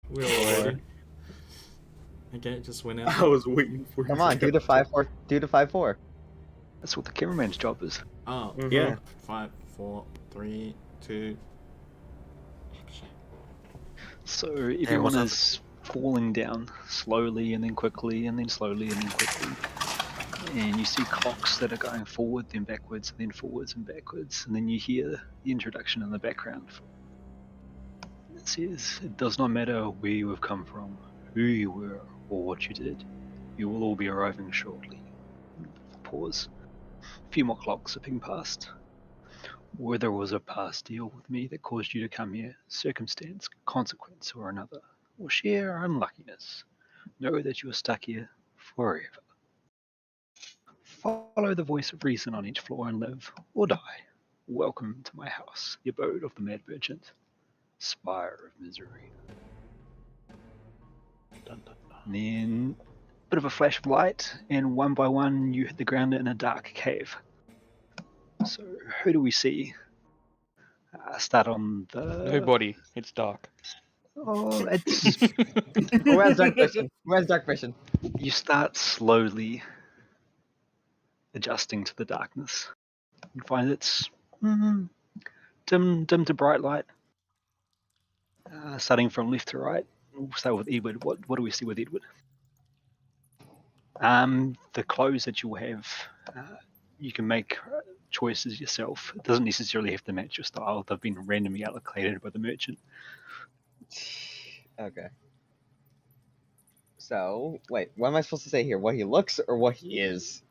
We're all ready. Okay, just went out. I was waiting for you. Come on, do the 5-4. Do the 5-4. That's what the cameraman's job is. Oh, Yeah. 5, 4, 3, 2. Action. So everyone what's up? is falling down slowly and then quickly and then slowly and then quickly. And you see clocks that are going forward, then backwards, and then forwards and backwards. And then you hear the introduction in the background. It says, "It does not matter where you have come from, who you were, or what you did. You will all be arriving shortly." Pause. A few more clocks zipping past. Whether it was a past deal with me that caused you to come here, circumstance, consequence, or another, or sheer unluckiness, know that you are stuck here forever. Follow the voice of reason on each floor and live, or die. Welcome to my house, the abode of the mad merchant, Spire of Misery. Dun, dun, dun. And then, bit of a flash of light, and one by one you hit the ground in a dark cave. So, who do we see? Start on the... Nobody. It's dark. Oh, it's... Who has dark vision? Who has dark vision? You start slowly adjusting to the darkness. You find it's dim to bright light. Starting from left to right. We'll start with Edward. What do we see with Edward? The clothes that you'll have, you can make choices yourself. It doesn't necessarily have to match your style. They've been randomly allocated by the merchant. Okay. So, wait, what am I supposed to say here? What he looks or what he is?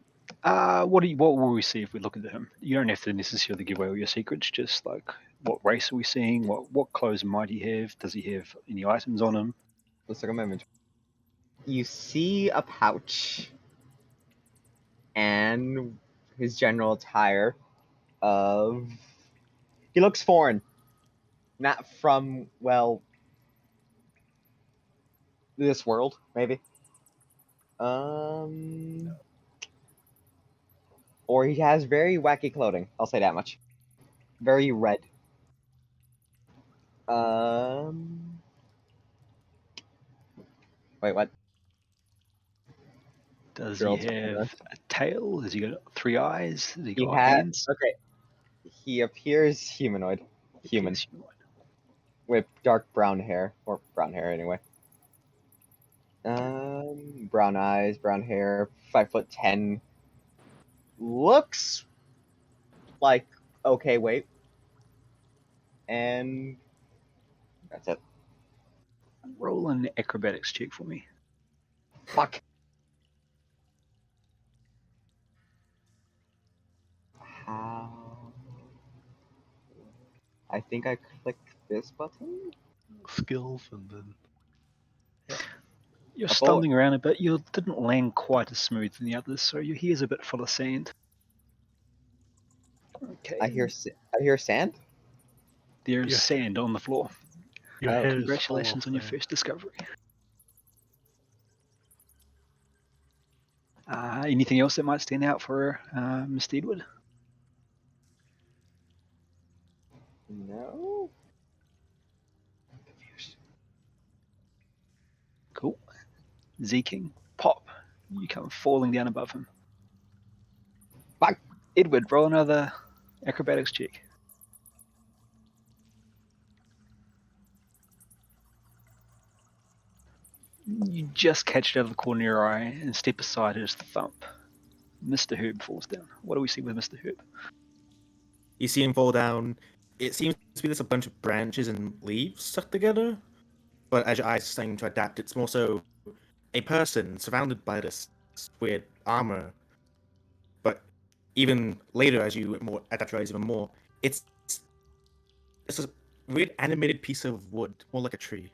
What will we see if we look into him? You don't have to necessarily give away all your secrets. Just like, what race are we seeing? What clothes might he have? Does he have any items on him? Let's look at my inventory. You see a pouch and his general attire of... He looks foreign. Not from, well, this world, maybe. Or he has very wacky clothing. I'll say that much. Very red. Wait, what? Does Girls, he have a tail? Has he got 3 eyes? Has he He got has... hands? Okay. He appears humanoid. Human. Yes, humanoid. With dark brown hair. Or brown hair, anyway. Brown eyes, brown hair, 5'10". Looks like okay weight. And that's it. Roll an acrobatics check for me. Fuck. How? I think I clicked this button. Skills and then. You're A stumbling around a bit. You didn't land quite as smooth as the others, so your hair's a bit full of sand. Okay. I hear sand. There's Yeah. sand on the floor. Your head is full Congratulations of on your sand. first discovery. Anything else that might stand out for Mr. Edward? No. I'm confused. Cool. Z-King, pop. You come falling down above him. Fuck. Edward, roll another acrobatics check. You just catch it out of the corner of your eye and step aside as the thump. Mr. Herb falls down. What do we see with Mr. Herb? You see him fall down. It seems to be just a bunch of branches and leaves stuck together. But as your eyes are starting to adapt, it's more so a person surrounded by this weird armor. But even later, as you adapt your eyes even more, it's a weird animated piece of wood, more like a tree,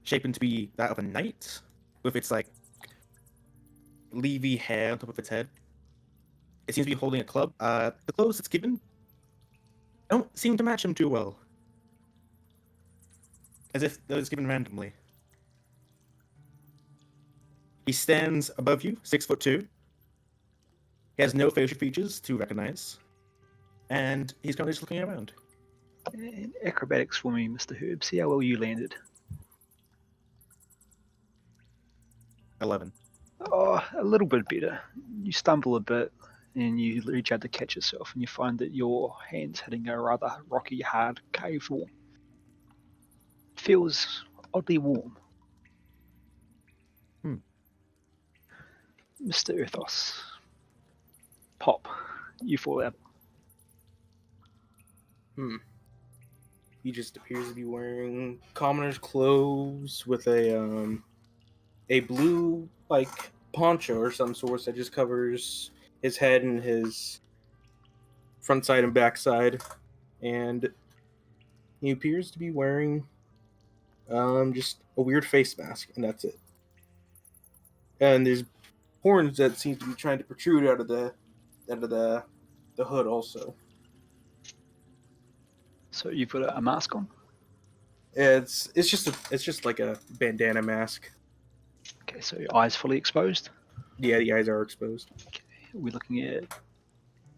shaped to be that of a knight, with its like leafy hair on top of its head. It seems to be holding a club. The clothes it's given don't seem to match him too well, as if it was given randomly. He stands above you, 6'2". He has no facial features to recognize, and he's currently just looking around. And acrobatics for me, Mr. Herb. See how well you landed. 11. Oh, a little bit better. You stumble a bit and you reach out to catch yourself, and you find that your hand's hitting a rather rocky, hard cave wall. Feels oddly warm. Mr. Earthos. Pop. You fall out. He just appears to be wearing commoner's clothes with a blue like poncho or some sort that just covers his head and his front side and back side, and he appears to be wearing just a weird face mask, and that's it. And there's horns that seem to be trying to protrude out of the hood also. So you've got a mask on? It's just like a bandana mask. Okay, so your eyes fully exposed? Yeah, the eyes are exposed. Okay. Are we looking at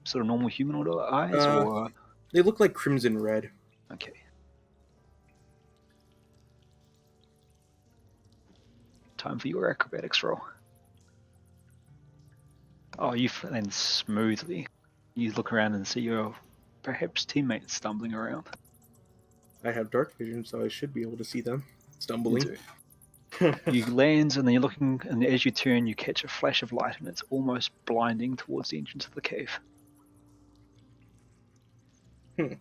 sort of normal humanoid eyes, or...? They look like crimson red. Okay. Time for your acrobatics roll. Oh, you land smoothly. You look around and see your perhaps teammates stumbling around. I have dark vision, so I should be able to see them stumbling. You do. You land, and then you're looking, and as you turn, you catch a flash of light, and it's almost blinding towards the entrance of the cave. Okay,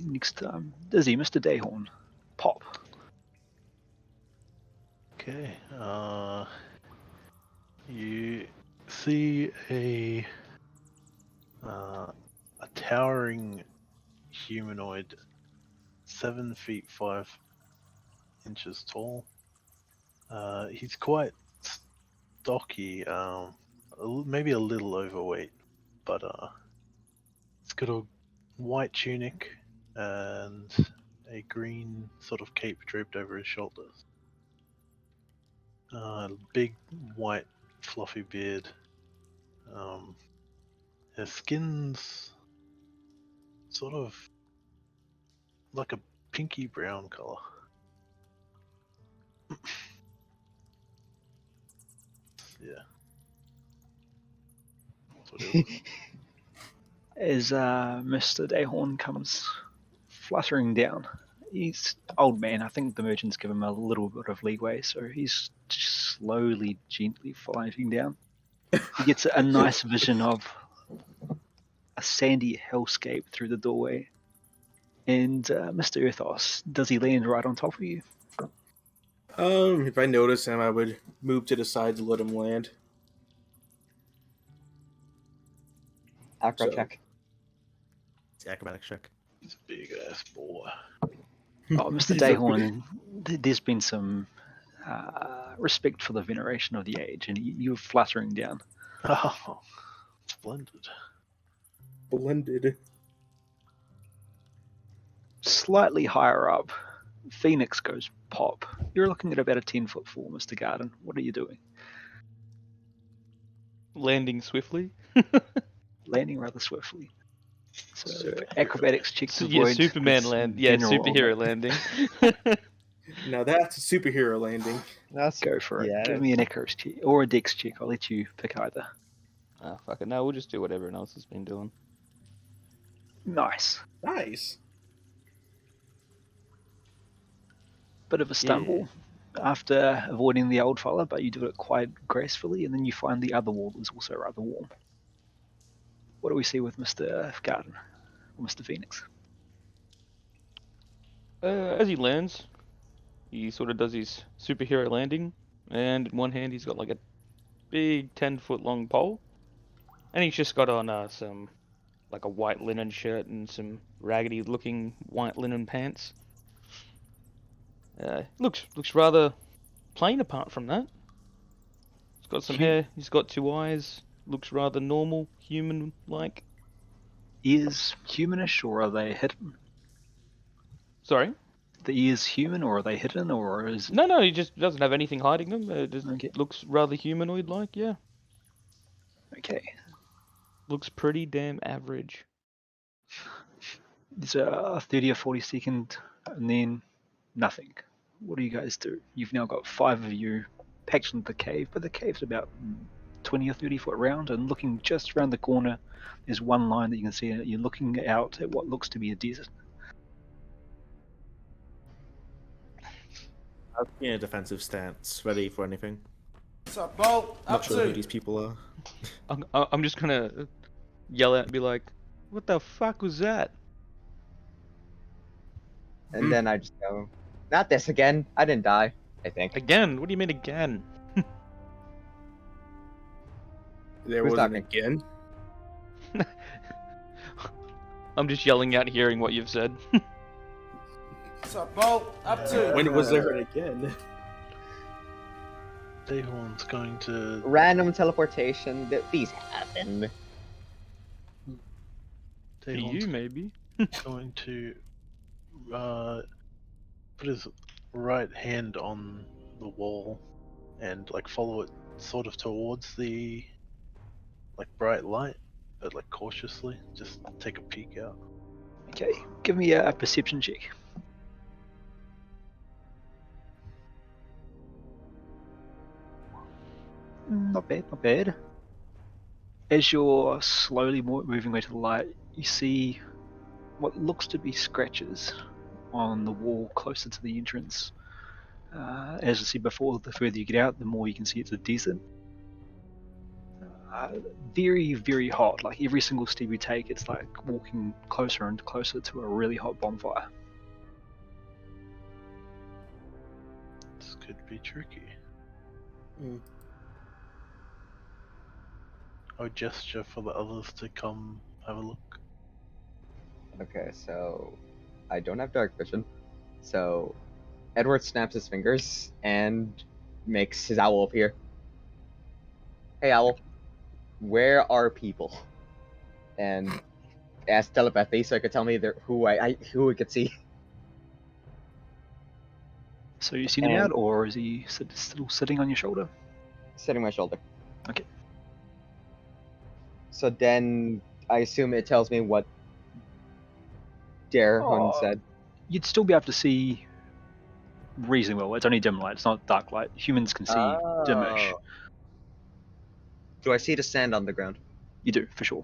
next time, Dizzy, Mr. Dayhorn, Pop. Okay. You see a towering humanoid, 7 feet 5 inches tall. He's quite stocky, maybe a little overweight, but it's got a white tunic and a green sort of cape draped over his shoulders. Big white fluffy beard. His skin's sort of like a pinky brown color. Yeah. That's what it is. As Mr. Dayhorn comes fluttering down, he's old man. I think the merchants give him a little bit of leeway, so he's just slowly, gently floating down. He gets a nice vision of a sandy hellscape through the doorway. And Mr. Earthos, does he land right on top of you? If I notice him, I would move to the side to let him land. Acro So- check. It's the acrobatics check. He's a big ass boy. Oh, Mr. He's a Dayhorn, there's been some respect for the veneration of the age, and you're fluttering down. Oh, splendid. Blended. Slightly higher up, Phoenix goes pop. You're looking at about a 10-foot fall, Mr. Garden. What are you doing? Landing swiftly. Landing rather swiftly. So Superhero. acrobatics check to Yeah, avoid Superman this land. Yeah, general superhero element. landing. Now that's a superhero landing. That's Go for it. Yeah. Give me an acrobatics check or a dex check. I'll let you pick either. Ah, fuck it. No, we'll just do what everyone else has been doing. Nice. Nice. Bit of a stumble after avoiding the old fella, but you do it quite gracefully, and then you find the other wall is also rather warm. What do we see with Mr. Garden or Mr. Phoenix? As he lands, he sort of does his superhero landing, and in one hand he's got like a big 10-foot long pole, and he's just got on some like a white linen shirt and some raggedy looking white linen pants. Looks rather plain apart from that. He's got some hair, he's got 2 eyes, looks rather normal, human-like. Ears humanish, or are they hidden? Sorry? The ears human, or are they hidden, or is... No, he just doesn't have anything hiding them. It just Okay. looks rather humanoid-like, yeah. Okay. looks pretty damn average. There's a 30 or 40 second, and then nothing. What do you guys do? You've now got 5 of you packed into the cave, but the cave's about 20 or 30 foot round, and looking just around the corner, there's one line that you can see. You're looking out at what looks to be a desert. I'll be in a defensive stance, ready for anything. What's up, Bo? Not Up sure who to? these people are. I'm just gonna yell out and be like, "What the fuck was that?" And then I just go, not this again. I didn't die, I think. Again? What do you mean again? There Who's wasn't talking? again. I'm just yelling out, hearing what you've said. What's up, Bo? Up to? When was there an again? Dayhorn's going to. Random teleportation. These happen. To Dayhorn's you, maybe. going to put his right hand on the wall and like follow it sort of towards the like bright light, but like cautiously, just take a peek out. Okay, give me a perception check. Not bad, not bad. As you're slowly moving away to the light, you see what looks to be scratches on the wall closer to the entrance. As I said before, the further you get out, the more you can see it's a desert. Very, very hot. Like every single step you take, it's like walking closer and closer to a really hot bonfire. This could be tricky. Mm. I would gesture for the others to come have a look. Okay, so I don't have dark vision. So Edward snaps his fingers and makes his owl appear. Hey, owl, where are people? And ask telepathy so I could tell me who I could see. So you seen him And- out, or is he still sitting on your shoulder? Sitting on my shoulder. Okay. So then I assume it tells me what Darehun said. You'd still be able to see reasonably well. It's only dim light. It's not dark light. Humans can see dimish. Oh. Do I see the sand on the ground? You do, for sure.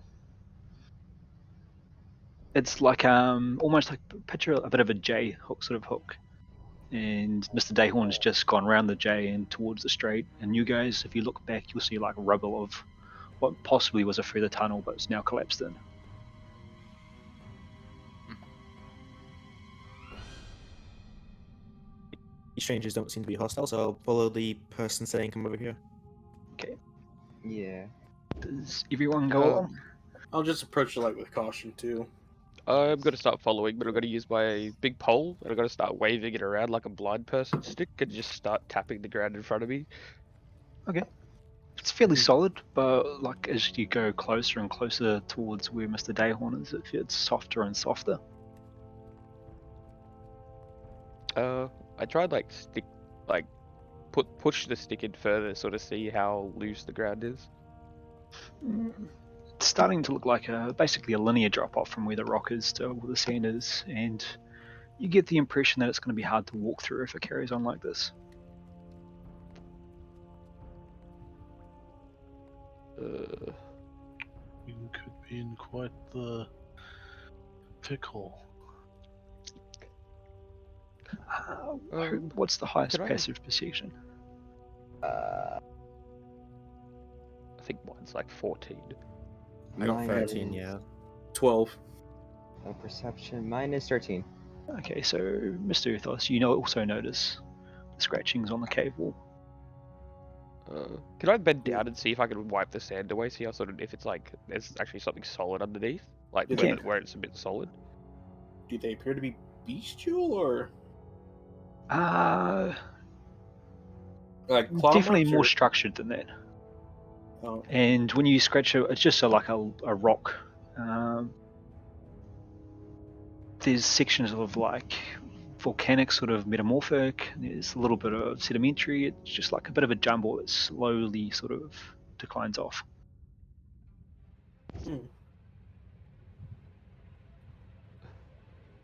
It's like almost like picture a bit of a J hook sort of hook, and Mr. Dayhorn's just gone round the J and towards the straight. And you guys, if you look back, you'll see like rubble of what possibly was a further tunnel, but it's now collapsed in. These strangers don't seem to be hostile, so I'll follow the person saying come over here. Okay. Yeah. Does everyone go Um, along? I'll just approach the light with caution too. I've got to start following, but I've got to use my big pole, and I've got to start waving it around like a blind person stick, and just start tapping the ground in front of me. It's fairly solid, but like as you go closer and closer towards where Mr. Dayhorn is, it gets softer and softer. I tried push the stick in further, sort of see how loose the ground is. It's starting to look like basically a linear drop off from where the rock is to where the sand is, and you get the impression that it's going to be hard to walk through if it carries on like this. We could be in quite the pickle. What's the highest could I- passive perception? I think mine's like 14. I got Mine 13, is- yeah. 12. No perception. Mine is 13. Okay, so Mr. Uthos, you also notice the scratchings on the cave wall. Could I bend down and see if I can wipe the sand away? See how sort of if it's like there's actually something solid underneath, like You where, can. where it's a bit solid. Do they appear to be bestial or like claw Definitely marks, more or- structured than that. Oh, And when you scratch it, it's just like a rock. There's sections of like volcanic, sort of metamorphic. There's a little bit of sedimentary. It's just like a bit of a jumble that slowly sort of declines off.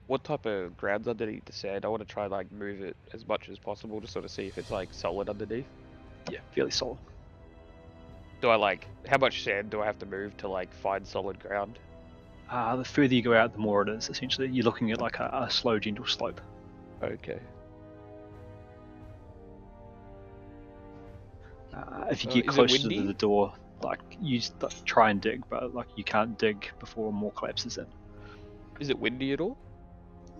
What type of ground's underneath the sand? I want to try like move it as much as possible to sort of see if it's like solid underneath. Yeah, fairly solid. Do I like how much sand do I have to move to like find solid ground? The further you go out, the more it is. Essentially, you're looking at like a slow, gentle slope. Okay. If you Is get it closer to windy? the door, like you try and dig, but like you can't dig before more collapses in. Is it windy at all?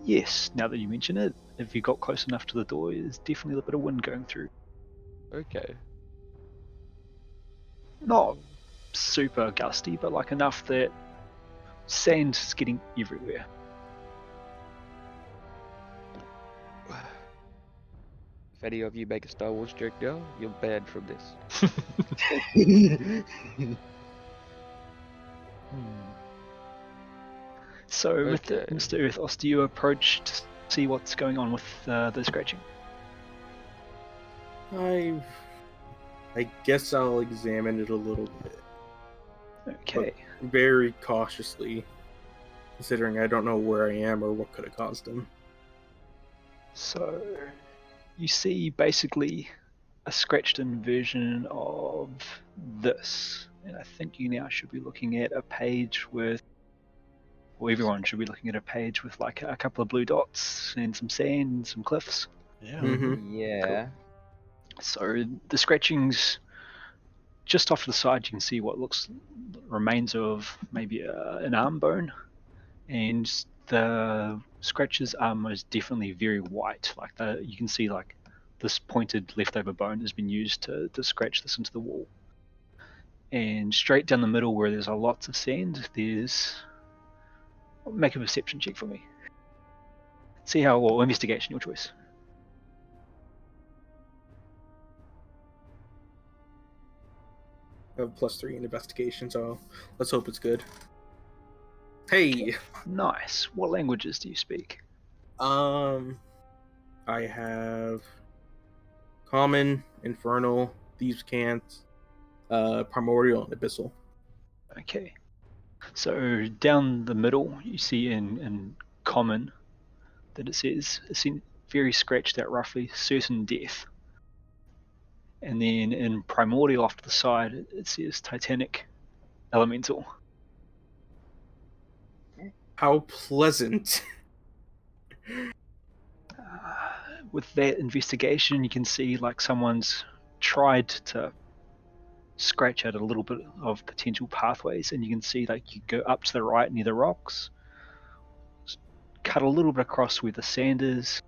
Yes, now that you mention it, if you got close enough to the door, there's definitely a bit of wind going through. Okay. Not super gusty, but like enough that sand's getting everywhere. If any of you make a Star Wars joke now, you're banned from this. So, with Okay. Mr. Earthos, do you approach to see what's going on with the scratching? I guess I'll examine it a little bit, Okay. very cautiously, considering I don't know where I am or what could have caused them. So, you see basically a scratched in version of this. And I think you now should be looking at a page with, or everyone should be looking at a page with like a couple of blue dots and some sand and some cliffs. Yeah. Mm-hmm. Yeah. So the scratchings just off to the side, you can see what looks remains of maybe an arm bone, and the scratches are most definitely very white. Like you can see like this pointed leftover bone has been used to scratch this into the wall. And straight down the middle where there's a lots of sand, there's make a perception check for me. See how well investigation your choice. I have +3 in investigation, so let's hope it's good. Hey, Nice. What languages do you speak? I have Common, Infernal, Thieves' Cant, Primordial, and Abyssal. Okay. So down the middle, you see in common that it says very scratched out roughly certain death. And then in primordial off to the side, it says Titanic elemental. How pleasant. With that investigation, you can see like someone's tried to scratch out a little bit of potential pathways, and you can see like you go up to the right near the rocks, cut a little bit across where the sand is,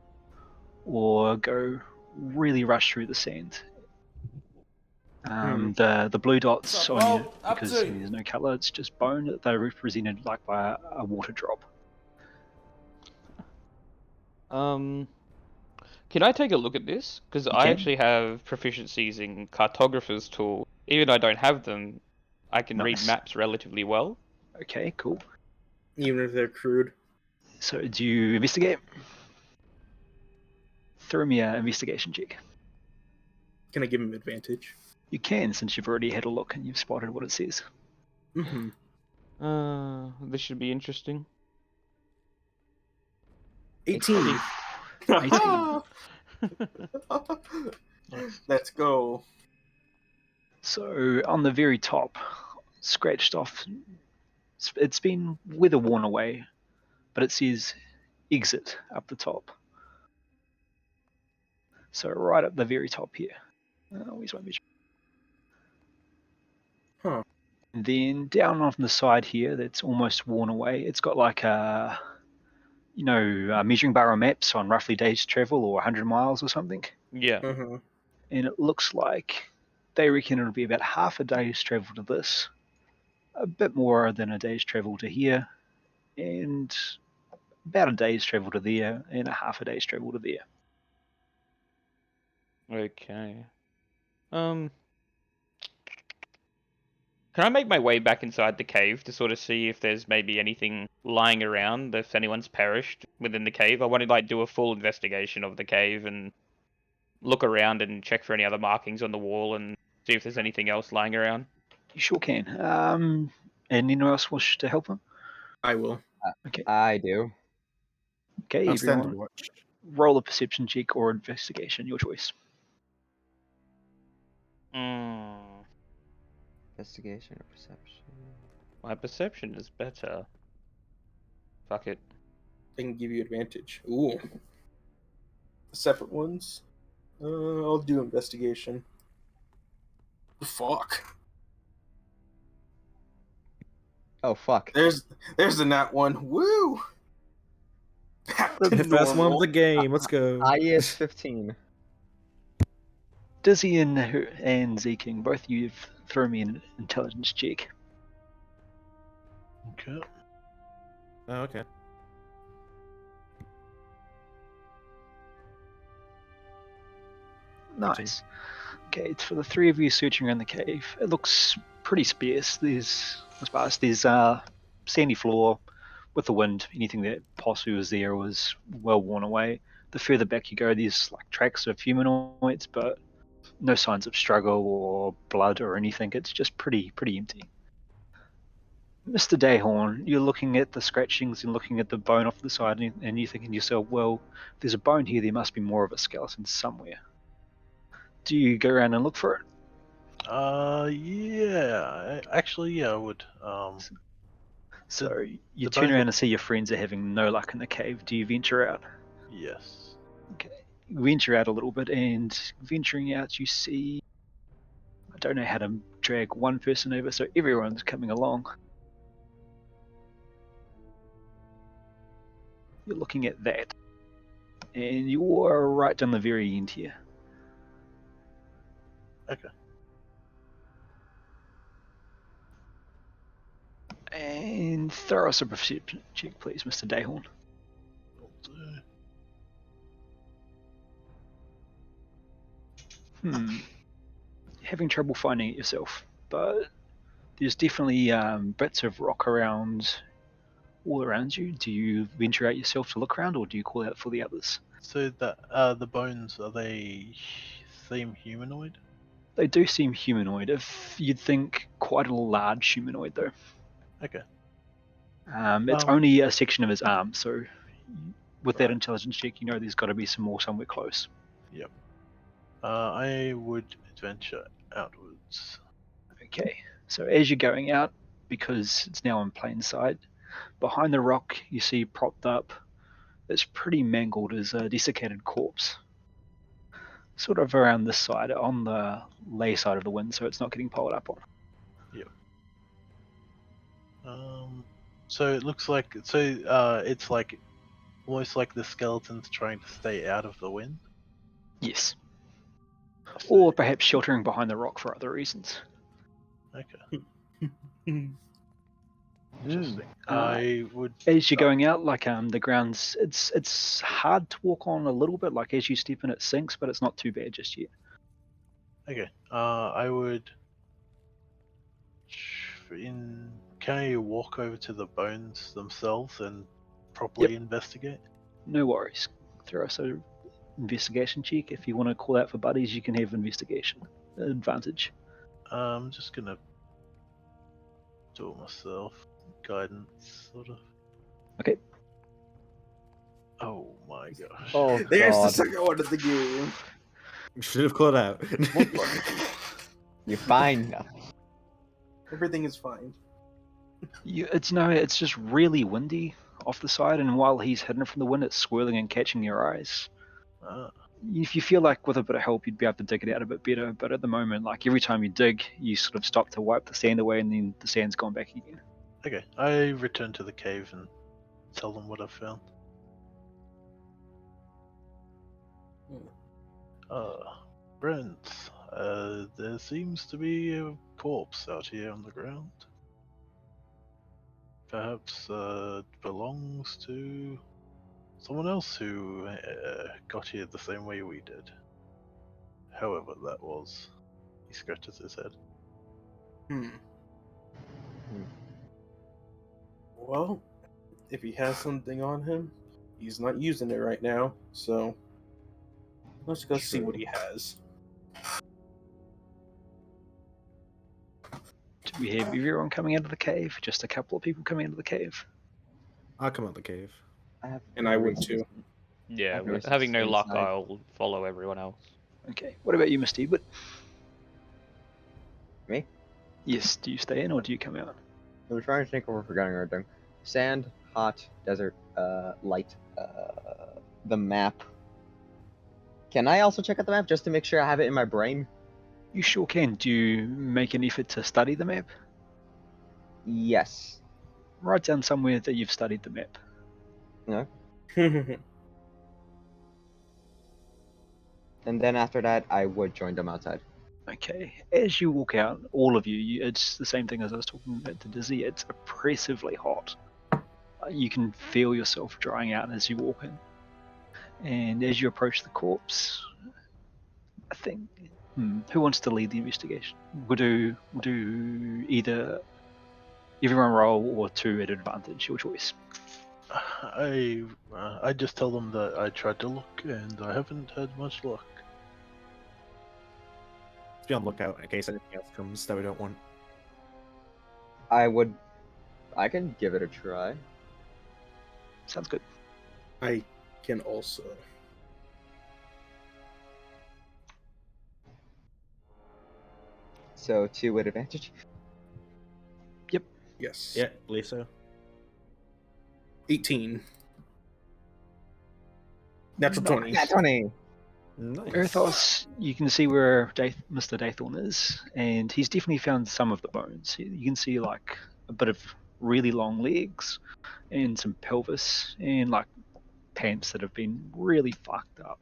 or go really rush through the sand. The blue dots on you, because there's no color, it's just bone. They're represented like by a water drop. Can I take a look at this? Because I can. actually have proficiencies in cartographer's tool. Even though I don't have them, I can read Nice. maps relatively well. Okay, cool. Even if they're crude. So do you investigate? Throw me an investigation check. Can I give him advantage? You can, since you've already had a look and you've spotted what it says. Mm-hmm. This should be interesting. 18. 18. Let's go. So on the very top, scratched off, it's been weather worn away, but it says exit up the top. So right up the very top here. Where's my measure? Huh. And then down on the side here, that's almost worn away. It's got like a, measuring bar on maps on roughly days travel or 100 miles or something. Yeah. Mm-hmm. And it looks like they reckon it'll be about half a day's travel to this, a bit more than a day's travel to here, and about a day's travel to there, and a half a day's travel to there. Okay. Can I make my way back inside the cave to sort of see if there's maybe anything lying around, if anyone's perished within the cave? I want to like do a full investigation of the cave and look around and check for any other markings on the wall and see if there's anything else lying around. You sure can. anyone else wish to help him? I will. Okay. I do. Okay, I'll stand everyone. and watch. Roll a perception check or investigation, your choice. Investigation or perception? My perception is better. Fuck it. I can give you advantage. Ooh. Separate ones. I'll do investigation. Fuck. Oh fuck. There's the nat one. Woo. Back to The first one of normal. the game. Let's go. Highest 15. Dizzy and Zeking, both you throw me an intelligence check. Okay. Oh, okay. Nice. Okay, it's for the three of you searching around the cave. It looks pretty sparse. There's sandy floor with the wind. Anything that possibly was there was well worn away. The further back you go, there's like tracks of humanoids, but no signs of struggle or blood or anything. It's just pretty empty. Mr. Dayhorn, you're looking at the scratchings and looking at the bone off the side, and you're thinking to yourself, well, if there's a bone here, there must be more of a skeleton somewhere. Do you go around and look for it? Yeah. Actually, yeah, I would. So you the turn bone around and see your friends are having no luck in the cave. Do you venture out? Yes. Okay. You venture out a little bit, and venturing out, you see. I don't know how to drag one person over, so everyone's coming along. You're looking at that, and you're right down the very end here. Okay. And throw us a perception check, please, Mr. Dayhorn. Will do. Having trouble finding it yourself, but there's definitely bits of rock around all around you. Do you venture out yourself to look around, or do you call out for the others? So the bones, are they seem humanoid? They do seem humanoid. If you'd think quite a large humanoid, though. Okay. It's only a section of his arm, so with that Right. intelligence check, you know there's got to be some more somewhere close. Yep. I would venture outwards. Okay, so as you're going out, because it's now in plain sight, behind the rock you see propped up, it's pretty mangled as a desiccated corpse. Sort of around this side, on the lay side of the wind, so it's not getting piled up on. Yep. So it looks like it's like almost like the skeleton's trying to stay out of the wind. Yes. I see. Or perhaps sheltering behind the rock for other reasons. Okay. Interesting. Uh, I would. As you're going out, like the ground's it's hard to walk on a little bit, like as you step in it sinks, but it's not too bad just yet. Okay. I would. Can I walk over to the bones themselves and properly investigate? No worries. Throw us a investigation check. If you want to call out for buddies, you can have investigation advantage. I'm just gonna do it myself. Guidance, sort of. Okay. Oh my gosh. Oh There's the god. second one of the game. Should have called out. You're fine. Everything is fine. It's just really windy off the side, and while he's hidden from the wind, it's swirling and catching your eyes. If you feel like with a bit of help you'd be able to dig it out a bit better, but at the moment, like every time you dig, you sort of stop to wipe the sand away, and then the sand's gone back again. Okay, I return to the cave and tell them what I've found. Brent, there seems to be a corpse out here on the ground. Perhaps belongs to someone else who got here the same way we did. However that was. He scratches his head. Well, if he has something on him, he's not using it right now, so let's go see what he has. Do we have everyone coming out of the cave? Just a couple of people coming out of the cave? I'll come out the cave. I have And no I would reason to- too. Yeah, I've noticed having no luck, inside. I'll follow everyone else. Okay. What about you, Mr. Edward? Me? Yes. Do you stay in or do you come out? I'm trying to think if we're forgetting anything. Sand, hot, desert, light, the map. Can I also check out the map just to make sure I have it in my brain? You sure can. Do you make an effort to study the map? Yes. Write down somewhere that you've studied the map. No. And then after that, I would join them outside. Okay. As you walk out, all of you, it's the same thing as I was talking about to Dizzy. It's oppressively hot. You can feel yourself drying out as you walk in. And as you approach the corpse, I think. Who wants to lead the investigation? We'll do either everyone roll or 2 at advantage. Your choice. I just tell them that I tried to look and I haven't had much luck. Let's be on the lookout in case anything else comes that we don't want. I can give it a try. Sounds good. I can also. So 2 with advantage. Yes. Yeah, believe so. 18. Natural 20. Yeah, 20. Nice. Erithos, you can see where Mr. Dathorn is, and he's definitely found some of the bones. You can see like a bit of really long legs and some pelvis and like pants that have been really fucked up.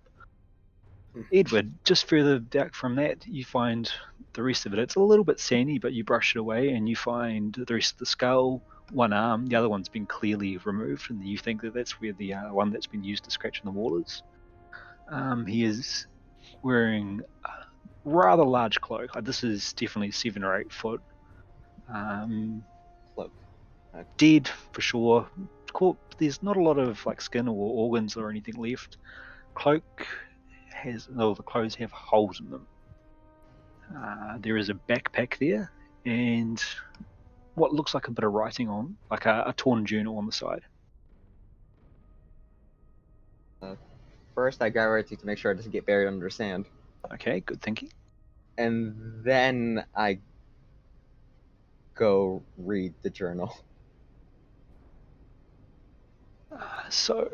Edward, just further back from that, you find the rest of it. It's a little bit sandy, but you brush it away and you find the rest of the skull, one arm, the other one's been clearly removed, and you think that that's where the one that's been used to scratch on the wall is. He is wearing a rather large cloak. Like, this is definitely 7 or 8 foot. Cloak. Dead for sure. There's not a lot of like skin or organs or anything left. Cloak the clothes have holes in them. There is a backpack there, and what looks like a bit of writing on, like a torn journal on the side. First, I grab everything to make sure it doesn't get buried under sand. Okay, good thinking. And then I go read the journal. So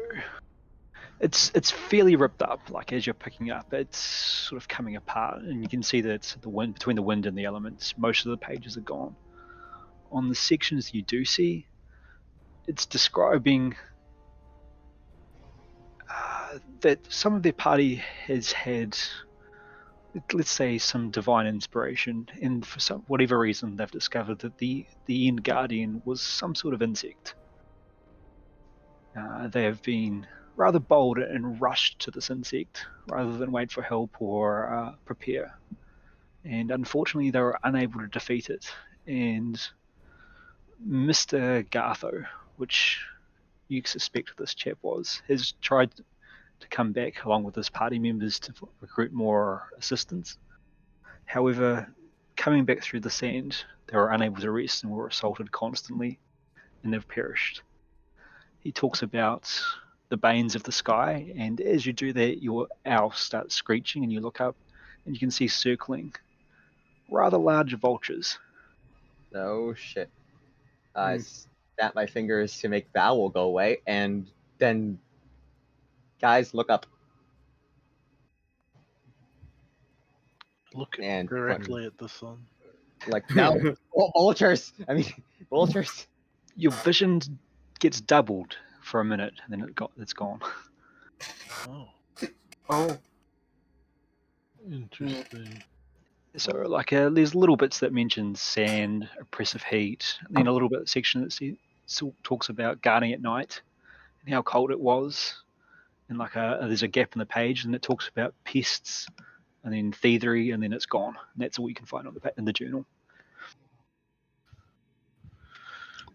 it's fairly ripped up. Like, as you're picking up, it's sort of coming apart, and you can see that it's the wind, between the wind and the elements, most of the pages are gone. On the sections you do see, it's describing that some of their party has had, let's say, some divine inspiration, and for whatever reason they've discovered that the end guardian was some sort of insect. They have been rather bold and rushed to this insect rather than wait for help or prepare. And unfortunately, they were unable to defeat it. And Mr. Gartho, which you suspect this chap was, has tried to come back along with his party members to recruit more assistance. However, coming back through the sand, they were unable to rest and were assaulted constantly, and they've perished. He talks about the banes of the sky, and as you do that, your owl starts screeching, and you look up, and you can see circling rather large vultures. Oh shit. I snap my fingers to make the owl go away, and then guys look up. Look And directly at the sun. like, no, vultures. I mean, vultures. Your vision gets doubled for a minute, and then it's gone. Oh, Oh. interesting. So, like, there's little bits that mention sand, oppressive heat, and then a little bit section that talks about guarding at night and how cold it was. And like, there's a gap in the page, and it talks about pests, and then thievery, and then it's gone. And that's all you can find on in the journal.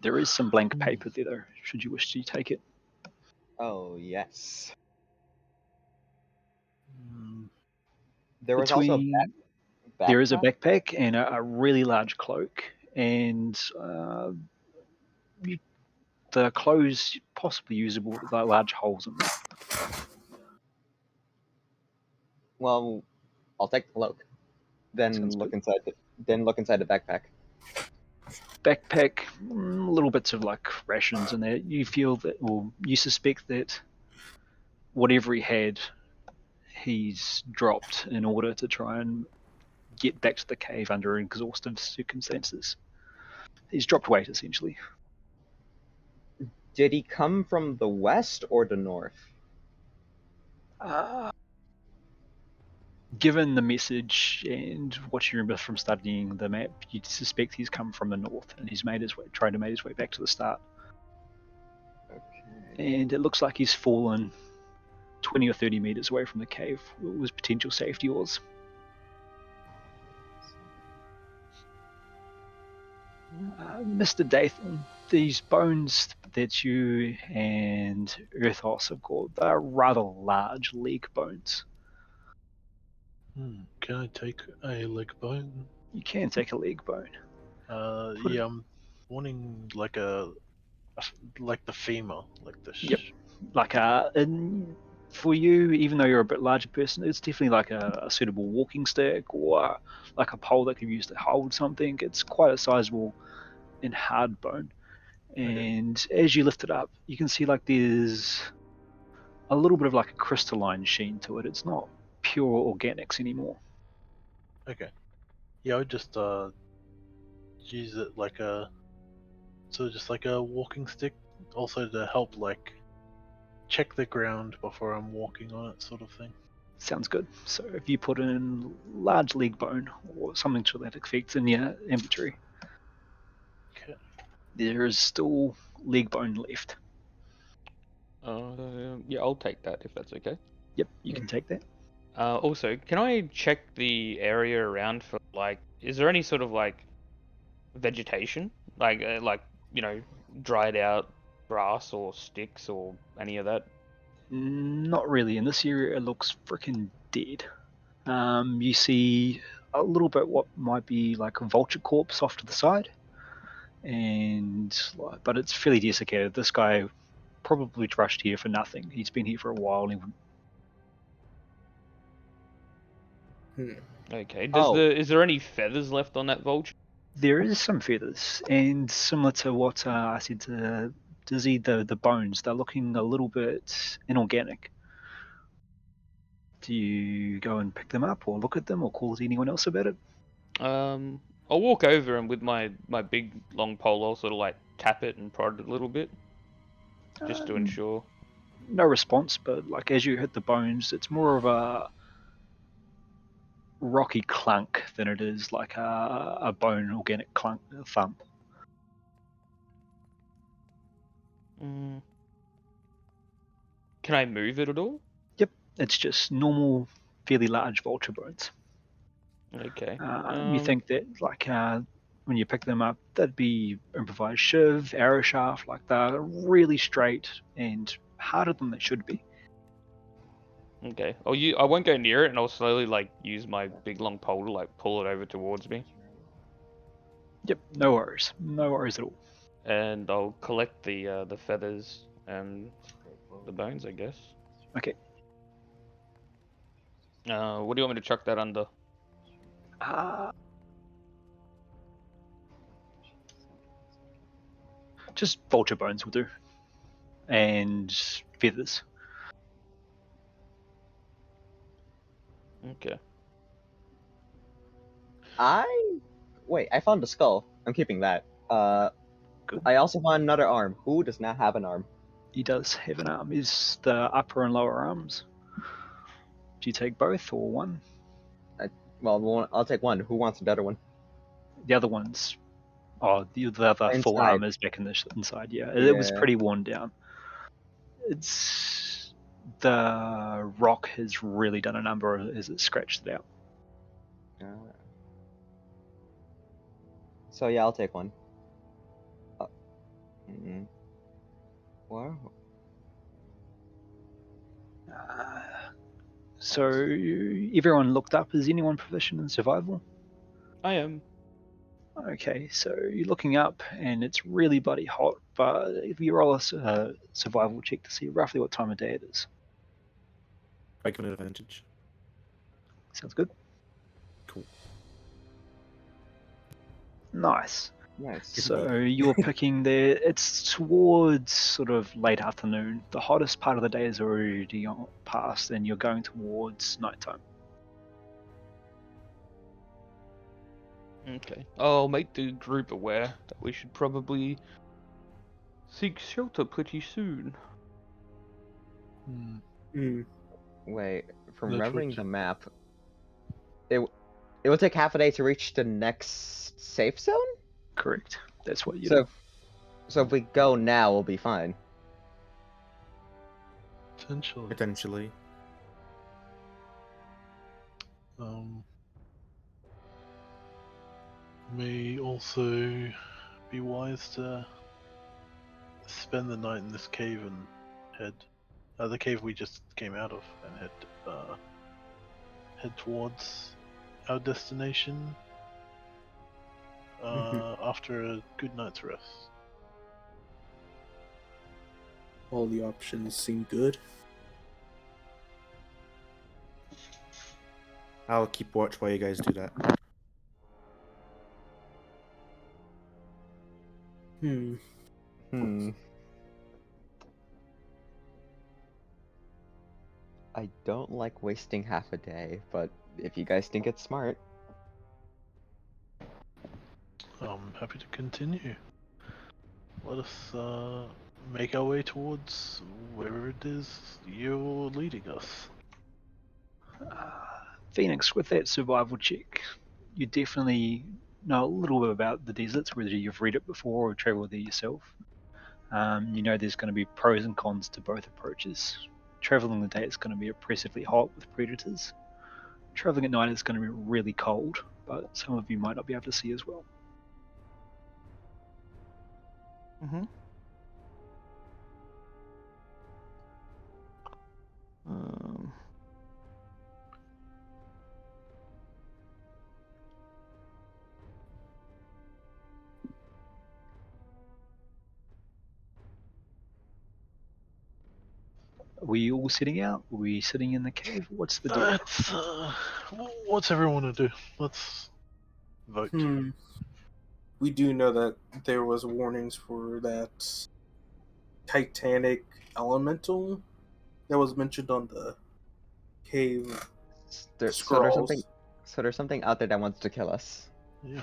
There is some blank paper there, though, should you wish to take it. Oh yes. Hmm. There was also a There is a backpack. backpack and a really large cloak, and the clothes possibly usable, with large holes in them. Well, I'll take the cloak. Then Sounds look good. inside. Then look inside the backpack. Backpack, little bits of like rations in there. You feel that, or you suspect that whatever he had, he's dropped in order to try and get back to the cave under exhaustive circumstances. He's dropped weight essentially. Did he come from the west or the north? Given the message and what you remember from studying the map, you'd suspect he's come from the north and he's tried to make his way back to the start. Okay. And it looks like he's fallen 20 or 30 meters away from the cave, where potential safety was. Mr. Dathan, these bones that you and Earthos have got, they're rather large leg bones. Can I take a leg bone? You can take a leg bone. Put it- Yeah, I'm wanting like like the femur, like the. Yep. Like and for you, even though you're a bit larger person, it's definitely like a suitable walking stick or like a pole that could be used to hold something. It's quite a sizable and hard bone. And as you lift it up, you can see like there's a little bit of like a crystalline sheen to it. It's not pure organics anymore. Okay. Yeah, I would just use it like just like a walking stick, also to help like check the ground before I'm walking on it, sort of thing. Sounds good. So if you put in large leg bone or something to that effect in your inventory, Okay. there is still leg bone left. Yeah, I'll take that if that's okay. Yep, you can take that. Also, can I check the area around for like, is there any sort of like vegetation, like dried out grass or sticks or any of that? Not really. In this area, it looks freaking dead. You see a little bit what might be like a vulture corpse off to the side, but it's fairly desiccated. This guy probably rushed here for nothing. He's been here for a while. Okay. Oh. Is there any feathers left on that vulture? There is some feathers, and similar to what I said to Dizzy, the bones, they're looking a little bit inorganic. Do you go and pick them up, or look at them, or call anyone else about it? I'll walk over and with my big long pole, I'll sort of like tap it and prod it a little bit, just to ensure. No response, but like as you hit the bones, it's more of a rocky clunk than it is like a bone organic clunk thump. Can I move it at all? Yep, it's just normal, fairly large vulture bones. Okay. You think that like when you pick them up, that'd be improvised shiv, arrow shaft, like they're really straight and harder than they should be. Okay. I won't go near it, and I'll slowly like use my big long pole to like pull it over towards me, Yep, no worries at all. and I'll collect the feathers and the bones, I guess. Okay. What do you want me to chuck that under? Just vulture bones will do, and feathers. Okay. Wait, I found a skull. I'm keeping that. Good. I also found another arm. Who does not have an arm? He does have an arm. Is the upper and lower arms? Do you take both or one? Well, I'll take one. Who wants the other one? The other one's the other full Inside. arm is back in the inside. Yeah, it was Yeah. pretty worn down. It's the rock has really done a number as it scratched it out. So yeah, I'll take one. Wow. So everyone looked up. Is anyone proficient in survival? I am. Okay, so you're looking up and it's really bloody hot, but if you roll a survival check to see roughly what time of day it is. I give an advantage. Sounds good. Cool. Nice. Nice. So you're picking there, it's towards sort of late afternoon. The hottest part of the day is already past and you're going towards nighttime. Okay. I'll make the group aware that we should probably seek shelter pretty soon. Hmm. Hmm. Wait, from That's remembering what the map, it will take half a day to reach the next safe zone. Correct. That's what you So, know. so if we go now, we'll be fine. Potentially. Potentially. May also be wise to spend the night in this cave and head, the cave we just came out of, and head towards our destination after a good night's rest. All the options seem good. I'll keep watch while you guys do that. Hmm. I don't like wasting half a day, but if you guys think it's smart, I'm happy to continue. Let us make our way towards wherever it is you're leading us. Phoenix, with that survival check, you definitely know a little bit about the deserts, whether you've read it before or traveled there yourself. You know there's going to be pros and cons to both approaches. Traveling in the day is going to be oppressively hot with predators. Traveling at night is going to be really cold, but some of you might not be able to see as well. Mm-hmm. Um, Are we all sitting out? Are we sitting in the cave? What's the deal? Let's, what's everyone to do? Let's vote. We do know that there was warnings for that Titanic elemental that was mentioned on the cave there's scrolls. something out there that wants to kill us. Yeah.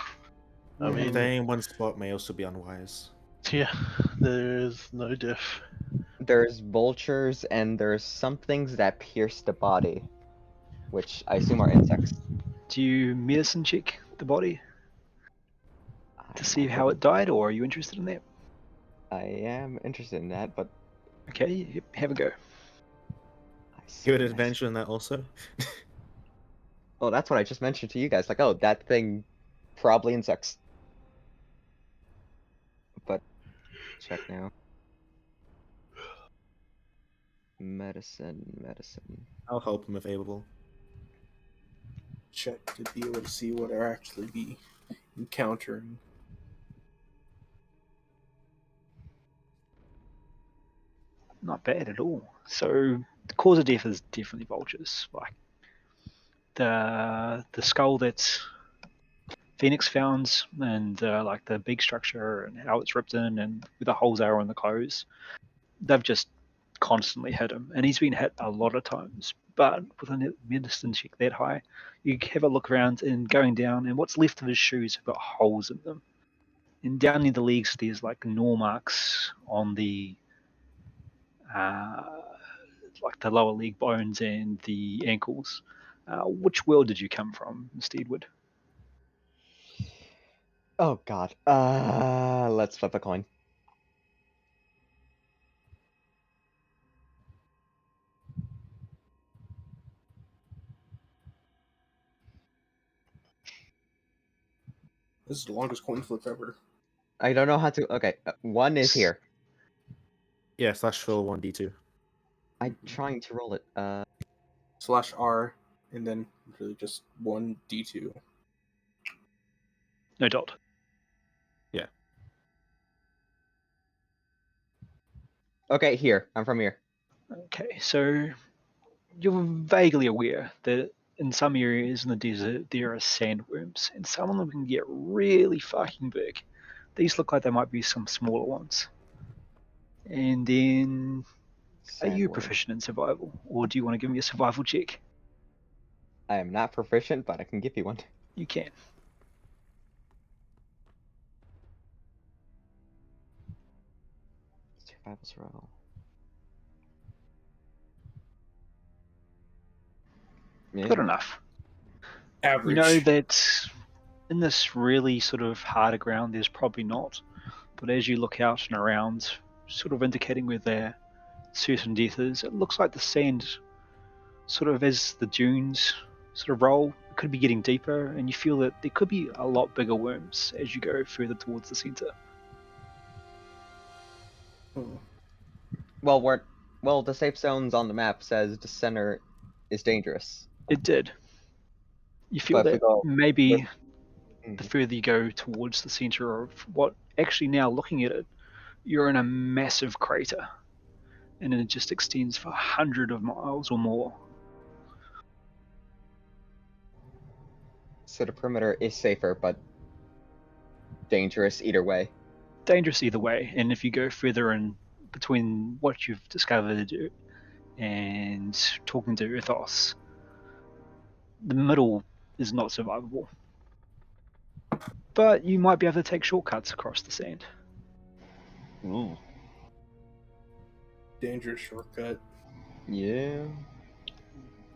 I Mhm. mean, Staying in one spot may also be unwise. yeah, there is no diff. There's vultures and there's some things that pierce the body, which I assume are insects. Do you medicine check the body to see how it wouldn't- died, or are you interested in that? I am interested in that, but Okay, yep, have a go. I see. Give it I see. advantage on that also. Well, that's what I just mentioned to you guys. Like, oh, that thing probably insects. But check now. Medicine. I'll help him if able. Check to be able to see what are actually be encountering. Not bad at all. So the cause of death is definitely vultures. Like the skull that Phoenix found, and like the big structure and how it's ripped in, and where the holes are on the clothes. They've just constantly hit him, and he's been hit a lot of times. But with a medicine check that high, you have a look around and going down, and what's left of his shoes have got holes in them. And down near the legs, there's like gnaw marks on the uh, like the lower leg bones and the ankles. Which world did you come from, Mr. Edward? Oh God. Let's flip a coin. This is the longest coin flip ever. I don't know how to. Okay, one is here. Yeah, slash fill 1d2. I'm trying to roll it. /R and then really just 1d2. No dot. Okay, here. I'm from here. Okay, so you're vaguely aware that in some areas in the desert there are sandworms, and some of them can get really fucking big. These look like they might be some smaller ones. And then, are you Sandworm. proficient in survival, or do you want to give me a survival check? I am not proficient, but I can give you one. You can. Survival. Yeah. Good enough. Average. You know that in this really sort of harder ground, there's probably not. But as you look out and around, sort of indicating where their certain death is, it looks like the sand, sort of as the dunes sort of roll, it could be getting deeper, and you feel that there could be a lot bigger worms as you go further towards the center. Hmm. Well, the safe zones on the map says the center is dangerous. It did. You feel But if we that go maybe Mhm. the further you go towards the center of what, actually now looking at it, you're in a massive crater, and it just extends for 100 of miles or more. So the perimeter is safer, but dangerous either way. Dangerous either way, and if you go further in between what you've discovered and talking to Uthos, the middle is not survivable. But you might be able to take shortcuts across the sand. Ooh. Dangerous shortcut. Yeah.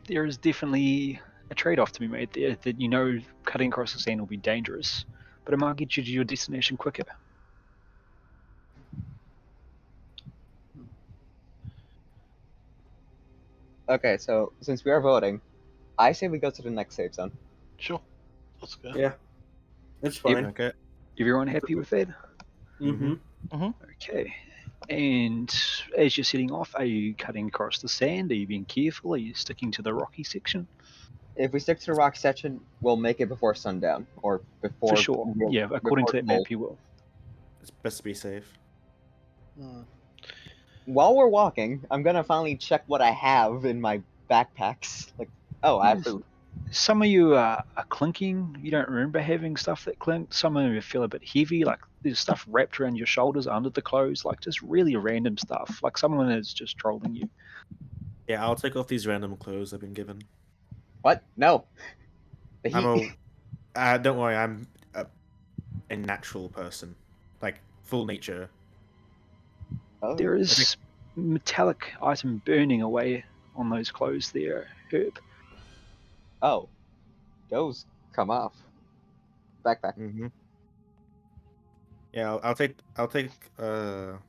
There is definitely a trade-off to be made there, that you know cutting across the sand will be dangerous, but it might get you to your destination quicker. Okay, so since we are voting, I say we go to the next safe zone. Sure. Let's go. Yeah. That's fine. Okay. Everyone happy with that? Mm-hmm. Okay. And as you're setting off, are you cutting across the sand? Are you being careful? Are you sticking to the rocky section? If we stick to the rock section, we'll make it before sundown or before. For sure. Yeah, according to that before map, you will. It's best to be safe. While we're walking, I'm gonna finally check what I have in my backpacks. Like, oh, I have Yes. food. Some of you are clinking. You don't remember having stuff that clinked. Some of you feel a bit heavy, like there's stuff wrapped around your shoulders under the clothes, like just really random stuff. Like someone is just trolling you. Yeah, I'll take off these random clothes I've been given. What? No. The heat. I'm a. Don't worry, I'm a natural person, like full nature. Oh. There is metallic item burning away on those clothes there, Herb. Oh. Those come off. Backpack. Mm-hmm. Yeah, I'll take. Can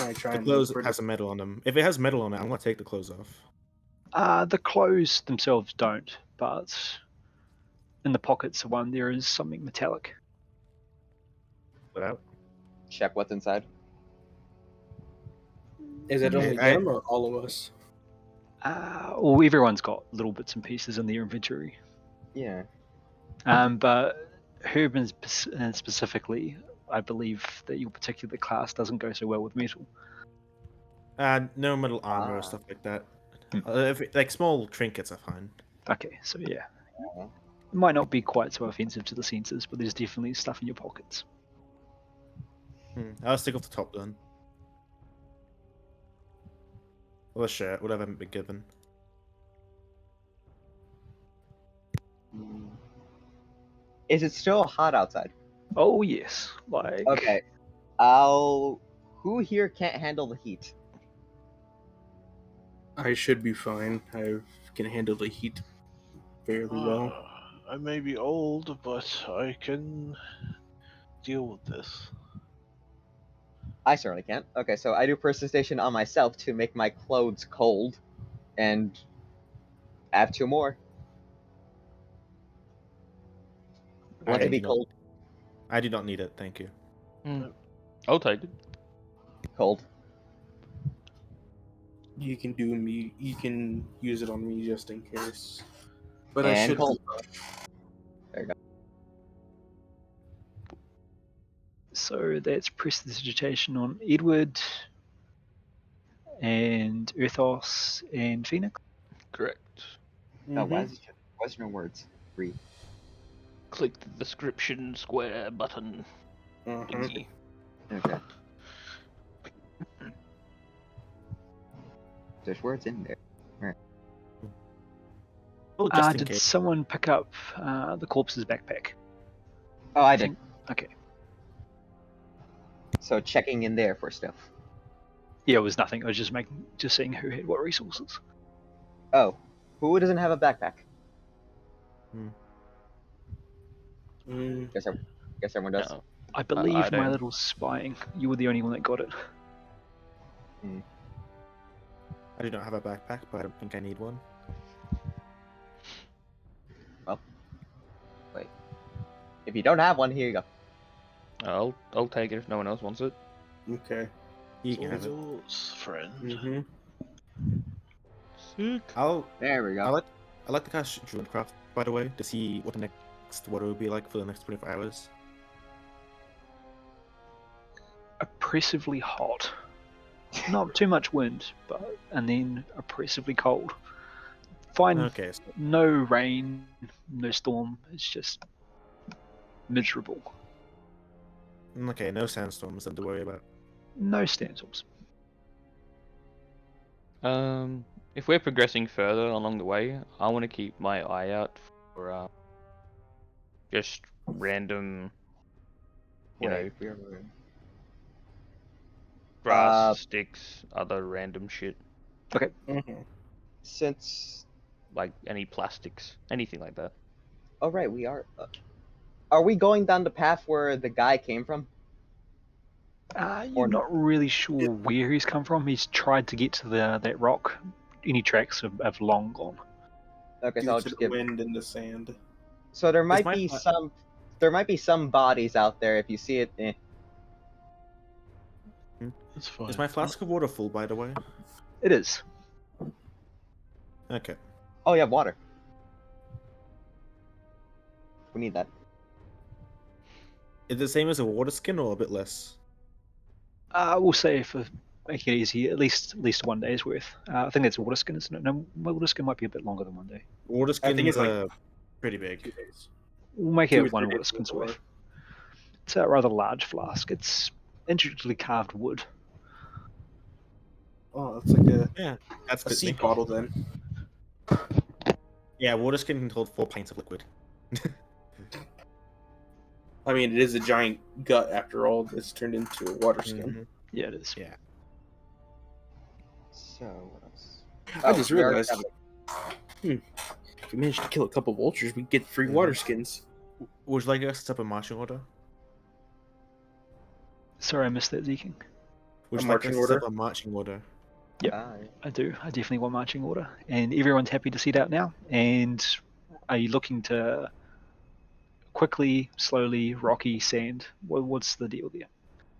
I try The and clothes look for has some metal on them. If it has metal on it, I'm gonna take the clothes off. The clothes themselves don't, but in the pockets of one there is something metallic. Without. Check what's inside. Is it only I- them or all of us? Well, everyone's got little bits and pieces in their inventory. Yeah. But Herb specifically, I believe that your particular class doesn't go so well with metal. No metal armor or stuff like that. Hmm. Like small trinkets are fine. Okay, so yeah. Yeah. It might not be quite so offensive to the senses, but there's definitely stuff in your pockets. I'll stick off the top then. Or the shirt, whatever I haven't been given. Is it still hot outside? Oh yes, like Okay. Who here can't handle the heat? I should be fine. I can handle the heat fairly well. I may be old, but I can deal with this. I certainly can't. Okay, so I do precipitation on myself to make my clothes cold, and I have 2 more. Want to be cold? I do not need it, thank you. I'll take it. Cold. You can do me. You can use it on me just in case. But I And should. cold. There you go. So that's prestidigitation on Edward and Earthos and Phoenix. Correct. Oh, why Mhm. is there no words? Read. Click the description square button. Mhm. Thingy. Okay. There's words in there. Oh, just in Did case. someone pick up the corpse's backpack? Oh, I did. Okay. So checking in there for stuff. Yeah, it was nothing. I was just seeing who had what resources. Oh, who doesn't have a backpack? Mm. Guess everyone does. No, I believe my don't. little spying. You were the only one that got it. I do not have a backpack, but I don't think I need one. Wait. If you don't have one, here you go. I'll take it if no one else wants it. Okay. You It's can all have it. yours, friend. Mhm. Sick. There we go. I like to cast Druidcraft, by the way, to see what the next water will be like for the next 24 hours. Oppressively hot. Not too much wind, and then oppressively cold. Fine. Okay, so No rain, no storm. It's just miserable. okay, no sandstorms then to worry about. No standstorms. If we're progressing further along the way, I want to keep my eye out for just random, you know, grass, sticks, other random shit, Mhm. Since like any plastics, anything like that. oh right, we are. Are we going down the path where the guy came from? You're Or not really sure where he's come from. He's tried to get to that rock. Any tracks have long gone. Okay, Due so I'll to just the give. wind and the sand. So there might my be pla- some. There might be some bodies out there. If you see it, That's fine. Is my flask of water full, by the way? It is. Okay. Oh, you have water. We need that. Is it the same as a water skin or a bit less? We'll say for make it easy, at least 1 day's worth. I think that's water skin, isn't it? No, water skin might be a bit longer than 1 day. Water I think skins it's like are pretty 2 big. days. We'll make 2 or it 3 one water days skin's before. worth. It's a rather large flask. It's intricately carved wood. Oh, that's like Yeah, that's a fits seed me. bottle then. Yeah, water skin can hold 4 pints of liquid. I mean, it is a giant gut after all. It's turned into a water skin. Mhm. Yeah, it is. Yeah. So what else? I just we already realized. have If we managed to kill a couple vultures, we get free Mhm. water skins. Would you like us to set up a marching order? Sorry, I missed that, Zeking. Would A you like us marching to set order? up a marching order? Yeah. I do. I definitely want marching order. And everyone's happy to set out now. And are you looking to quickly, slowly, rocky, sand? What's the deal there?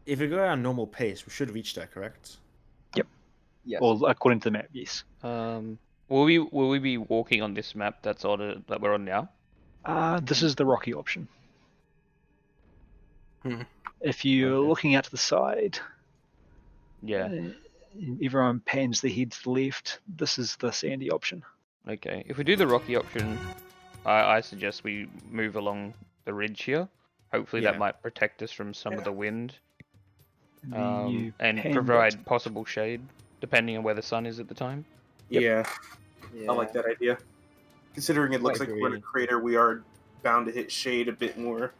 If we go at our normal pace, we should reach there, correct? Yes. Well, according to the map, yes. Will we be walking on this map that we're on now? This is the rocky option. Hmm. If you're Okay. looking out to the side, Yeah. everyone pans their head to the left. This is the sandy option. Okay. If we do the rocky option, I suggest we move along the ridge here. Hopefully Yeah. that might protect us from some of the wind. Then you And pan provide back- possible shade, depending on where the sun is at the time. Yep. Yeah, I like that idea. Considering it looks Quite like we're in a agree. crater, we are bound to hit shade a bit more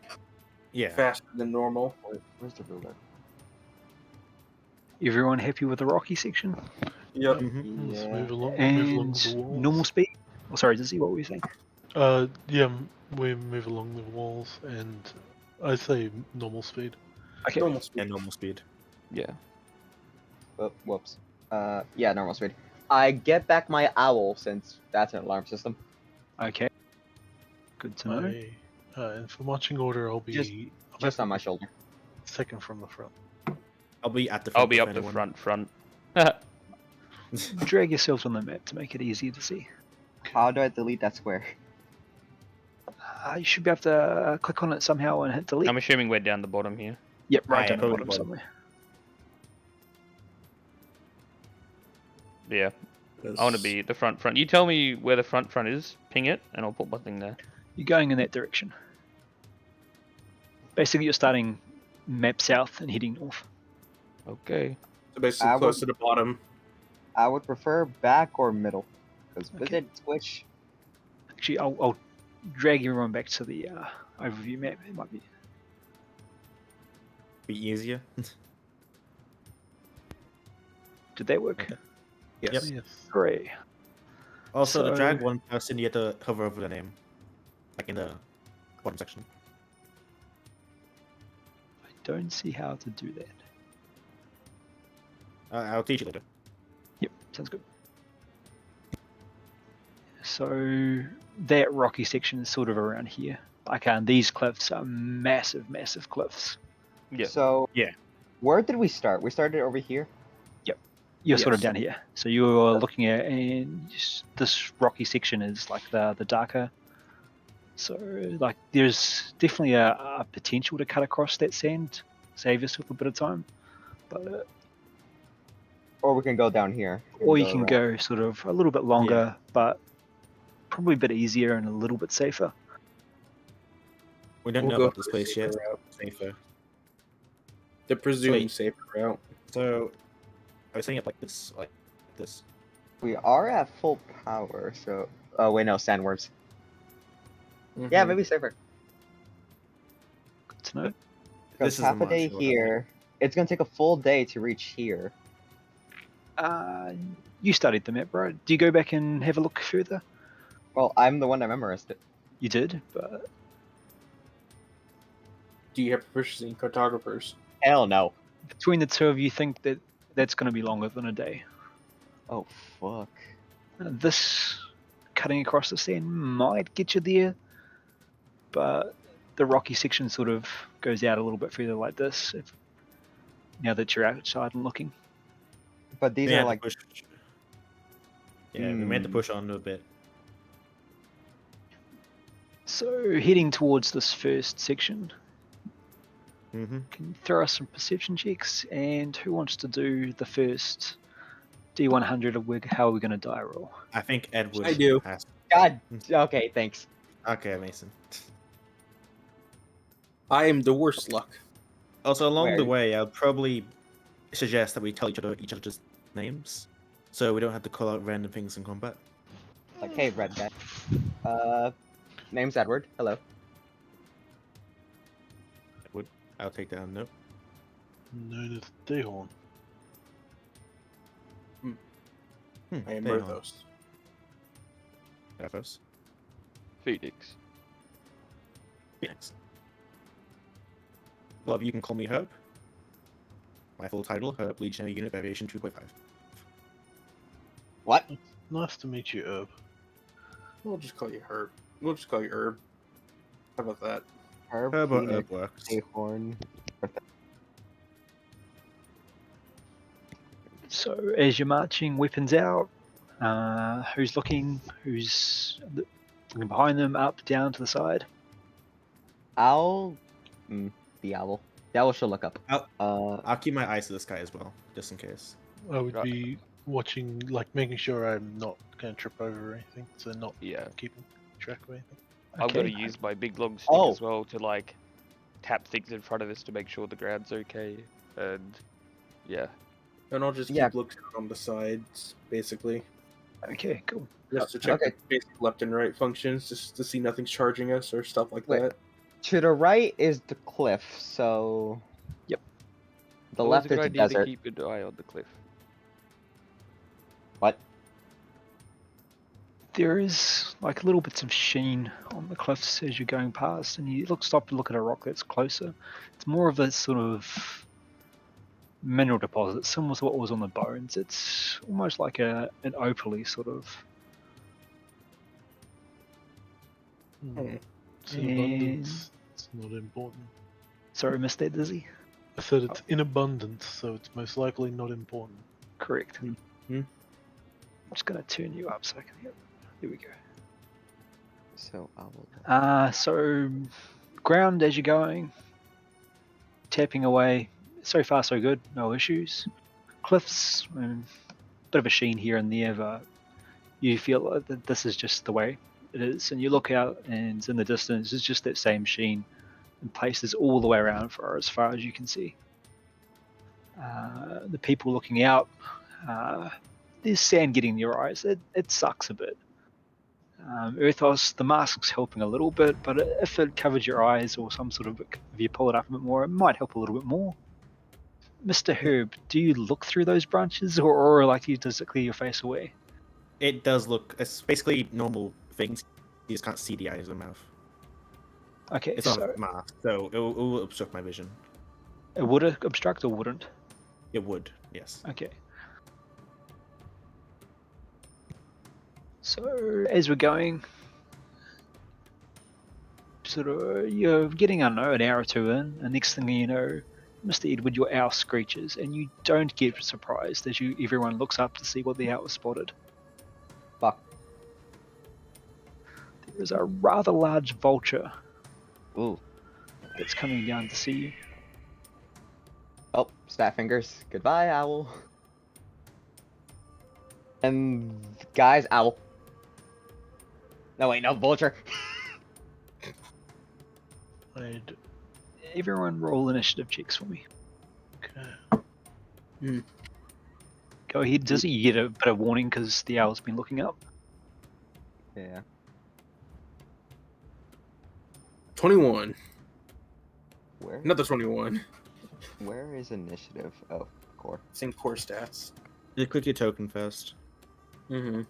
Yeah. faster than normal. Where's the ruler? Everyone happy with the rocky section? Yep. Mhm. Let's Yeah. move along And the walls. normal speed? Oh, sorry, Dizzy, what were you saying? Yeah, we move along the walls, and I say normal speed. Okay. Normal speed. Yeah, normal speed. Yeah. Oh, whoops. Yeah, normal speed. I get back my owl since that's an alarm system. Okay. Good to know. And for marching order, I'll be Just on my shoulder. second from the front. I'll be at the front. I'll be if up the anyone. front. Drag yourselves on the map to make it easier to see. How do I delete that square? You should be able to click on it somehow and hit delete. I'm assuming we're down the bottom here. Yep, right Ah, down yeah, the probably bottom bottom. somewhere. Yeah, I want to be the front. You tell me where the front is, ping it, and I'll put my thing there. You're going in that direction. Basically, you're starting map south and heading north. Okay. So basically, I close would- to the bottom. I would prefer back or middle, because Okay. visit switch. Actually, I'll drag everyone back to the overview map. It might be. Be easier. Did that work? Okay. Yes. Yes. Great. Also, to So- drag one person, you have to hover over the name, like in the bottom section. I don't see how to do that. I'll teach you later. Yep, sounds good. So that rocky section is sort of around here. Like, these cliffs are massive, massive cliffs. Yeah. So Yeah. where did we start? We started over here. You're sort of Yes. down here. So you're looking at, and this rocky section is like the darker. So like, there's definitely a potential to cut across that sand, save yourself a bit of time. But Or we can go down here. or you go can around. go sort of a little bit longer, but probably a bit easier and a little bit safer. We don't We'll know go about this for place safer yet. route. Safer. The presumed Wait. safer route. So, I was setting up like this. We are at full power, so. Oh wait, no, sandworms. Yeah, Mhm. maybe safer. Good to know. This Because is half the a day marshal, here. It's gonna take a full day to reach here. You studied the map, right? Do you go back and have a look further? Well, I'm the one that memorized it. You did, but Do you have proficiency in cartographers? Hell no. between the two of you, think that that's going to be longer than a day. Oh fuck. This cutting across the sand might get you there, but the rocky section sort of goes out a little bit further like this. Now that you're outside and looking, But these We are had to like push. Yeah, we made to push on a bit. so heading towards this first section, Mm-hmm. can you throw us some perception checks? And who wants to do the first D100 of how are we going to die roll? I think Edward I do. has. God. Okay, thanks. Okay, Mason. I am the worst luck. Also, along Where- the way, I'll probably suggest that we tell each other's names, so we don't have to call out random things in combat. Like, hey, red guy. Name's Edward. Hello. Edward, I'll take down a note. Known as Dayhorn. I am there you are. Mirthos. Athos. Phoenix. Phoenix. Well, you can call me Herb. My full title, Herb Legionary Unit Variation 2.5. What? Nice to meet you, Herb. We'll just call you Herb. We'll just call you Herb. How about that? Herb, Herb or Phoenix, Herb works. Ahorn. So as you're marching, weapons out. Who's looking? Who's looking behind them? Up, down, to the side. Owl. The owl. The owl should look up. I'll keep my eyes to this guy as well, just in case. I would Right. be watching, like making sure I'm not going to trip over or anything, so not Yeah. keeping track of anything. I've got to Okay. use my big long stick Oh. as well to like tap things in front of us to make sure the ground's okay. And yeah. And I'll just Yeah. keep looking on the sides, basically. Okay, cool. Just to check Okay. the basic left and right functions, just to see nothing's charging us or stuff like Wait. that. To the right is the cliff, so. Yep. The Always left a is good the idea to desert. keep an eye on the cliff. What? There is like little bits of sheen on the cliffs as you're going past, and you stop to look at a rock that's closer. It's more of a sort of mineral deposit, similar to what was on the bones. It's almost like an opaly sort of. It's in And- abundance. It's not important. Sorry, missed that, Dizzy. I said it's in abundance, so it's most likely not important. Correct. Mhm. I'm just gonna turn you up so I can hear. There we go. So owl. So ground as you're going. tapping away. So far, so good. No issues. Cliffs, bit of a sheen here and there, but you feel that this is just the way it is. And you look out, and in the distance, it's just that same sheen in places all the way around for as far as you can see. The people looking out, there's sand getting in your eyes. It sucks a bit. Earthos, the mask's helping a little bit, but if it covered your eyes or some sort of, if you pull it up a bit more, it might help a little bit more. Mr. Herb, do you look through those branches, or like does it clear your face away? It does look. It's basically normal things. You just can't see the eyes and mouth. Okay, It's so not a mask, so it will obstruct my vision. would it obstruct or wouldn't? It would, yes. Okay. So as we're going, sort of, you're getting, I don't know, an hour or two in, and next thing you know, Mr. Edward, your owl screeches, and you don't get surprised as everyone looks up to see what the owl spotted. Fuck. There is a rather large vulture Ooh. that's coming down to see you. Oh, snap fingers. Goodbye, owl. And guys, owl. No, wait, no, vulture. I'd... Everyone roll initiative checks for me. Okay. Go ahead, Dizzy. You get a bit of warning because the owl's been looking up. Yeah. 21. Where? Another 21. Where is initiative? Oh, core. Same core stats. You click your token first. Mm-hmm.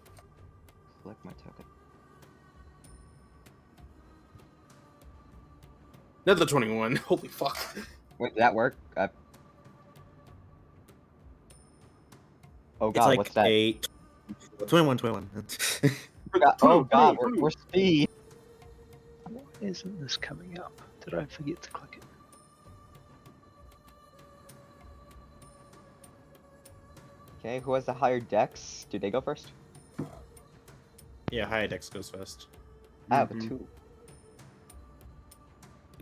Click my token. Another 21. Holy fuck. Wait, did that work? Oh It's god, like what's that? a 21. Oh god, we're speed. Why isn't this coming up? Did I forget to click it? Okay, who has the higher dex? Do they go first? Yeah, higher dex goes first. I have a Mhm. 2.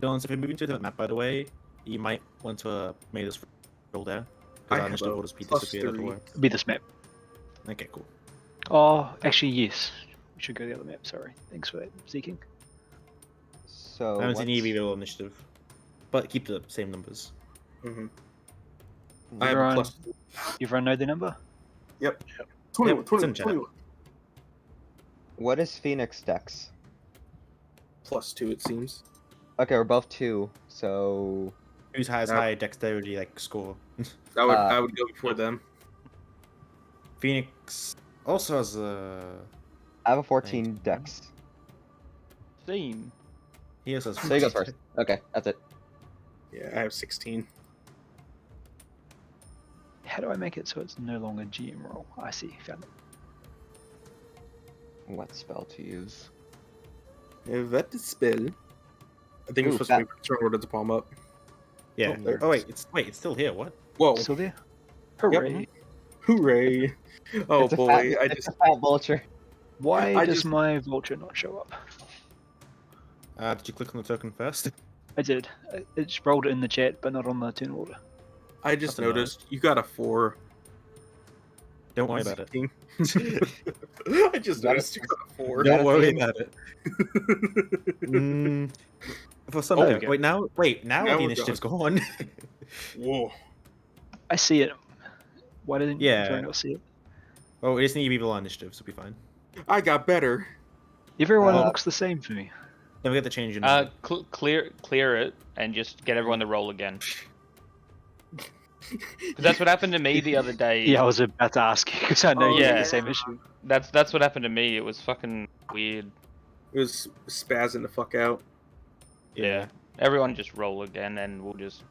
Dylan, so if you're moving to the map, by the way, you might want to make this roll there. I Because our have initiative a will just be plus disappeared 3. otherwise. It'll be this map. Okay, cool. Oh, actually, yes. We should go to the other map. Sorry. Thanks for that, seeking. So I haven't seen any what's- reroll initiative. But keep the same numbers. Mm-hmm. I have a Everyone- plus. Everyone know the number? 21. Yep, it's in 21. chat. 21. What is Phoenix dex? Plus 2, it seems. Okay, we're both 2, so Who's has higher dexterity like score? I would go before them. Phoenix also has a. I have a 14 Thanks. dex. Same. He also has. So he goes first. Okay, that's it. Yeah, I have 16. How do I make it so it's no longer GM roll? I see. Found it. What spell to use? What the spell? I think Ooh, it's supposed to be turn order to palm up. Yeah. Oh, there. Oh wait, it's still here. What? Whoa! Still there? Hooray. Hooray! Oh It's a boy, fat, I it's just a fat vulture. Why I does just- my vulture not show up? Did you click on the token first? I did. It's rolled it in the chat, but not on the turn order. I just That's annoying. noticed you got a 4. Don't worry about it. I just Got noticed you got a 4. Don't Don't worry see. about it. For some, Oh, okay, okay. wait now. Wait now, Now the we're initiative's gone. Whoa! I see it. Why didn't Yeah. Jerry not see it? Oh, we just need to reroll our initiative, so we'll be fine. I got better. Everyone Uh, looks the same for me. Then we have to change your number. Clear it and just get everyone to roll again. Because that's what happened to me the other day. Yeah, I was about to ask you because I know Oh, you had yeah. the same issue. That's what happened to me. It was fucking weird. It was spazzing the fuck out. Yeah. Everyone just roll again, and we'll just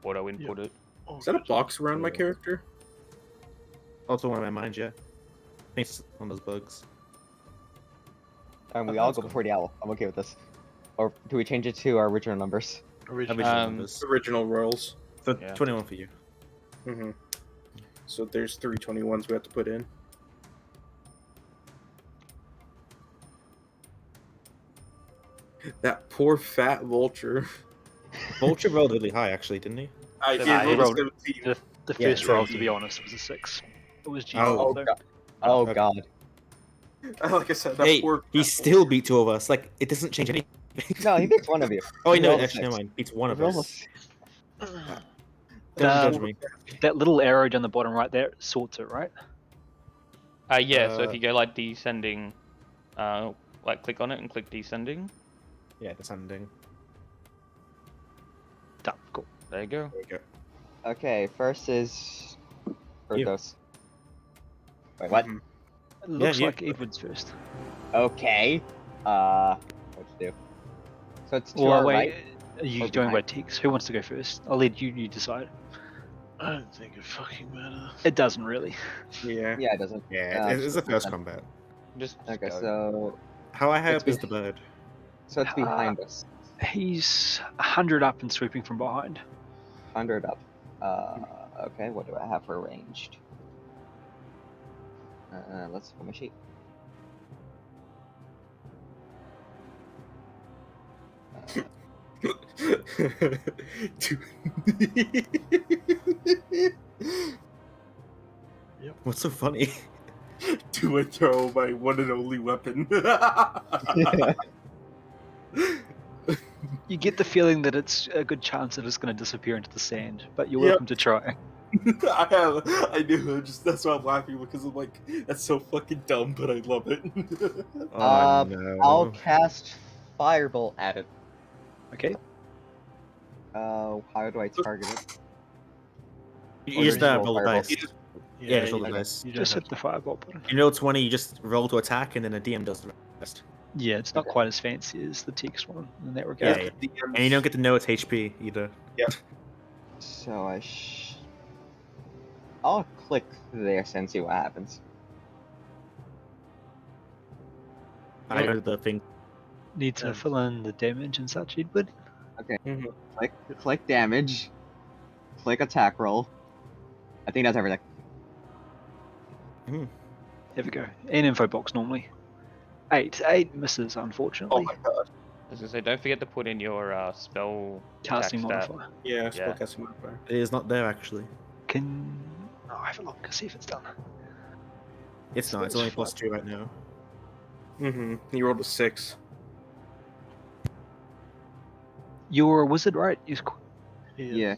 auto input it. Oh, Is that a good. box around my character? Also one of my minds, yeah. I think it's one of those bugs. And we Oh, all that's go cool. before the owl. I'm okay with this. Or do we change it to our original numbers? Original. Original Um, numbers. Original rolls. So yeah. 21 for you. Mm-hmm. So there's 3 21s we have to put in. That poor fat vulture. Vulture rolled really high, actually, didn't he? I He did roll a rolled 17. The Yeah, first roll, to 17. be honest, was a 6. It was G4 Oh. though. Oh okay. god. Like I said, that Hey, poor. he still beat two of us. Like, it doesn't change anything. No, he beats one of you. Oh, wait, He no, rolled a actually, never 6. mind. Beats one He of rolled a us. 6. Don't judge Um, me. That little arrow down the bottom right there sorts it, right? Yeah, so if Uh, you go like descending, like click on it and click descending. Yeah, descending. Done. Cool. There you go. There you go. Okay, first is You. Urthos. Wait, what? Mhm. It looks you. like Edward's first. Okay. What to do? So it's to Or our wait, right. are you or doing by behind? ticks? Who wants to go first? I'll let you decide. I don't think it fucking matters. It doesn't really. Yeah. Yeah, it doesn't. Yeah, it's the first combat. Just Okay, go. so How I It's have is the bird. it's behind us. He's 100 up and sweeping from behind. 100 up. Okay, what do I have for ranged? Let's pull my sheet. What's so funny? Do I throw my one and only weapon? You get the feeling that it's a good chance that it's going to disappear into the sand, but you're Yep. welcome to try. I knew it. Just that's why I'm laughing because I'm like, that's so fucking dumb, but I love it. Oh no. I'll cast Firebolt at it. Okay. How do I target it? You Or just just roll roll the fireball? dice. Yeah, just roll the you- dice. you don't Just have hit the to- fireball button. You know 20, you just roll to attack, and then a DM does the rest. Yeah, it's not Okay. quite as fancy as the text one in that Yeah, regard. yeah. And you don't get to know its HP either. So I'll click this and see what happens. I know the thing. Need to Yeah. fill in the damage and such, Edward. Click damage. Click attack roll. I think that's everything. There we go. And info box normally. 8 misses, Oh unfortunately. my god. I was gonna say, don't forget to put in your spell Casting attack stat. modifier. Yeah, Yeah. spellcasting modifier. It is not there, actually. Can I have a look? See if it's done. It's not. It's only +2 right now. Mm-hmm. You rolled a 6. You're a wizard, right? Yeah.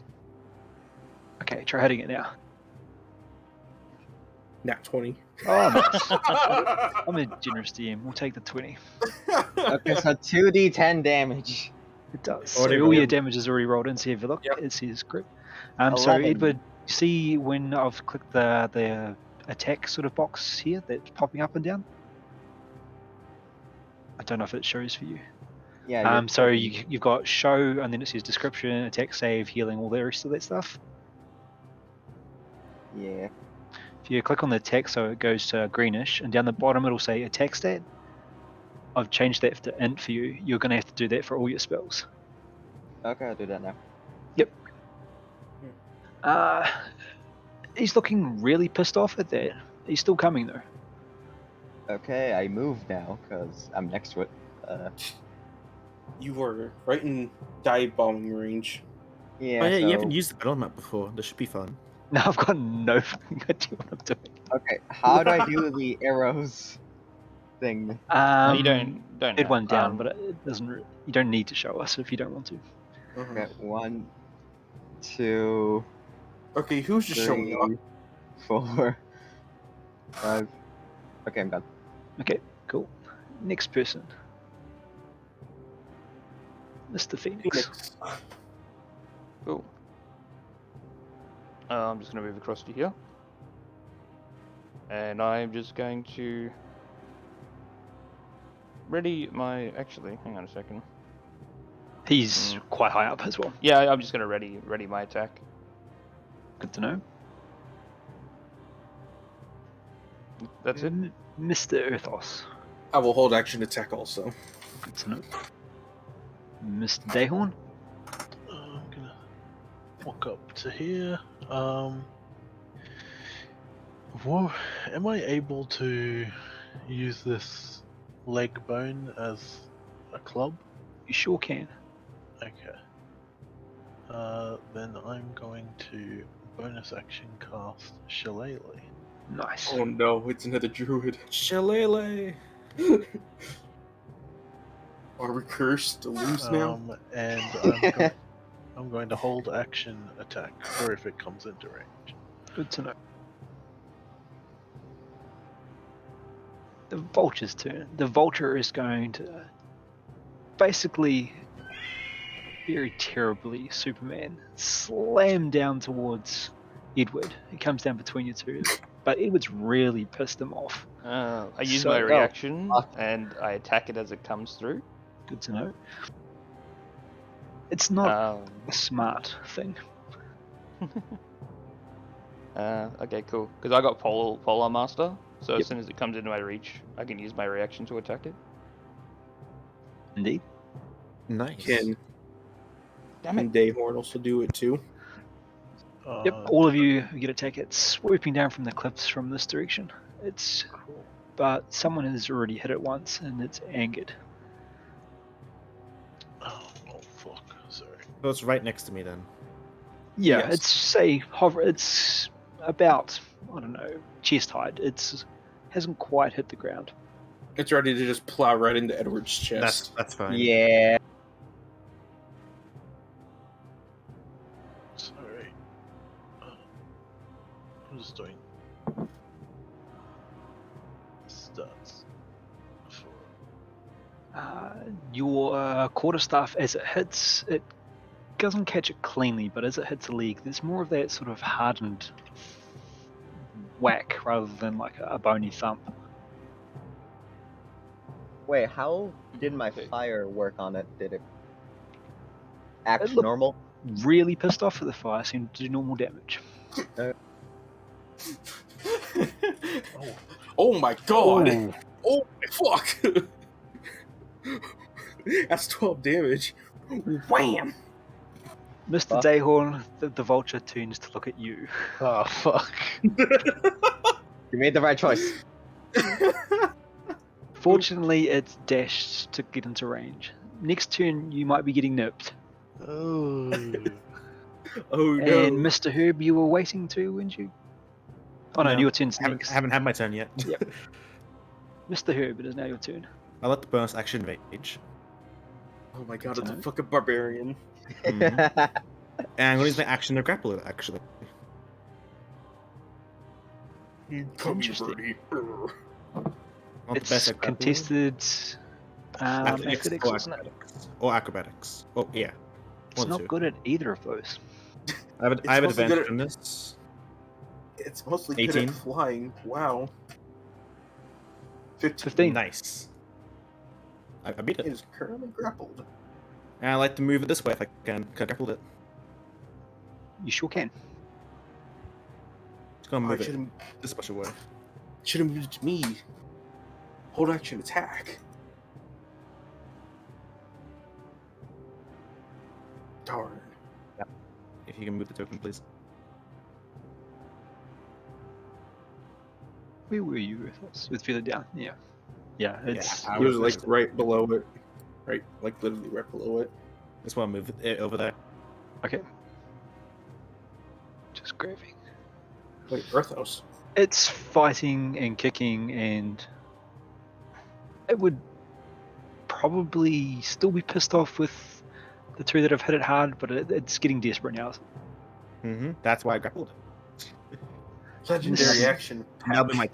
Okay, try hitting it now. Nat 20. Oh, nice. I'm a generous DM. We'll take the 20. Okay, so 2d10 damage. It does. Already So all your rolled. damage is already rolled in. So if you look, Yep. it says grip. So 11. Edward, you see when I've clicked the attack sort of box here that's popping up and down? I don't know if it shows for you. Yeah. you're So clicking- you've got show, and then it says description, attack, save, healing, all the rest of that stuff. Yeah. If you click on the attack, so it goes to greenish, and down the bottom it'll say attack stat. I've changed that to int for you. You're going to have to do that for all your spells. Okay, I'll do that now. He's looking really pissed off at that. He's still coming though. Okay, I move now because I'm next to it. You were right in dive bombing range. Yeah. Oh yeah, so, you haven't used the battle map before. This should be fun. No, I've got no fucking idea what I'm doing. Okay, how do I do the arrows thing? No, you don't Hit have- one down, but it doesn't. You don't need to show us if you don't want to. Uh-huh. Okay, 1, 2, Okay, who's just showing up? 3, 4, 5. Okay, I'm done. Okay, cool. Next person, Mr. Phoenix. Phoenix. Cool. I'm just going to move across to here. And I'm just going to ready my... Actually, hang on a second. He's quite high up as well. Yeah, I'm just going to ready my attack. Good to know. That's it. Mr. Earthos. I will hold action attack also. Good to know. Mr. Dayhorn. I'm gonna walk up to here. What am I able to use this leg bone as a club? You sure can. Okay. Then I'm going to bonus action cast Shillelagh. Nice. Oh no, it's another druid. Shillelagh. Are we cursed to lose now? And I'm going to hold action attack her if it comes into range. Good to know. The vulture's turn. The vulture is going to basically, very terribly, Superman, slam down towards Edward. He comes down between you two, but Edward's really pissed him off. I use So- my oh, reaction fuck. and I attack it as it comes through. Good to know. It's not Um, a smart thing. okay, cool. Because I got Polar Master, so Yep. as soon as it comes into my reach, I can use my reaction to attack it. Indeed. Nice. Can Damn it! Dayhorn also do it too? Yep, all of you get attack. It's swooping down from the cliffs from this direction. It's Cool. but someone has already hit it once and it's angered. Oh fuck! Sorry. So it's right next to me then. Yeah, Yes. it's say hover. It's about, I don't know, chest height. It's hasn't quite hit the ground. It's ready to just plow right into Edward's chest. That's fine. Yeah. Sorry. I'm just doing stats. Your quarterstaff, as it hits, it doesn't catch it cleanly, but as it hits the leg, there's more of that sort of hardened whack rather than like a bony thump. Wait, how did my Okay. fire work on it? Did it act It looked- normal? Really pissed off at the fire, seemed to do normal damage. Oh my god! Ooh. Oh my fuck! That's 12 damage. Wham! Mr. Fuck. Dayhorn, the vulture turns to look at you. Oh fuck! You made the right choice. Fortunately, it's dashed to get into range. Next turn, you might be getting nipped. Oh. Oh no. And Mr. Herb, you were waiting to, weren't you? Oh no, No, your turn's Haven't, next. haven't had my turn yet. Yep. Mr. Herb, it is now your turn. I'll let the bonus action rage. Oh my god, Good it's to a know. fucking barbarian. Mhm. And I'm going to use my action to grapple it, actually. Interesting. Birdie. Not the It's best at grappling. contested athletics, or isn't it? acrobatics. Or acrobatics. Oh, yeah. It's One, not two. good at either of those. I have, It's I have mostly good advantage at- on this. It's mostly good 18. at flying. Wow. 15 15. Nice. I beat it. is currently grappled. And I like to move it this way if I can. 'Cause I grappled it. You sure can. Just gonna I move should it have this special way. moved it to me. Hold action attack. Darn. If you can move the token, please. Where were you with us? With feather down? Yeah. Yeah, it's I It was was like right below it. Right, like literally right below it. Just want to move it over there. okay. Just grabbing. Wait, Earthhouse. It's fighting and kicking, and it would probably still be pissed off with the two that have hit it hard, but it's getting desperate now. Mm-hmm. That's why I grappled it. Legendary Yeah. action. That'll be my.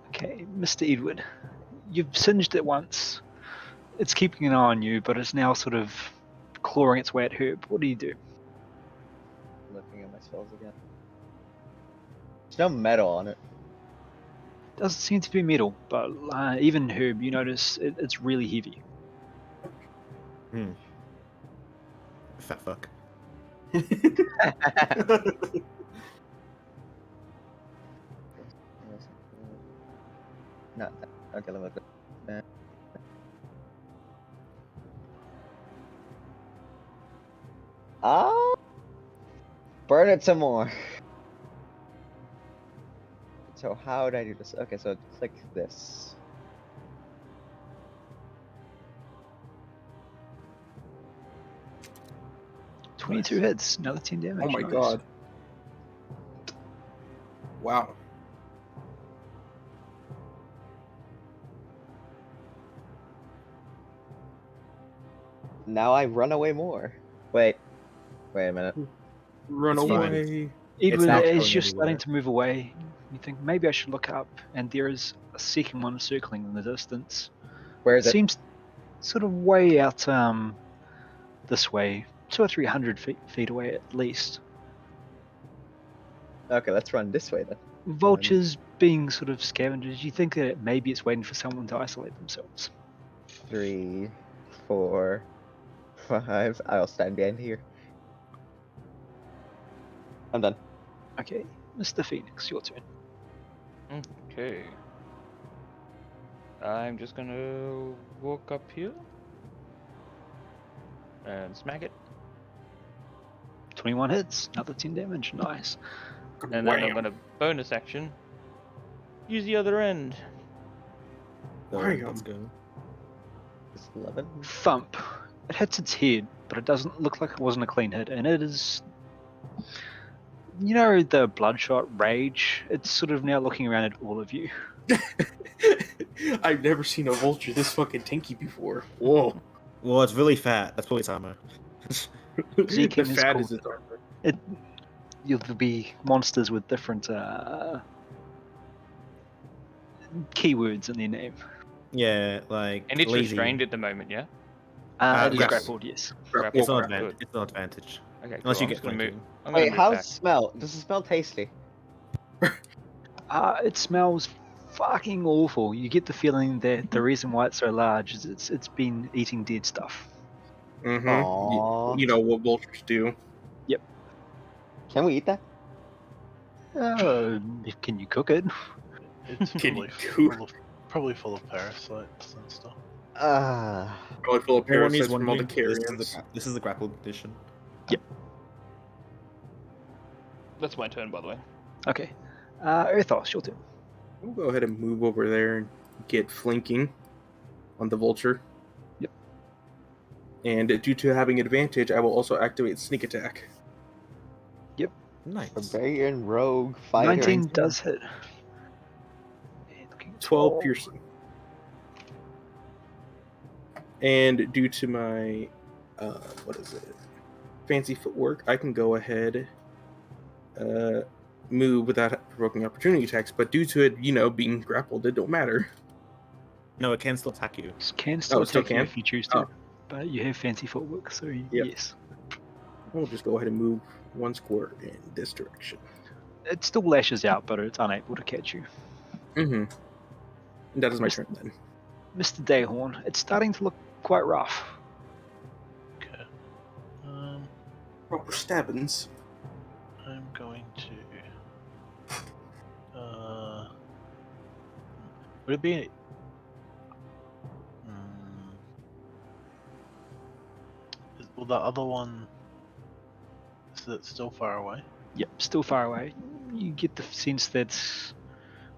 Okay, Mr. Edward, you've singed it once. It's keeping an eye on you, but it's now sort of clawing its way at Herb. What do you do? Looking at my spells again. There's no metal on it. Doesn't seem to be metal, but even Herb, you notice it's really heavy. Fat fuck. No. Okay, let me look. Burn it some more. So how would I do this? Okay, so click this. 22 hits, another 10 damage. Oh my nice. god. Wow. Now I run away more. Wait a minute. Run It's fine. away. Edward, not as going you're starting anywhere. to move away, you think maybe I should look up, and there is a second one circling in the distance. Where is it? Seems sort of way out this way, 200 or 300 feet away at least. Okay, let's run this way then. Vultures being sort of scavengers, you think that maybe it's waiting for someone to isolate themselves. 3, 4, 5. I'll stand behind here. I'm done. Okay, Mr. Phoenix, your turn. Okay. I'm just gonna walk up here and smack it, 21 hits, another 10 damage, nice. and then I'm gonna bonus action use the other end. So, Wham. let's go. It's 11. Thump. It hits its head, but it doesn't look like it wasn't a clean hit, and it is. You know the bloodshot rage? It's sort of now looking around at all of you. I've never seen a vulture this fucking tanky before. Whoa. Well, it's really fat. That's probably its armor. Zeking The is fat called- is its armor. There'll be monsters with different keywords in their name. Yeah, like And it's lazy. restrained at the moment, yeah? It is yes. grappled, yes. Grappled, It's not alright, advantage. good. It's not advantage. Okay, Unless cool. you I'm get just gonna move. flanking. I'm gonna Wait, move how's back. it smell? Does it smell tasty? It smells fucking awful. You get the feeling that the reason why it's so large is it's been eating dead stuff. Mm-hmm. Aww. You know what vultures do. Can we eat that? Can you cook it? It's Can you probably full of parasites and stuff. Probably full of For anyone who's parasites from all the wondering, carrions. this is the grapple condition. That's my turn, by the way. Okay. Earthos, your turn. We'll go ahead and move over there and get flanking on the vulture. Yep. And due to having advantage, I will also activate sneak attack. Nice. Barbarian, rogue, fighter. 19 does hit. 12 piercing. And due to my, fancy footwork, I can go ahead, move without provoking opportunity attacks. But due to it, being grappled, it don't matter. No, it can still attack you. Can still it still attack you can? if you choose to, Oh. but you have fancy footwork, so Yep. yes. We'll just go ahead and move one square in this direction. It still lashes out, but it's unable to catch you. Mm-hmm. That is my turn then. Mr. Dayhorn, it's starting to look quite rough. Okay. Proper stabbings. I'm going to. Would it be? Will the other one? Is it still far away? Yep, still far away. You get the sense that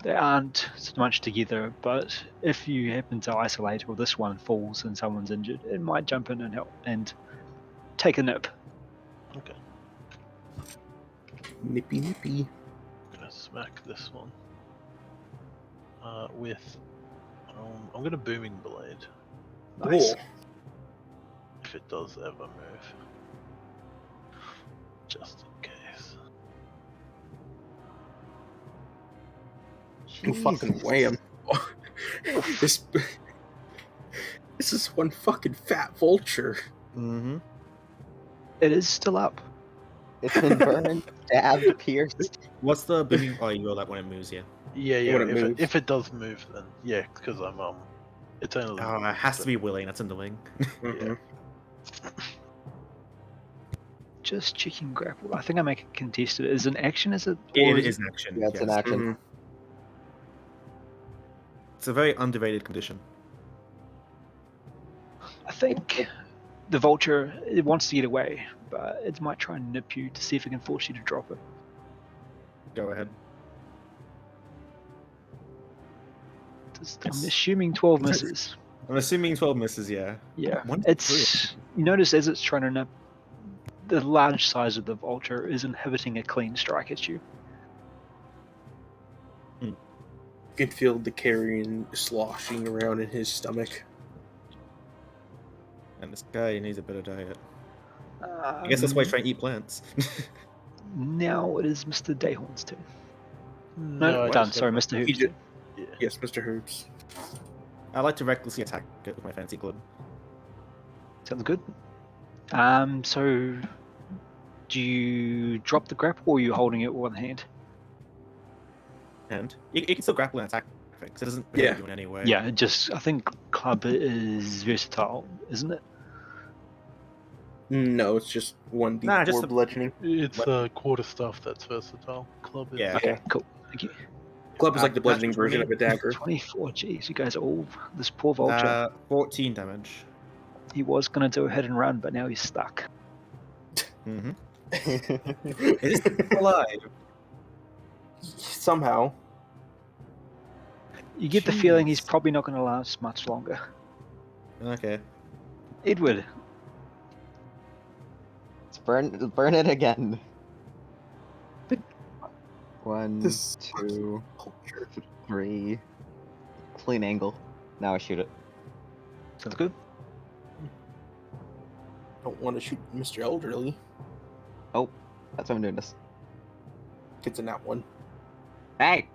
they aren't so much together, but if you happen to isolate or this one falls and someone's injured, it might jump in and help and take a nip. Okay. Nippy nippy. I'm gonna smack this one. With. I'm gonna booming blade. Nice. Cool. If it does ever move. Just in case. You fucking wham. this is one fucking fat vulture. Mm-hmm. It is still up. It's been burned, stabbed, pierced. What's the booming? Oh, you roll that when it moves, yeah. Yeah. When it moves. If it does move, then yeah, because I'm it's only. Oh, it has to be willing. That's annoying. Mhm. Just checking grapple. I think I make it contested. Is an action? Is it? It or is an action. Yeah, it's an yes. action. Mhm. It's a very underrated condition. I think the vulture it wants to get away, but it might try and nip you to see if it can force you to drop it. Go ahead. I'm assuming 12 misses. I'm assuming 12 misses, yeah. Yeah, One, it's you notice as it's trying to nip, the large size of the vulture is inhibiting a clean strike at you. You can feel the carrion sloshing around in his stomach. And this guy needs a better diet. I guess that's why he's trying to eat plants. Now it is Mr. Dayhorn's turn. No, No, I done. just Sorry, have- Mr. He Hoop's ju- turn. Yeah. Yes, Mr. Herbs. I like to recklessly attack it with my fancy club. Sounds good. So do you drop the grapple or are you holding it with one hand? And you can still grapple and attack because it doesn't hurt Yeah. you in any way. Yeah, I think club is versatile, isn't it? No, it's just 1d4 Nah, just a- bludgeoning. It's What? quarter staff that's versatile. Club is. Yeah. Okay, cool. Thank you. Club is like the bludgeoning natural version of a dagger. 24, jeez, you guys are all... This poor vulture. 14 damage. He was going to do a hit and run, but now he's stuck. Mm-hmm. Is he still alive? Somehow. You get the feeling he's Jeez. probably not going to last much longer. Okay. Edward, Let's burn it again. 1, This 2, 3. Clean angle. Now I shoot it. sounds good. Don't want to shoot Mr. Elderly. Oh, that's why I'm doing this. Gets in that one. Hey!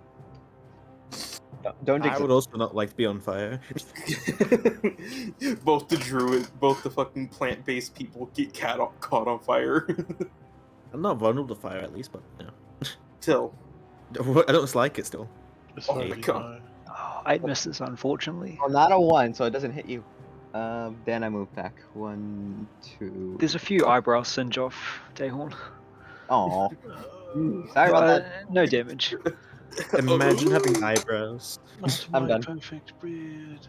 Don't I jinx would it. also not like to be on fire. Both the druid, both the fucking plant-based people get caught on fire. I'm not vulnerable to fire at least, but yeah. Till. I don't dislike it still. Just Oh so my you God. know. Oh, 8 misses, unfortunately. Well, not a 1, so it doesn't hit you. Then I move back. 1, 2. There's a few eyebrows singe off, Dayhorn. Aw. Sorry about that. No damage. Imagine having eyebrows. Not I'm my done. perfect beard.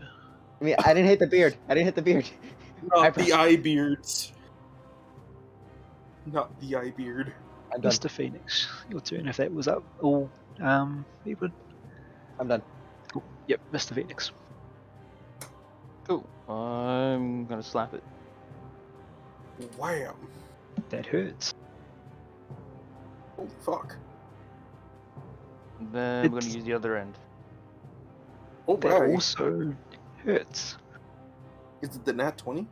I mean, I didn't hit the beard. I didn't hit the beard. Not the eye beards. Not the eye beard. I'm done. Mr. Phoenix, your turn if that was up. Or, Edward. I'm done. Cool. Yep, Mr. Phoenix. Cool. I'm gonna slap it. Wham! That hurts. Oh fuck. Then I'm It's- gonna use the other end. Oh That right. also hurts. Is it the nat 20?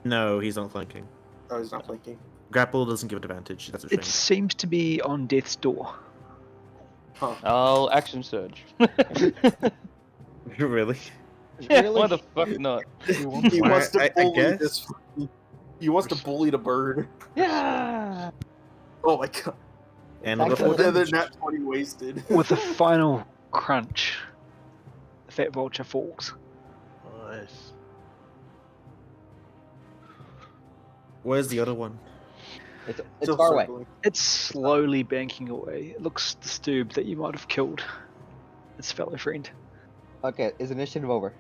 No, he's not flanking. Oh, he's not flanking. Grapple doesn't give advantage. That's a shame. It seems to be on death's door. Huh. I'll action surge. Really? Yeah, Really? why the fuck not? He Why- wants to I bully guess. this. He wants to bully the bird. Yeah. Oh my god. And Thank level you. 4 Another damage. nat 20 wasted. With a final crunch, the fat vulture falls. Nice. Where's the other one? It's Still far away. circling. It's slowly banking away. It looks disturbed that you might have killed its fellow friend. Okay, is initiative over?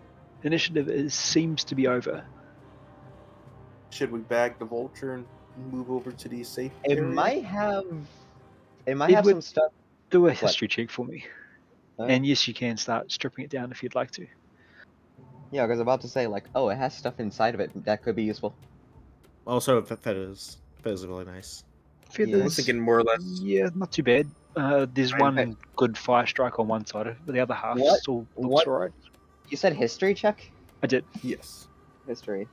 Initiative seems to be over. Should we bag the vulture and move over to the safe It area? might have. It might It have would- some stuff. Do a history check for me. Alright. And yes, you can start stripping it down if you'd like to. Yeah, I was about to say like, oh, it has stuff inside of it that could be useful. Also, feathers. Feathers are really nice. I Feathers, was thinking more or less. yeah, not too bad. There's Right, one okay. good fire strike on one side, but the other half What- still looks what- alright. You said history check. I did. Yes. History.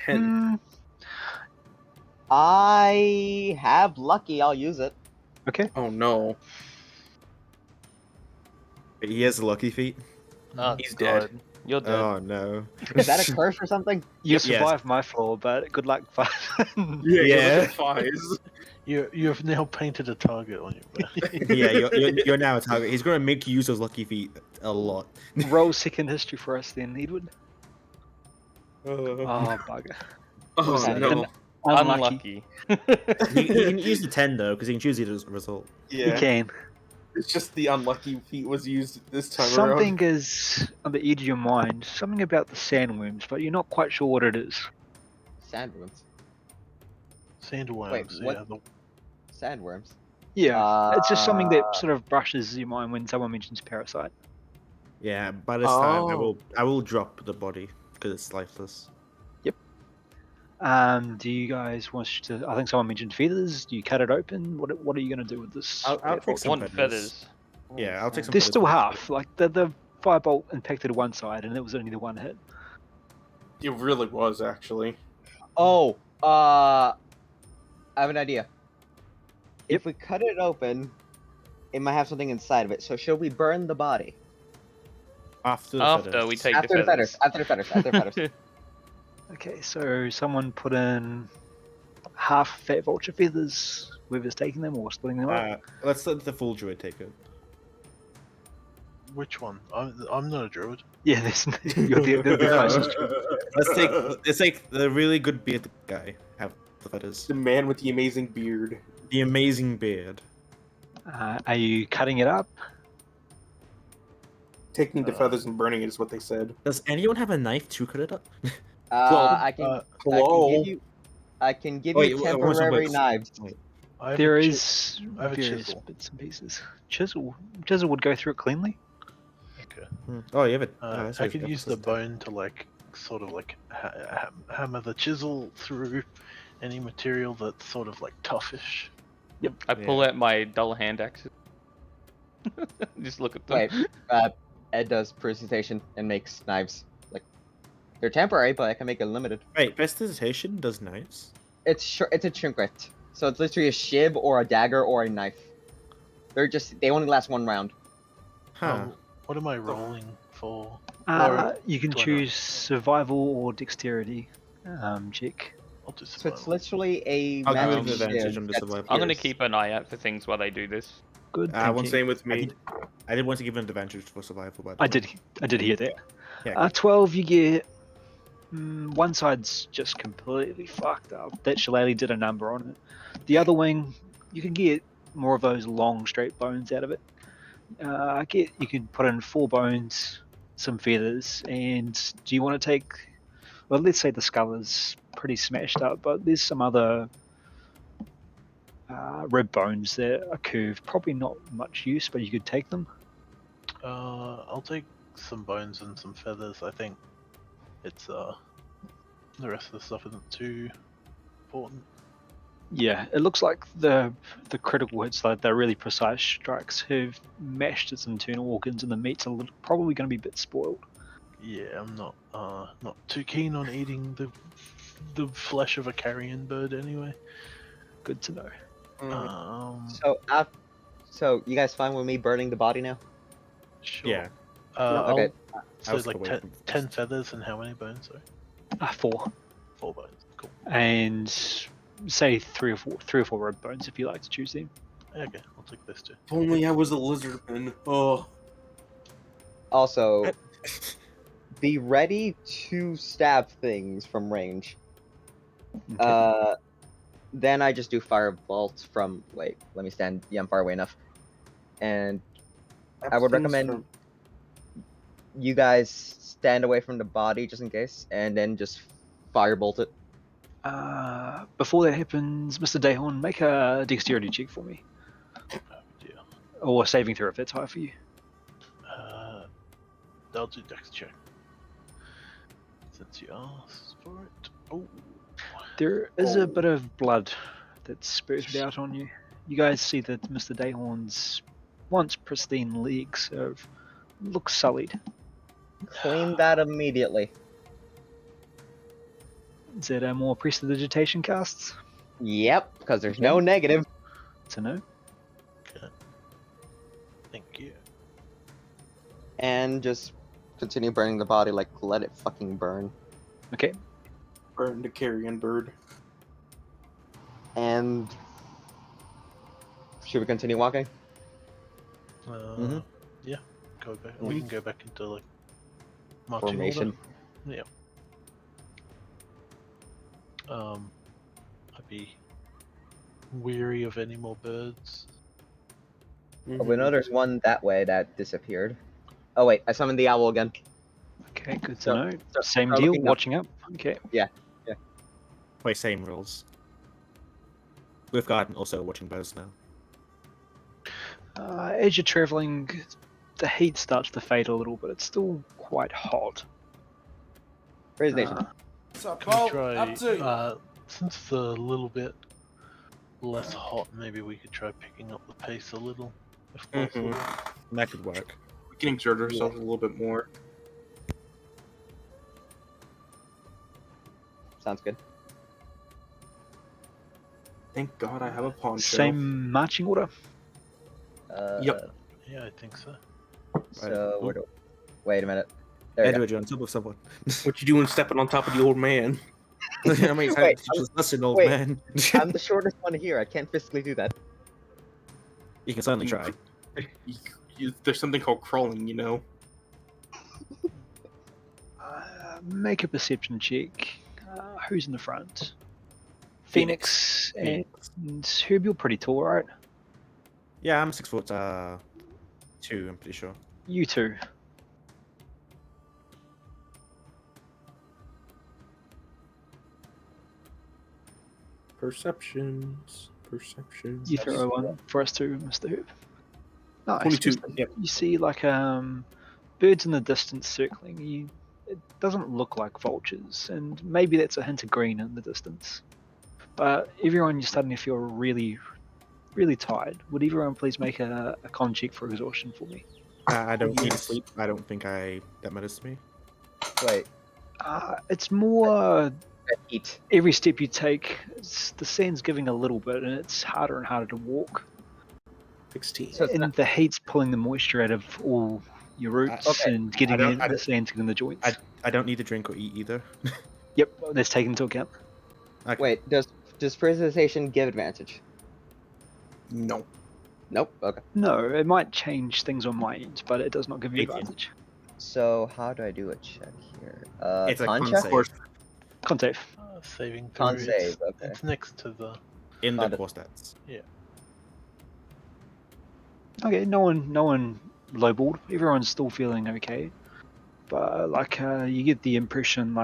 10. Hmm, I have lucky. I'll use it. okay. Oh no. He has a lucky feet. Oh, He's dead. God. You're dead. Oh no. Is that a curse or something? You Yes. survived my flaw, but good luck. Yeah. Fives. You've now painted a target on your back. Yeah, you're now a target. He's gonna make you use those lucky feet a lot. Roll second history for us then, Edward. Oh, Oh, bugger. oh that? no. Unlucky. He can use the 10 though, because he can choose either result. You Yeah. can. It's just the unlucky feat was used this time Something around. is on the edge of your mind. Something about the sandworms, but you're not quite sure what it is. Sandworms. Sandworms. Wait, what? Yeah, Sandworms. Yeah. It's just something that Uh, sort of brushes your mind when someone mentions parasite. Yeah, by this time Oh. I will drop the body. because it's lifeless. Do you guys want to? I think someone mentioned feathers. Do you cut it open? What are you going to do with this? I'll fire take bolt? some One feathers. feathers. Yeah, I'll take some There's feathers still for the- half. Like the firebolt impacted one side, and it was only the one hit. It really was actually. Oh, I have an idea. Yep. If we cut it open, it might have something inside of it. So should we burn the body? After the After feathers. we take After the feathers. After the feathers. After the feathers. Okay, so someone put in half fat vulture feathers. Whoever's taking them or splitting them up. Let's let the full druid take it. Which one? I'm not a druid. Yeah, you're the closest. Let's take the really good bearded guy. Have the feathers. The man with the amazing beard. The amazing beard. Are you cutting it up? Taking the feathers and burning it is what they said. Does anyone have a knife to cut it up? I can Hello? I can give Wait, you wait, one second, temporary wait. knives. I have There a is I have a various chisel. bits and pieces. Chisel would go through it cleanly. Okay. Oh, you have it. I could use the bone to like sort of like hammer the chisel through any material that's sort of like toughish. I pull out my dull hand axes. Just look at them. Wait, Ed does precipitation and makes knives. Like they're temporary, but I can make it limited. Wait, prestidigitation does knives? It's a trinket, so it's literally a shib or a dagger or a knife. They only last one round. Huh. What am I rolling for? You can do I not? choose survival or dexterity check. I'll do So it's survival. literally a I'll give you magic an advantage shiv on the that's survival. I'm gonna pierced. keep an eye out for things while they do this. Good. I thank won't you. Same with me. I did want to give an advantage for survival, by the I way. did hear that. Yeah. 12, you get. One side's just completely fucked up. That shillelagh did a number on it. The other wing, you can get more of those long, straight bones out of it. You can put in 4 bones, some feathers, and do you want to take? Well, let's say the skull is pretty smashed up, but there's some other rib bones that are curved. Probably not much use, but you could take them. I'll take some bones and some feathers. I think it's the rest of the stuff isn't too important. Yeah, it looks like the critical hits, like the really precise strikes, have mashed its internal organs, and the meat's probably going to be a bit spoiled. Yeah, I'm not too keen on eating the flesh of a carrion bird anyway. Good to know. So you guys fine with me burning the body now? Sure. Yeah. Okay. So was like away from 10 first. feathers and how many bones? Sorry. 4, 4 bones. Cool. and say three or four rib bones if you like to choose them. Okay, I'll take this too. If only I was a lizardman. Oh. Also, be ready to stab things from range. Okay. Then I just do firebolt from. Wait, let me stand. Yeah, I'm far away enough. And I would recommend you guys stand away from the body just in case, and then just firebolt it. Before that happens, Mr. Dayhorn, make a dexterity check for me, Oh dear. or saving throw if that's high for you. I'll do dex check. Since you asked for it. Oh. There is a bit of blood that's spurted out on you. You guys see that Mr. Dayhorn's once pristine legs look sullied. Clean that immediately. Is that a more prestidigitation casts? Yep, because there's no negative. To know. Okay. Thank you. And just continue burning the body, like let it fucking burn. Okay. Burn the carrion bird. And should we continue walking? Yeah. Go back. We can go back into like marching Formation. order. Yeah. I'd be weary of any more birds. Oh, we know there's one that way that disappeared. Oh wait, I summoned the owl again. Okay, good to So- know. so- Same start deal, looking up. watching up. Okay. Wait, same rules. We've got also watching birds now. As you're traveling, the heat starts to fade a little, but it's still quite hot. Presentation. What's up, Can we Bo? try, Up to you. since it's a little bit less hot, maybe we could try picking up the pace a little, if possible. That could work. We can exert ourselves a little bit more. Sounds good. Thank God I have a poncho. Same marching order. Yep. Yeah, I think so. So Right. where do? Wait a minute. There we go. Edward, you're on top of someone. What you doing stepping on top of the old man? I mean, Wait, just that's an old wait. man. I'm the shortest one here. I can't physically do that. You can certainly try. There's something called crawling, you know. Make a perception check. Who's in the front? Phoenix and Herb, you're pretty tall, right? Yeah, I'm 6'2", I'm pretty sure. You two. Perceptions. You throw one for us too, Mr. Herb. Nice. 22. Mr. Yep. You see like birds in the distance circling. It doesn't look like vultures, and maybe that's a hint of green in the distance. But everyone, you're starting to feel really, really tired. Would everyone please make a con check for exhaustion for me? I don't need to Yes. sleep. I don't think that matters to me. Wait. It's more Eat. every step you take, the sand's giving a little bit, and it's harder and harder to walk. 16. So it's And not, the heat's pulling the moisture out of all your roots Okay. and getting the sand in the joints. I don't need to drink or eat either. Yep, that's taken into account. Okay. wait. Does presentation give advantage? No. Nope. Okay. No, it might change things on my end, but it does not give you 18. advantage. So how do I do a check here? It's a con con check? save Con save. Saving Con throw, save, okay. It's next to the. in the Found it. core stats. Okay, no one lowballed. Everyone's still feeling okay, but you get the impression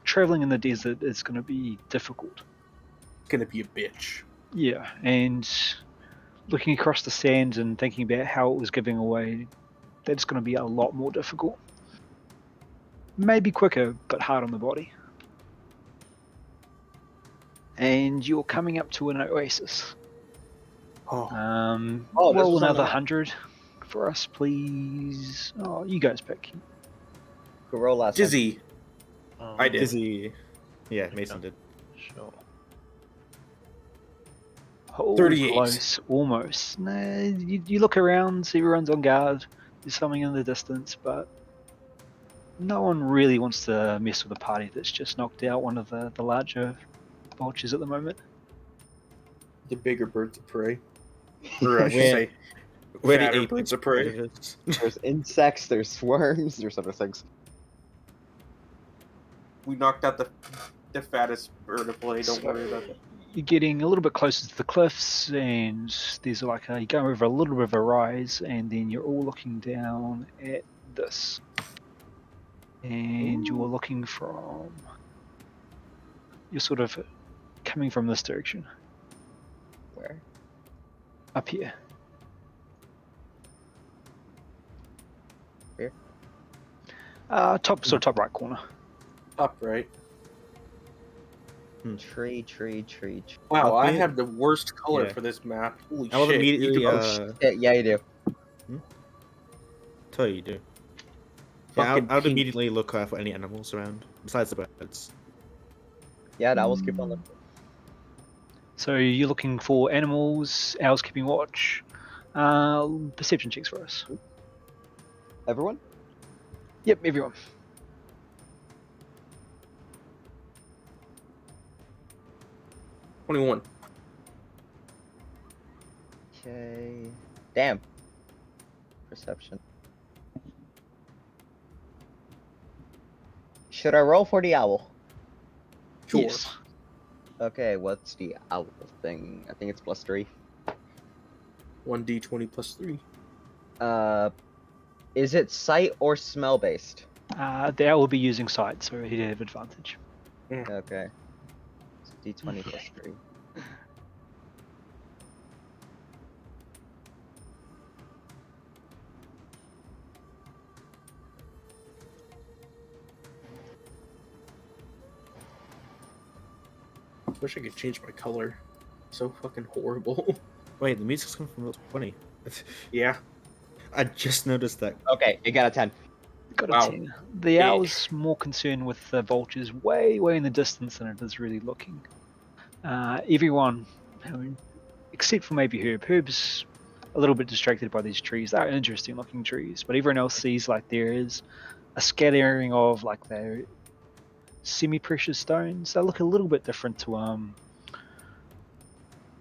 traveling in the desert is going to be difficult. Gonna be a bitch. Yeah, and looking across the sand and thinking about how it was giving away, that's going to be a lot more difficult. Maybe quicker, but hard on the body. And you're coming up to an oasis. Oh. Oh, this Roll was on another the map. 100 for us, please. Oh, you guys pick. Go roll last time. Dizzy. I did. Dizzy. Yeah, Mason did. Sure. Oh, 38. close, almost. Nah, you look around, everyone's on guard. There's something in the distance, but no one really wants to mess with a party that's just knocked out one of the larger vultures at the moment. The bigger birds of prey. Or I should Where- say, Where fatter the ape birds of prey. predators. There's insects. There's worms. There's other things. We knocked out the fattest bird of prey. Don't worry about that. You're getting a little bit closer to the cliffs, and there's you're going over a little bit of a rise, and then you're all looking down at this. And you're looking from. You're sort of coming from this direction, Where? up here. Here? Top top right corner. Upright. Tree. Wow, I Okay. have the worst color Yeah. for this map. Holy I will shit. immediately Yeah, you do. tell you do. Yeah, Fucking I would pink. immediately look for any animals around besides the birds. Yeah, that was keep on the. So you're looking for animals, owls keeping watch. Perception checks for us. Everyone? Yep, everyone. $21. Okay. Damn. Perception. Should I roll for the owl? Sure. Yes. Okay, what's the owl thing? I think it's +3. 1d20 plus 3. Is it sight or smell based? The owl will be using sight, so he'd have advantage. Okay. So D20 +3. wish I could change my color. So fucking horrible. Wait, the music's coming from roll 20. Yeah. I just noticed that. Okay, you got a 10. Got a Wow. 10. The owl's more concerned with the vultures way in the distance than it is really looking. Everyone, I mean, except for maybe Herb. Herb's a little bit distracted by these trees. They're interesting looking trees, but everyone else sees like there is a scattering of like their semi-precious stones. They look a little bit different to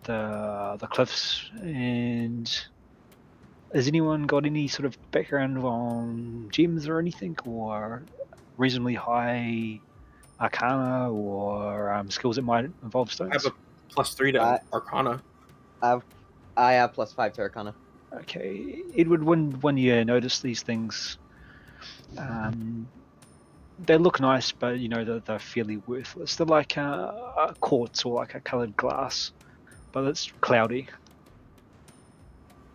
the cliffs. And has anyone got any sort of background on gems or anything, or reasonably high arcana or skills that might involve I have stones? a +3 to I- Arcana. I have +5 to Arcana. Okay, Edward, when you notice these things, they look nice, but you know they're fairly worthless. They're like a quartz or like a coloured glass, but it's cloudy.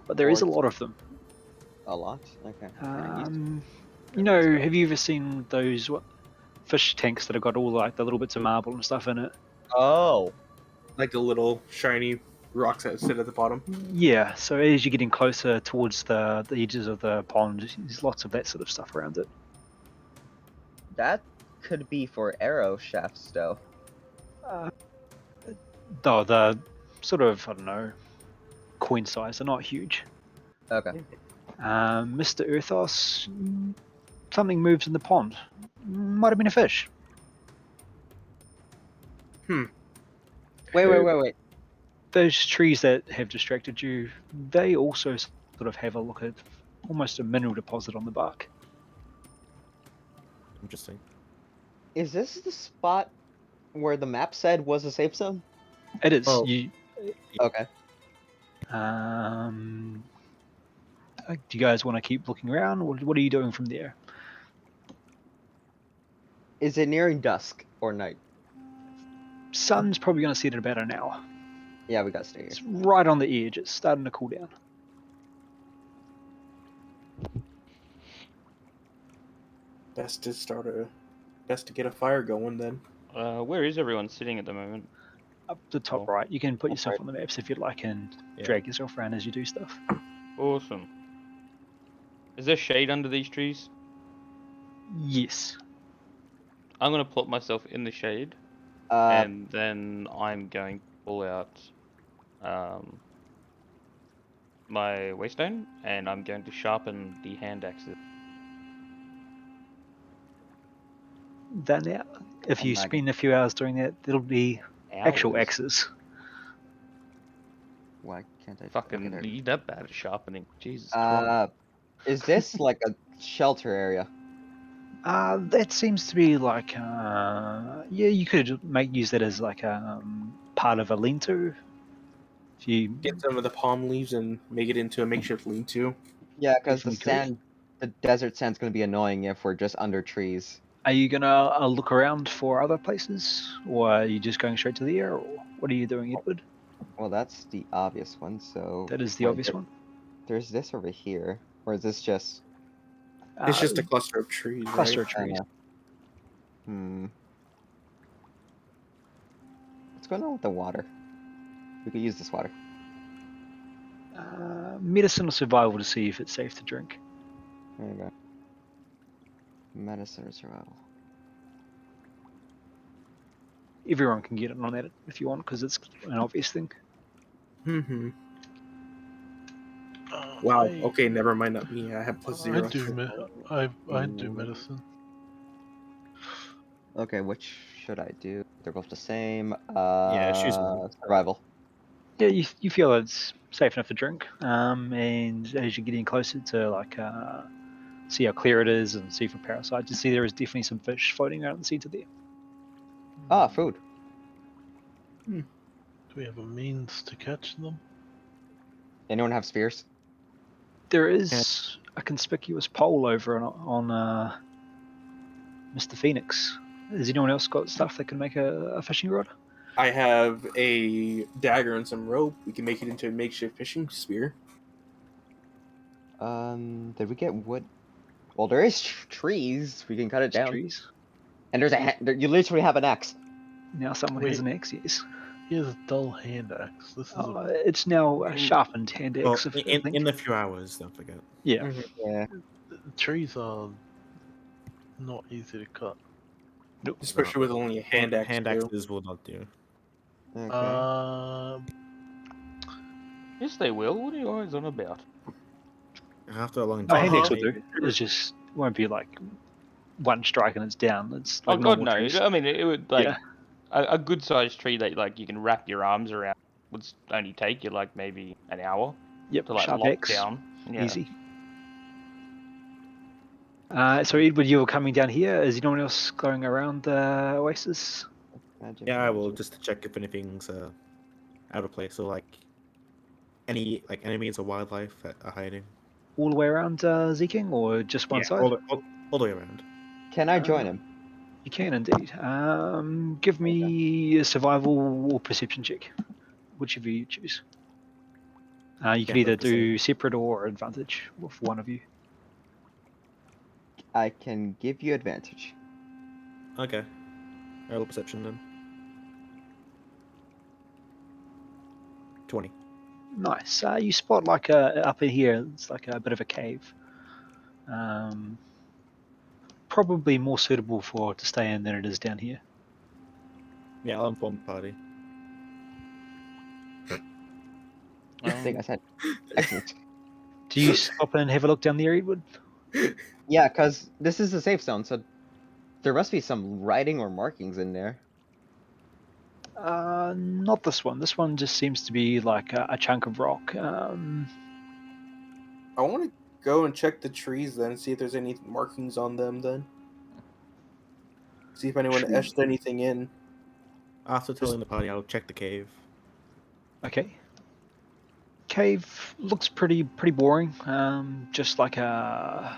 But there is a Quartz. lot of them. A lot? Okay. Kinda used You know, have you ever seen those fish tanks that have got all like the little bits of marble and stuff in it? Oh. Like the little shiny rocks that sit at the bottom. Yeah, so as you're getting closer towards the edges of the pond, there's lots of that sort of stuff around it. That could be for arrow shafts, though. Though the sort of, I don't know, coin size, they're not huge. Okay. Mr. Earthos, something moves in the pond. Might have been a fish. Wait. Those trees that have distracted you, they also sort of have a look at almost a mineral deposit on the bark. Interesting. Is this the spot where the map said was a safe zone? It is. Oh. Okay. Do you guys want to keep looking around? What are you doing from there? Is it nearing dusk or night? Sun's probably going to set at about an hour. Yeah, we got to stay here. It's right on the edge. It's starting to cool down. Best to get a fire going then. Where is everyone sitting at the moment? Up the top Oh. right. You can put yourself on the maps if you'd like and Yeah. drag yourself around as you do stuff. Awesome. Is there shade under these trees? Yes. I'm gonna plot myself in the shade, Uh, and then I'm going to pull out my waystone, and I'm going to sharpen the hand axes. Then yeah, if I'm you not- spend a few hours doing that, it'll be actual Hours. axes. why can't I Fucking, okay, there. you that bad at sharpening? Jesus Christ. Is this like a shelter area? That seems to be like yeah, you could use that as like a part of a lean-to. If you Get some of the palm leaves and make it into a makeshift lean-to. Yeah, because the Definitely could. sand, the desert sand's gonna be annoying if we're just under trees. Are you gonna look around for other places, or are you just going straight to the air, or what are you doing, Edward? Well, that's the obvious one. So That is the wait, obvious one. There's this over here, or is this just? It's just a cluster of trees, cluster right? of trees. What's going on with the water? We could use this water. Medicine or survival to see if it's safe to drink. There you go. Medicine or survival. Everyone can get in on that if you want, because it's an obvious thing. Mm-hmm. Wow. I- Okay, never mind. Not me. I have +0. I do medicine. Okay, which should I do? They're both the same. choose one. Survival. Yeah, you feel it's safe enough to drink, and as you're getting closer to like see how clear it is and see for parasites, you see there is definitely some fish floating around the center there. Ah, food. Do we have a means to catch them? Anyone have spears? There is a conspicuous pole over on Mr. Phoenix. Has anyone else got stuff that can make a fishing rod? I have a dagger and some rope. We can make it into a makeshift fishing spear. Did we get wood? Well, there is trees. We can cut it There's down. trees. And there's you literally have an axe. Now someone has an axe, yes. He has a dull hand axe. This is It's now a sharpened hand Well, axe, I think. in the few hours, don't forget. Yeah. Mhm. Yeah. trees are not easy to cut. Especially with only a hand axe. Hand too. axes will not do. Okay. Yes, they will. What are you always on about? After a long No, time. hand axe will maybe. do. It's just won't be like one strike and it's down. It's Oh like God, normal no! trees. I mean, it would like Yeah. a good sized tree that like you can wrap your arms around would only take you like maybe an hour Yep. to like Sharp lock axe. down. Yeah. Easy. So Edward, you were coming down here. Is anyone else going around the oasis? Magic. Yeah, I will magic. just to check if anything's out of place or like any like enemies or wildlife that are hiding. All the way around Zeking, or just one Yeah, side? all the way around. Can I join him? You can indeed. Give me a survival or perception check, whichever you choose. You can Yeah, either both the same. do separate or advantage for one of you. I can give you advantage. Okay. Roll perception then. 20. Nice. You spot like up in here, it's like a bit of a cave. Probably more suitable for to stay in than it is down here. Yeah, I'll inform the party. I think I said excellent. Do you stop and have a look down there, Edward? Yeah, because this is a safe zone, so there must be some writing or markings in there. Not this one. This one just seems to be like a chunk of rock. I want to go and check the trees then, see if there's any markings on them. Then see if anyone Tree. etched anything in. After telling the party, I'll check the cave. Okay. Cave looks pretty boring. Just like a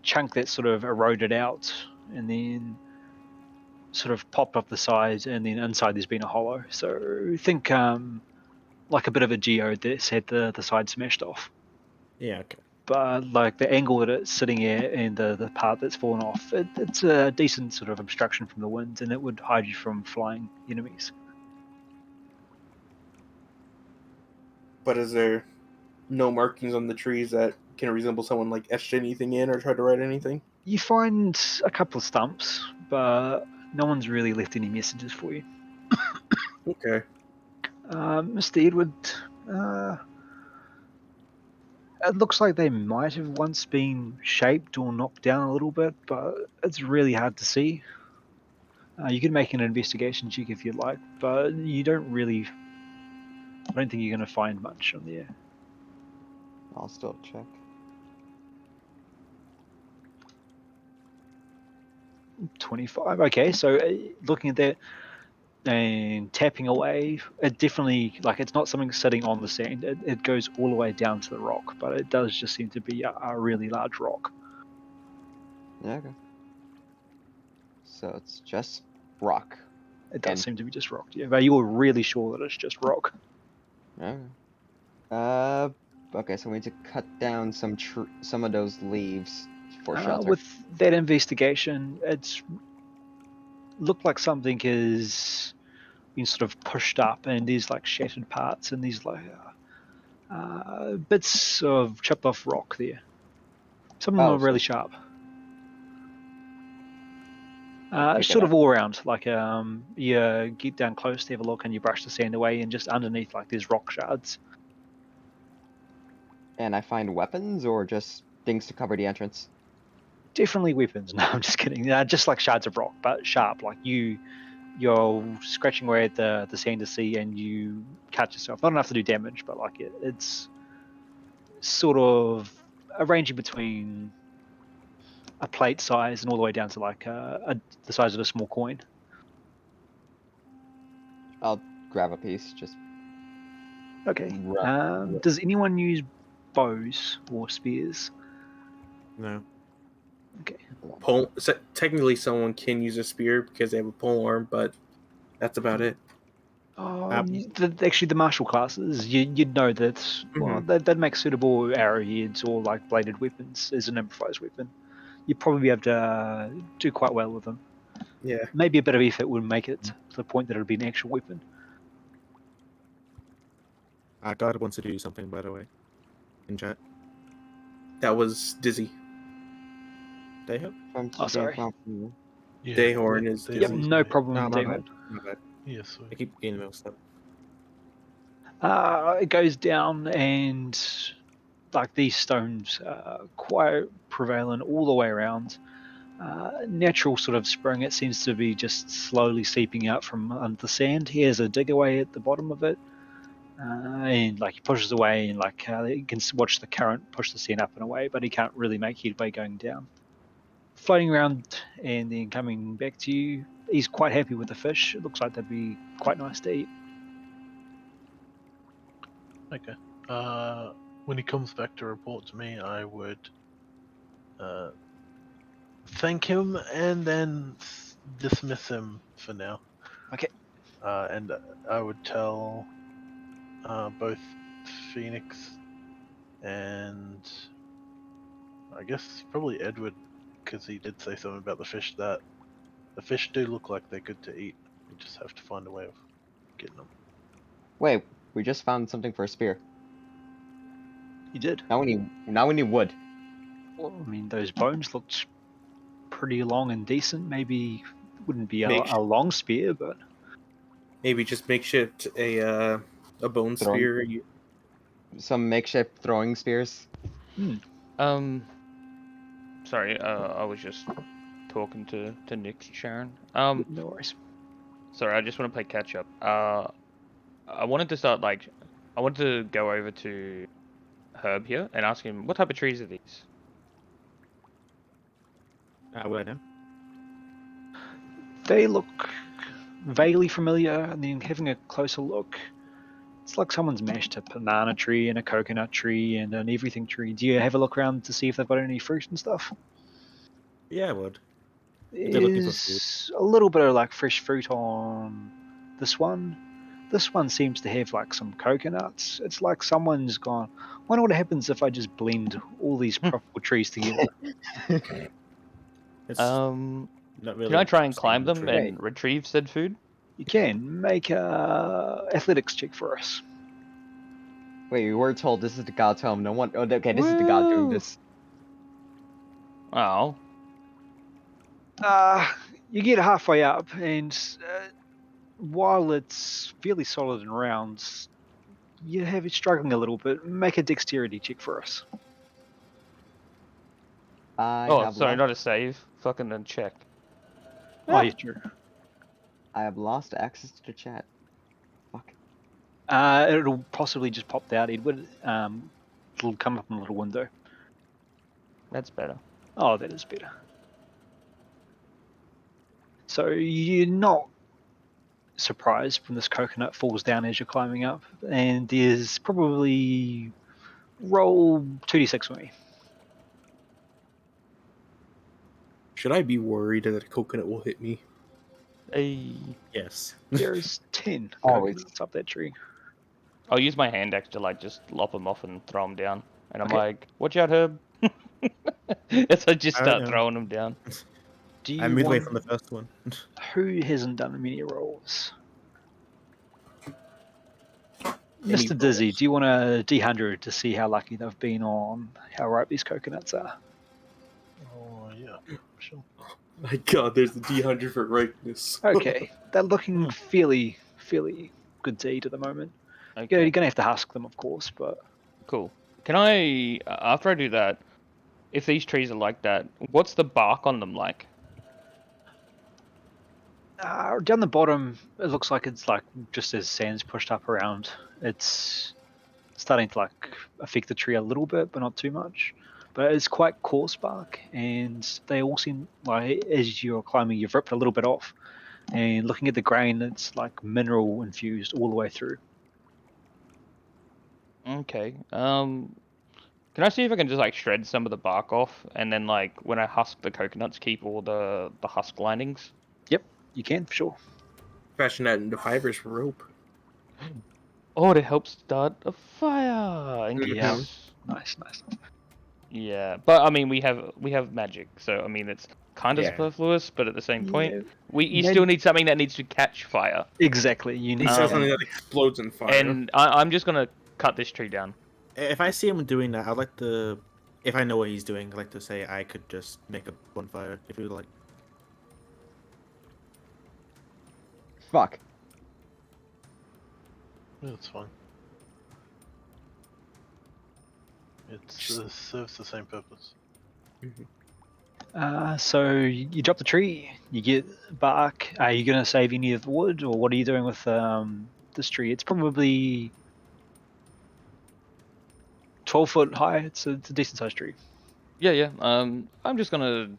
chunk that sort of eroded out and then sort of popped up the side, and then inside there's been a hollow. So think like a bit of a geode that's had the side smashed off. Yeah, okay. But like the angle that it's sitting at and the part that's fallen off, it's a decent sort of obstruction from the wind, and it would hide you from flying enemies. But is there no markings on the trees that can resemble someone like etched anything in or tried to write anything? You find a couple of stumps, but no one's really left any messages for you. Okay. Mr. Edward, it looks like they might have once been shaped or knocked down a little bit, but it's really hard to see. You can make an investigation check if you'd like, but you don't really. I don't think you're going to find much on there. I'll still check. 25. Okay, so looking at that and tapping away, it definitely, like, it's not something sitting on the sand. It goes all the way down to the rock, but it does just seem to be a really large rock. Yeah, okay. So it's just rock. It does And- seem to be just rock, yeah, but you're really sure that it's just rock. Okay. Okay, so we need to cut down some of those leaves for shelter. With that investigation, it's looked like something is been sort of pushed up, and there's like shattered parts and these like bits of chipped off rock there. Some of them are so- really sharp. pick it Sort of up. all around, like you get down close to have a look and you brush the sand away, and just underneath like there's rock shards. And I find weapons or just things to cover the entrance? Definitely weapons. No, I'm just kidding. Just like shards of rock, but sharp. Like you're scratching away at the sand to see, and you cut yourself. Not enough to do damage, but like it's sort of arranging between a plate size and all the way down to like the size of a small coin. I'll grab a piece. Just Okay. Right. Does anyone use bows or spears? No. Okay. Technically, someone can use a spear because they have a pole arm, but that's about it. Actually, the martial classes, you'd know that. Well, they'd make suitable arrowheads or like bladed weapons as an improvised weapon. You'd probably be able to do quite well with them. Yeah. maybe a bit of effort would make it to the point that it would be an actual weapon. God wants to do something, by the way, in chat. That was Dizzy. Dayhop? Oh, sorry. Yeah, Dayhorn is they Yep, Dizzy. no problem, No, my Dayhorn. bad. My bad. Yeah, I sweet. keep getting mixed up. It goes down, and like these stones are quite prevalent all the way around. Natural sort of spring, it seems to be just slowly seeping out from under the sand. He has a dig away at the bottom of it, and like he pushes away, and like you can watch the current push the sand up and away, but he can't really make headway going down. Floating around and then coming back to you, he's quite happy with the fish. It looks like they'd be quite nice to eat. Okay. When he comes back to report to me, I would thank him and then dismiss him for now. Okay. And I would tell both Phoenix and I guess probably Edward, because he did say something about the fish, that the fish do look like they're good to eat. We just have to find a way of getting them. Wait, we just found something for a spear. You did. Now we need wood. Well, I mean, those bones looked pretty long and decent. Maybe wouldn't be a Make- long spear, but Maybe just makeshift a bone Throwing- spear. Some makeshift throwing spears. Sorry, I was just talking to Nick, Sharon. no worries. Sorry, I just want to play catch up. I wanted to go over to Herb here and ask him what type of trees are these. Where now? They look vaguely familiar, and then having a closer look, it's like someone's mashed a banana tree and a coconut tree and an everything tree. Do you have a look around to see if they've got any fruit and stuff? Yeah, I would. They're looking for food. There's a little bit of like fresh fruit on this one. This one seems to have like some coconuts. It's like someone's gone, wonder what happens if I just blend all these tropical trees together. It's Can not really. I try and a climb single them tree. and retrieve said food? You can make a athletics check for us. Wait, we were told this is the god's home. No one. Oh, okay, this is the god doing Woo! this. Oh, You get halfway up, and while it's fairly solid and round, you have it struggling a little bit. Make a dexterity check for us. I sorry, not a save. Fucking then check. Oh, yeah, true. I have lost access to the chat. Fuck. It'll possibly just pop out, Edward. It'll come up in a little window. That's better. Oh, that is better. So you're not surprised when this coconut falls down as you're climbing up, and there's probably roll 2d6 for me. Should I be worried that a coconut will hit me? Hey, Yes. There's 10 Always. coconuts up that tree. I'll use my hand axe to like just lop them off and throw them down. And I'm Okay. like, watch out, Herb. As I just I start know. throwing them down. Do you I moved away want- from the first one. Who hasn't done many rolls? Any Mr. Dizzy, rolls? do you want a D100 to see how lucky they've been on how ripe these coconuts are? Oh yeah, sure. My God, there's the D100 for ripeness. Okay, they're looking fairly good to eat at the moment. Yeah, Okay, you're gonna have to husk them, of course, but cool. Can I, after I do that, if these trees are like that, what's the bark on them like? down the bottom, it looks like it's like just as sand's pushed up around, it's starting to like affect the tree a little bit, but not too much. But it's quite coarse bark, and they all seem like as you're climbing, you've ripped a little bit off. And looking at the grain, it's like mineral infused all the way through. Okay. Can I see if I can just like shred some of the bark off, and then like when I husk the coconuts, keep all the husk linings? Yep, you can for sure. Fashion that into fibers for rope. Oh, to help start a fire. And Yeah. yes. Nice. Yeah, but I mean we have magic, so I mean it's kind of Yeah. superfluous, but at the same point, Yeah, you Ned- still need something that needs to catch fire. exactly. You need He says Um, something that explodes in fire. And I'm just gonna cut this tree down. If I see him doing that, I'd like to. If I know what he's doing, I'd like to say I could just make a bonfire if you would like. Fuck. Yeah, it's fine. It serves the same purpose. So you drop the tree, you get bark. Are you gonna save any of the wood, or what are you doing with this tree? It's probably 12 foot high. It's a decent sized tree. Yeah. I'm just gonna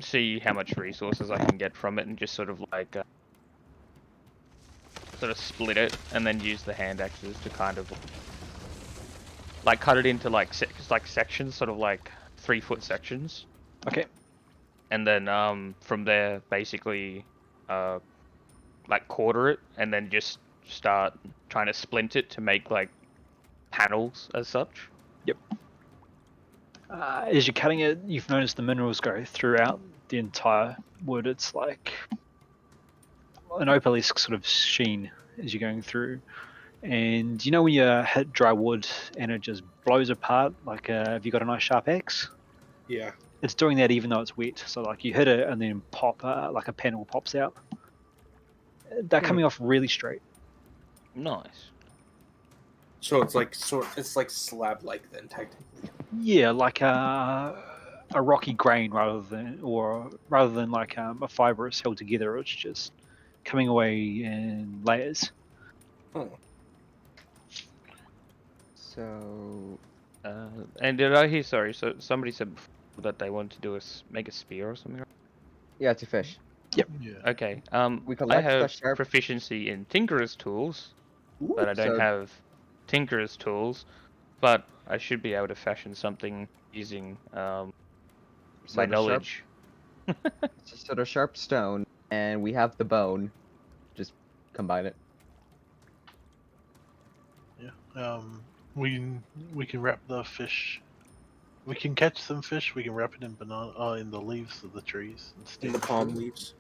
see how much resources I can get from it, and just sort of like sort of split it, and then use the hand axes to kind of like cut it into like sections, sort of like 3-foot sections. Okay. And then from there basically like quarter it, and then just start trying to splint it to make like panels as such. As you're cutting it, you've noticed the minerals go throughout the entire wood. It's like an opalesque sort of sheen as you're going through. And you know when you hit dry wood and it just blows apart, like have you got a nice sharp axe? Yeah. It's doing that even though it's wet. So like you hit it and then pop, like a panel pops out. They're coming off really straight. Nice. So it's like slab like then technically. Yeah, like a rocky grain rather than like a fibrous held together. It's just coming away in layers. Oh. So And did I hear? Sorry, so somebody said before that they wanted to do make a spear or something. yeah, it's a fish. Yeah. Okay. We I collect the have sharp- proficiency in Tinkerer's tools, Ooh, but I don't so- have Tinkerer's tools. But I should be able to fashion something using so my the knowledge. So the sharp stone, and we have the bone. Just combine it. Yeah. We can wrap the fish. We can catch some fish. We can wrap it in in the leaves of the trees and stick In the it palm through. leaves.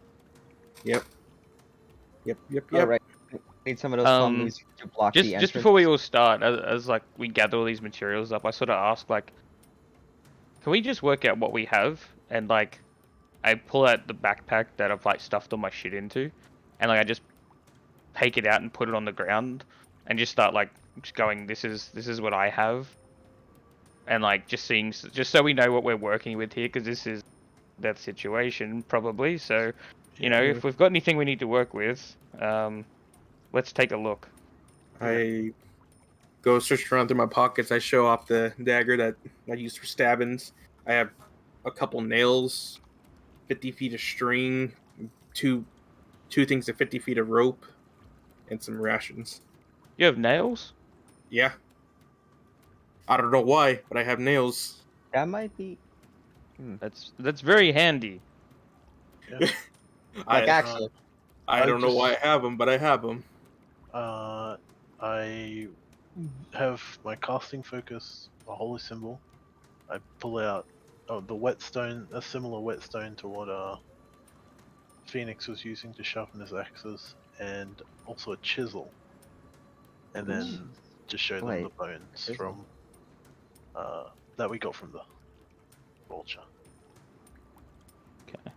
Yep. All right. Need some of those palm Um, leaves to block the entrance. Just before we all start, as like we gather all these materials up, I sort of ask like, can we just work out what we have? And like, I pull out the backpack that I've like stuffed all my shit into, and like I just take it out and put it on the ground, and just start like just going, this is what I have, and like just so we know what we're working with here, because this is that situation probably. So, you know, if we've got anything we need to work with, let's take a look. I go search around through my pockets. I show off the dagger that I used for stabbings. I have a couple nails, 50 feet of string, two things of 50 feet of rope, and some rations. You have nails? Yeah. I don't know why, but I have nails. That might be That's very handy. like I actually. I don't know just- why I have them, but I have them. I have my casting focus, a holy symbol. I pull out the whetstone, a similar whetstone to what Phoenix was using to sharpen his axes, and also a chisel. And then just show them the Wait, bones chisel? from that we got from the vulture. Okay.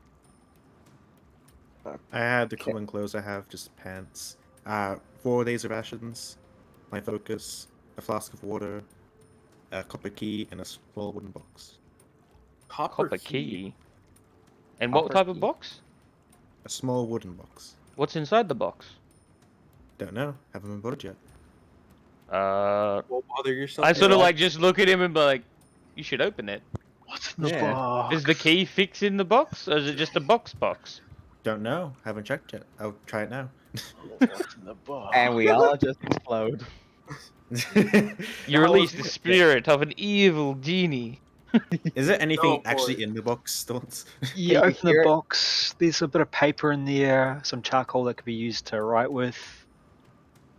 I had the common clothes. I have just pants. 4 days of rations, my focus, a flask of water, a copper key, and a small wooden box. Copper key. And what Copper type of key. box? A small wooden box. What's inside the box? Don't know. Haven't been bothered yet. Don't bother yourself. I sort of You're like just look at him and be like, you should open it. What's in the Yeah. box? Is the key fixed in the box, or is it just a box? Don't know. Haven't checked yet. I'll try it now. What's in the box? And we all just explode. You release the spirit of an evil genie. Is there anything boy. actually in the box, Stoltz? You you open the hear it? box, there's a bit of paper in there, some charcoal that could be used to write with.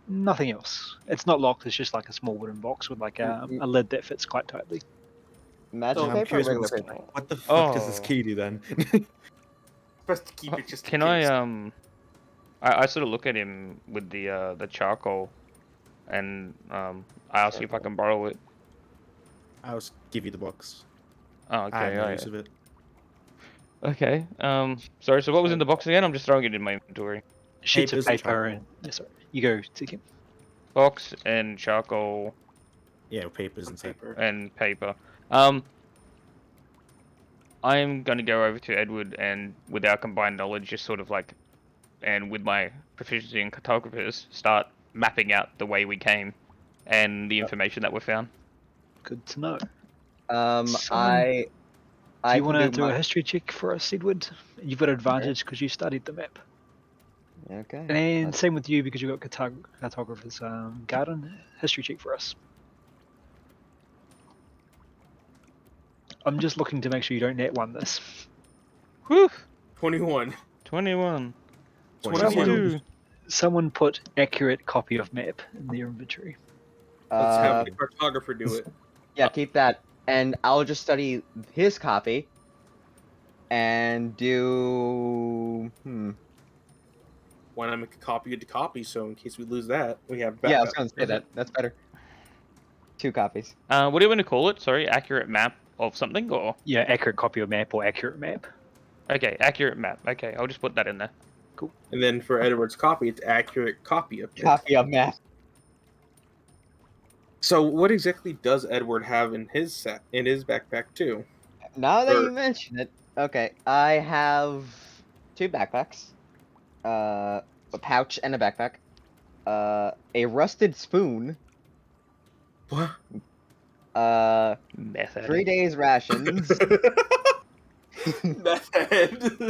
Nothing else. It's not locked, it's just like a small wooden box with like a lid that fits quite tightly. Magic I'm paper or curious regular what's- paper? What the fuck does this Oh. key do then? Best to keep it just in Can I case. I sort of look at him with the charcoal, and I ask you if I can borrow it. I'll just give you the box. Oh, I have okay. no use of it. Okay. Sorry. So what was in the box again? I'm just throwing it in my inventory. Sheets of Papers and paper charcoal. and yeah, sorry. You go, Tiki. Box and charcoal Yeah, papers and stuff. Paper. and paper. I'm gonna go over to Edward and with our combined knowledge, just sort of like, and with my proficiency in cartographers, start mapping out the way we came and the information that we found. Good to know. I Do I you can want to do do my a history check for us, Edward? You've got advantage because you studied the map. okay. And same with you because you've got cartographer's garden. History check for us. I'm just looking to make sure you don't net one this. Whew. 21. 21. 22. Someone put accurate copy of map in their inventory. Let's have the cartographer do it. Yeah, keep that, and I'll just study his copy and do. Why not make a copy of the copy so in case we lose that, we have backup. Yeah, I was gonna say that. That's better. 2 copies. What do you want to call it? Sorry, accurate map of something, or Yeah, accurate copy of map or accurate map. okay, accurate map. Okay, I'll just put that in there. And then for Edward's copy, it's accurate copy of it. Copy of map. So what exactly does Edward have in his backpack too? Now that Or- you mention it, okay, I have 2 backpacks, a pouch and a backpack, a rusted spoon, What? Method. 3 days rations, Method.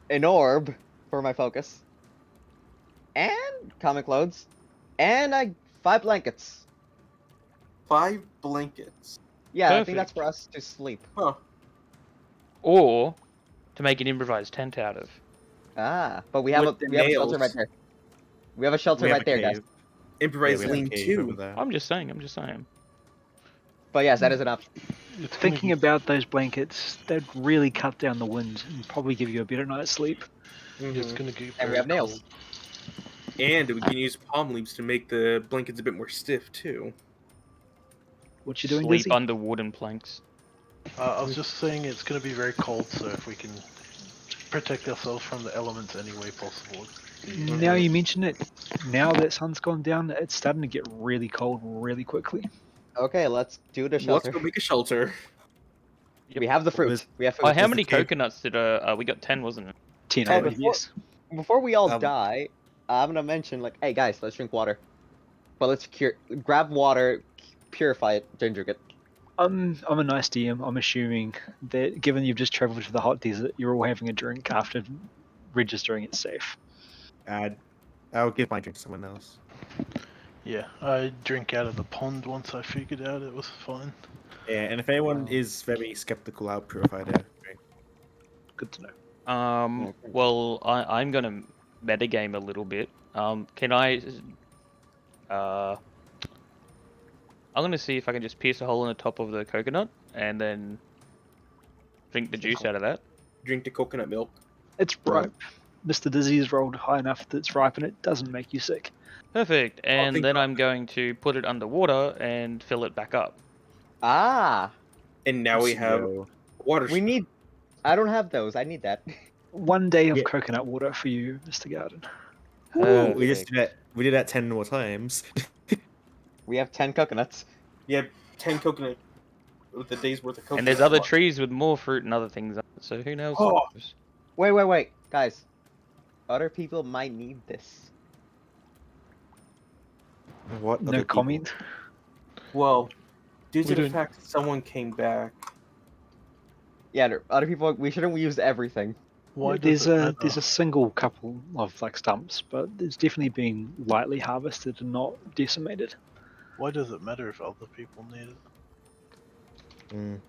an orb for my focus, and comic clothes, and 5 blankets. 5 blankets. Yeah, I think Perfect. that's for us to sleep. Huh. Or to make an improvised tent out of. But we have With the a shelter nails. right there. We have a shelter We have right a there, guys. cave. Improvised Yeah, we have a lean cave over too. there. I'm just saying. But yes, that is an option. It's Thinking about those blankets, they'd really cut down the wind and probably give you a better night's sleep. It's Mhm. gonna get And we very have nails. cold. And we can use palm leaves to make the blankets a bit more stiff too. What you doing, Sleep Dizzy? under wooden planks. I was just saying it's gonna be very cold, so if we can protect ourselves from the elements any way possible. Now you mention it, now that sun's gone down, it's starting to get really cold really quickly. Okay, let's do the Let's shelter. go make a shelter. We have the fruit. Was- We have food. Oh, how was many the cave- coconuts did we got? 10, wasn't it? 10, Hey, I believe, yes. Before we all Um, die, I'm gonna mention like, hey guys, let's drink water. But let's grab water, purify it, then drink it. I'm a nice DM. I'm assuming that given you've just travelled to the hot desert, you're all having a drink after registering it safe. I'll give my drink to someone else. Yeah, I drink out of the pond once I figured out it was fine. Yeah, and if anyone is very skeptical, I'll purify their drink. Good to know. Okay. Well, I'm gonna metagame a little bit. Can I? I'm gonna see if I can just pierce a hole in the top of the coconut and then drink the juice out of that. Drink the coconut milk. It's ripe. Mr. Dizzy has rolled high enough that it's ripe and it doesn't make you sick. Perfect. And think then about I'm going to put it underwater and fill it back up. Ah, And now we have So, water. we need. I don't have those. I need that. 1 day of Yeah. coconut water for you, Mr. Garden. Ooh, we just Perfect. did that. We did that 10 more times. We have 10 coconuts. You have 10 coconut with a day's worth of coconut. And there's other trees with more fruit and other things on it, so who knows? Oh. Wait, guys. Other people might need this. What? No other people? comment. Well, due to We the don't- fact that someone came back. Yeah, other people. We shouldn't use everything. Why there's does it matter? there's a single couple of like stumps, but it's definitely being lightly harvested and not decimated. Why does it matter if other people need it? Mm.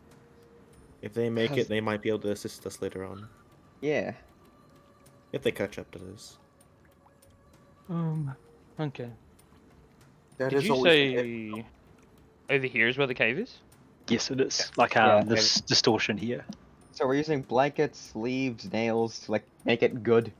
If they make Has- it, they might be able to assist us later on. Yeah. If they catch up to this. Okay. That Did is you always say over here is where the cave is? Yes, it is. Like Yeah, this distortion here. So we're using blankets, leaves, nails to like make it good.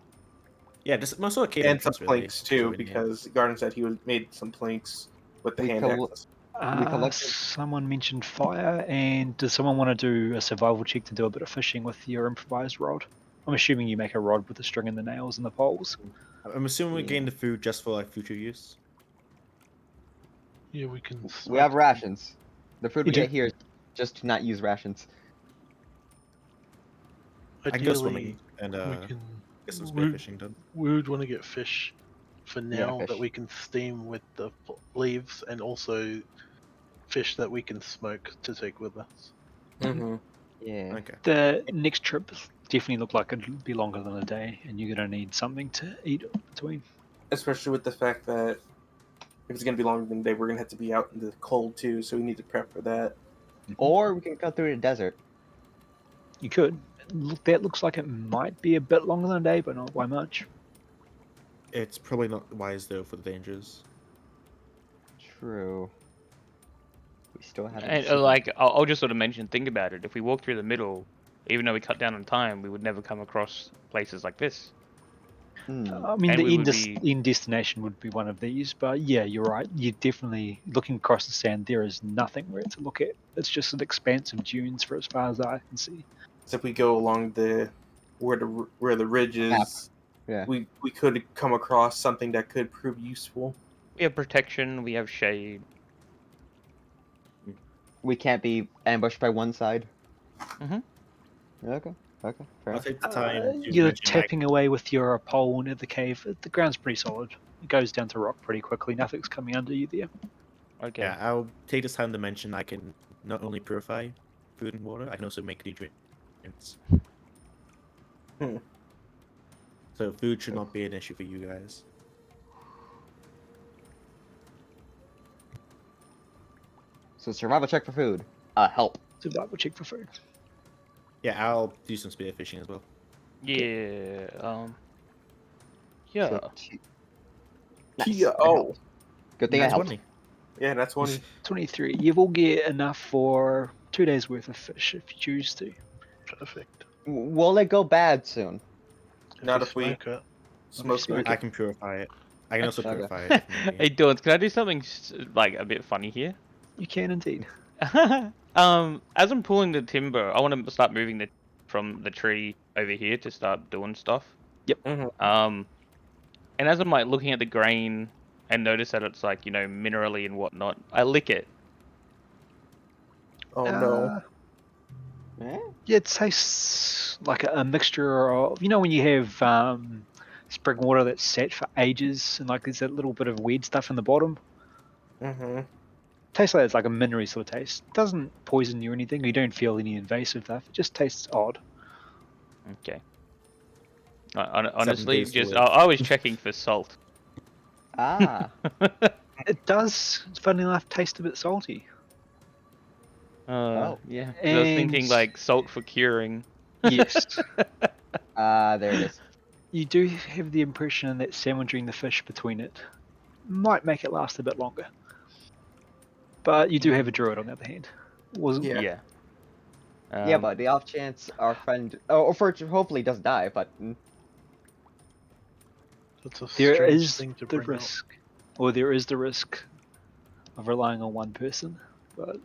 Yeah, just most of the cave And some entrance, really. planks too, Really, yeah. because Garden said he made some planks with the We hand col- axes. collected- Someone mentioned fire, and does someone want to do a survival check to do a bit of fishing with your improvised rod? I'm assuming you make a rod with the string and the nails and the poles. I'm assuming we Yeah. gain the food just for like future use. Yeah, we can. We have smoke them. rations. The food You we do? get here is just to not use rations. I can go Ideally, swimming and we can. get some we, spearfishing done. we would want to get fish for now fish. that we can steam with the leaves, and also fish that we can smoke to take with us. Mm-hmm. Yeah. Okay. The next trip definitely looked like it'd be longer than a day, and you're going to need something to eat between. Especially with the fact that if it's gonna be longer than a day, we're gonna have to be out in the cold too, so we need to prep for that. Or we can cut through the desert. You could. That looks like it might be a bit longer than a day, but not by much. It's probably not wise though for the dangers. True. We still haven't. And seen- like, I'll just sort of mention, think about it. If we walk through the middle, even though we cut down on time, we would never come across places like this. Hmm. I mean, And the we end, would be- end destination would be one of these, but yeah, you're right. You're definitely looking across the sand. There is nothing where to look at. It's just an expanse of dunes for as far as I can see. So if we go along where the ridge is, Yeah. we could come across something that could prove useful. We have protection, we have shade. We can't be ambushed by one side. Mhm. Okay. Okay. Fair I'll enough. take the time to You're mention tapping away with your pole near the cave. The ground's pretty solid. It goes down to rock pretty quickly. Nothing's coming under you there. Okay. Yeah, I'll take this time to mention I can not only purify food and water, I can also make nutrients. Hmm. So food should not be an issue for you guys. So survival check for food. Help. Survival check for food. Yeah, I'll do some spearfishing as well. Yeah. Yeah. So Nice. Yeah, I oh. helped. Good thing I That's helped. 20. Yeah, that's one. 23. You will get enough for 2 days worth of fish if you choose to. Perfect. Will it go bad soon? Not if we smoke it. smoke smoke it. I can purify it. I can also Okay. purify it. if need be. Hey, Dawns, can I do something like a bit funny here? You can indeed. As I'm pulling the timber, I want to start moving it from the tree over here to start doing stuff. Mhm. And as I'm like looking at the grain and notice that it's like, minerally and whatnot, I lick it. Oh no. Eh? Yeah, it tastes like a mixture of, when you have spring water that's sat for ages and like there's that little bit of weird stuff in the bottom. Mm-hmm. Tastes like it's like a minery sort of taste. Doesn't poison you or anything. You don't feel any invasive stuff. It just tastes odd. Okay. Honestly, days to just live. I was checking for salt. Ah. It does, funny enough, taste a bit salty. Yeah. 'Cause I was thinking And- like salt for curing. Yes. There it is. You do have the impression that sandwiching the fish between it might make it last a bit longer. But you do have a druid on the other hand. Wasn't Yeah. Yeah. Yeah, but the off chance our friend, hopefully doesn't die, but That's a there strange is thing to the bring up. risk, or there is the risk of relying on one person, but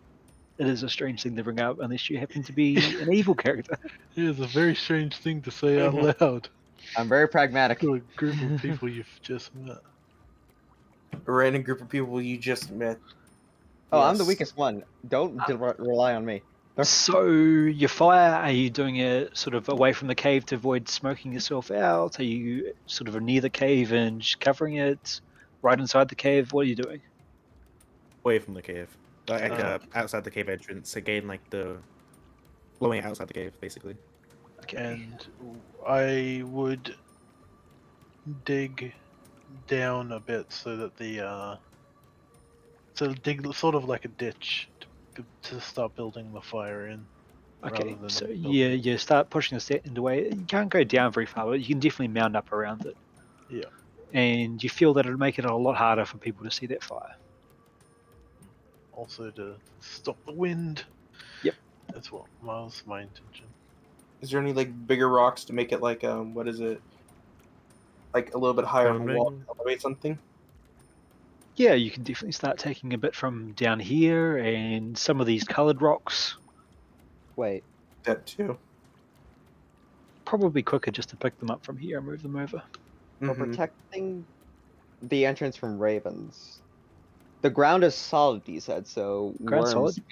it is a strange thing to bring up unless you happen to be an evil character. It is a very strange thing to say out Mhm. loud I'm very pragmatic. to a group of people you've just met. A random group of people you just met. Oh, I'm the Yes. weakest one. Don't rely on me. So your fire, are you doing it sort of away from the cave to avoid smoking yourself out? Are you sort of near the cave and just covering it, right inside the cave? What are you doing? Away from the cave. Like Uh, outside the cave entrance. Again, like the blowing it outside the cave, basically. And I would dig down a bit so that dig sort of like a ditch to start building the fire in. Okay, rather than so building you start pushing the stand away. You can't go down very far, but you can definitely mount up around it. Yeah. And you feel that it'll make it a lot harder for people to see that fire. Also to stop the wind. Yep. That's what was my intention. Is there any like bigger rocks to make it like what is it? Like a little bit higher of a wall Founding? to elevate something? Yeah, you can definitely start taking a bit from down here and some of these coloured rocks. Wait, That too. Probably quicker just to pick them up from here and move them over. we're Mm-hmm. protecting the entrance from ravens. The ground is solid, you said, so Ground worms. solid.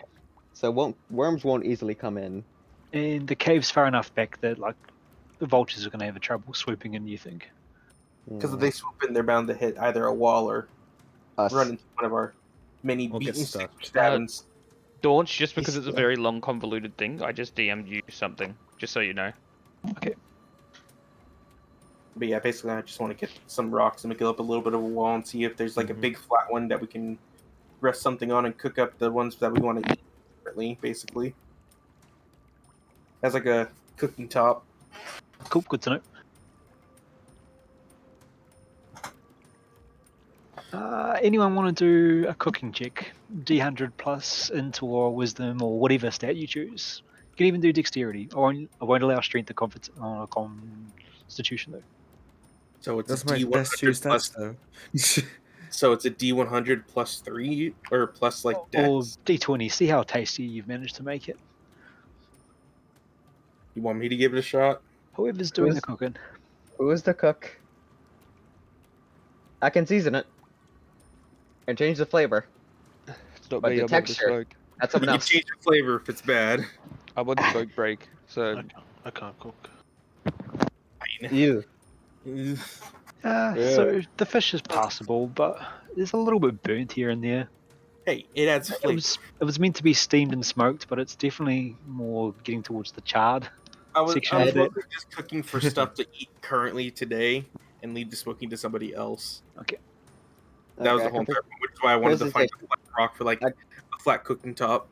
So worms won't easily come in. And the cave's far enough back that like the vultures are going to have a trouble swooping in, you think? Because if Yeah. they swoop in, they're bound to hit either a wall or Us. run into one of our many Or get beaten stuck. sticks or stabbings. Daunch, just because it's a Yeah. very long, convoluted thing, I just DM'd you something, just so you know. Okay. But yeah, basically, I just want to get some rocks and make it up a little bit of a wall and see if there's like a Mhm. big flat one that we can rest something on and cook up the ones that we want to eat separately, basically. As like a cooking top. Cool, good to know. Anyone want to do a cooking check? D100 plus into or wisdom or whatever stat you choose. You can even do dexterity. I won't allow strength or constitution though. So it's That's a my best two D100 plus. stats, though. So it's a D100 plus 3 or plus like Or dex. D20. See how tasty you've managed to make it. You want me to give it a shot? Whoever's doing the Who's- cooking. Who is the cook? I can season it and change the flavor. It's not But me, the I'm on the texture- smoke. That's You something can else. change the flavor if it's bad. I'm on smoke break, so I can't cook. You. So the fish is passable, but there's a little bit burnt here and there. Hey, it adds It flavor. was meant to be steamed and smoked, but it's definitely more getting towards the charred. I was section of it. mostly just cooking for stuff to eat currently today and leave the smoking to somebody else. Okay. That was Okay, the I whole can entire point, which is why I wanted to find presentation. a flat rock for like I- a flat cooking top.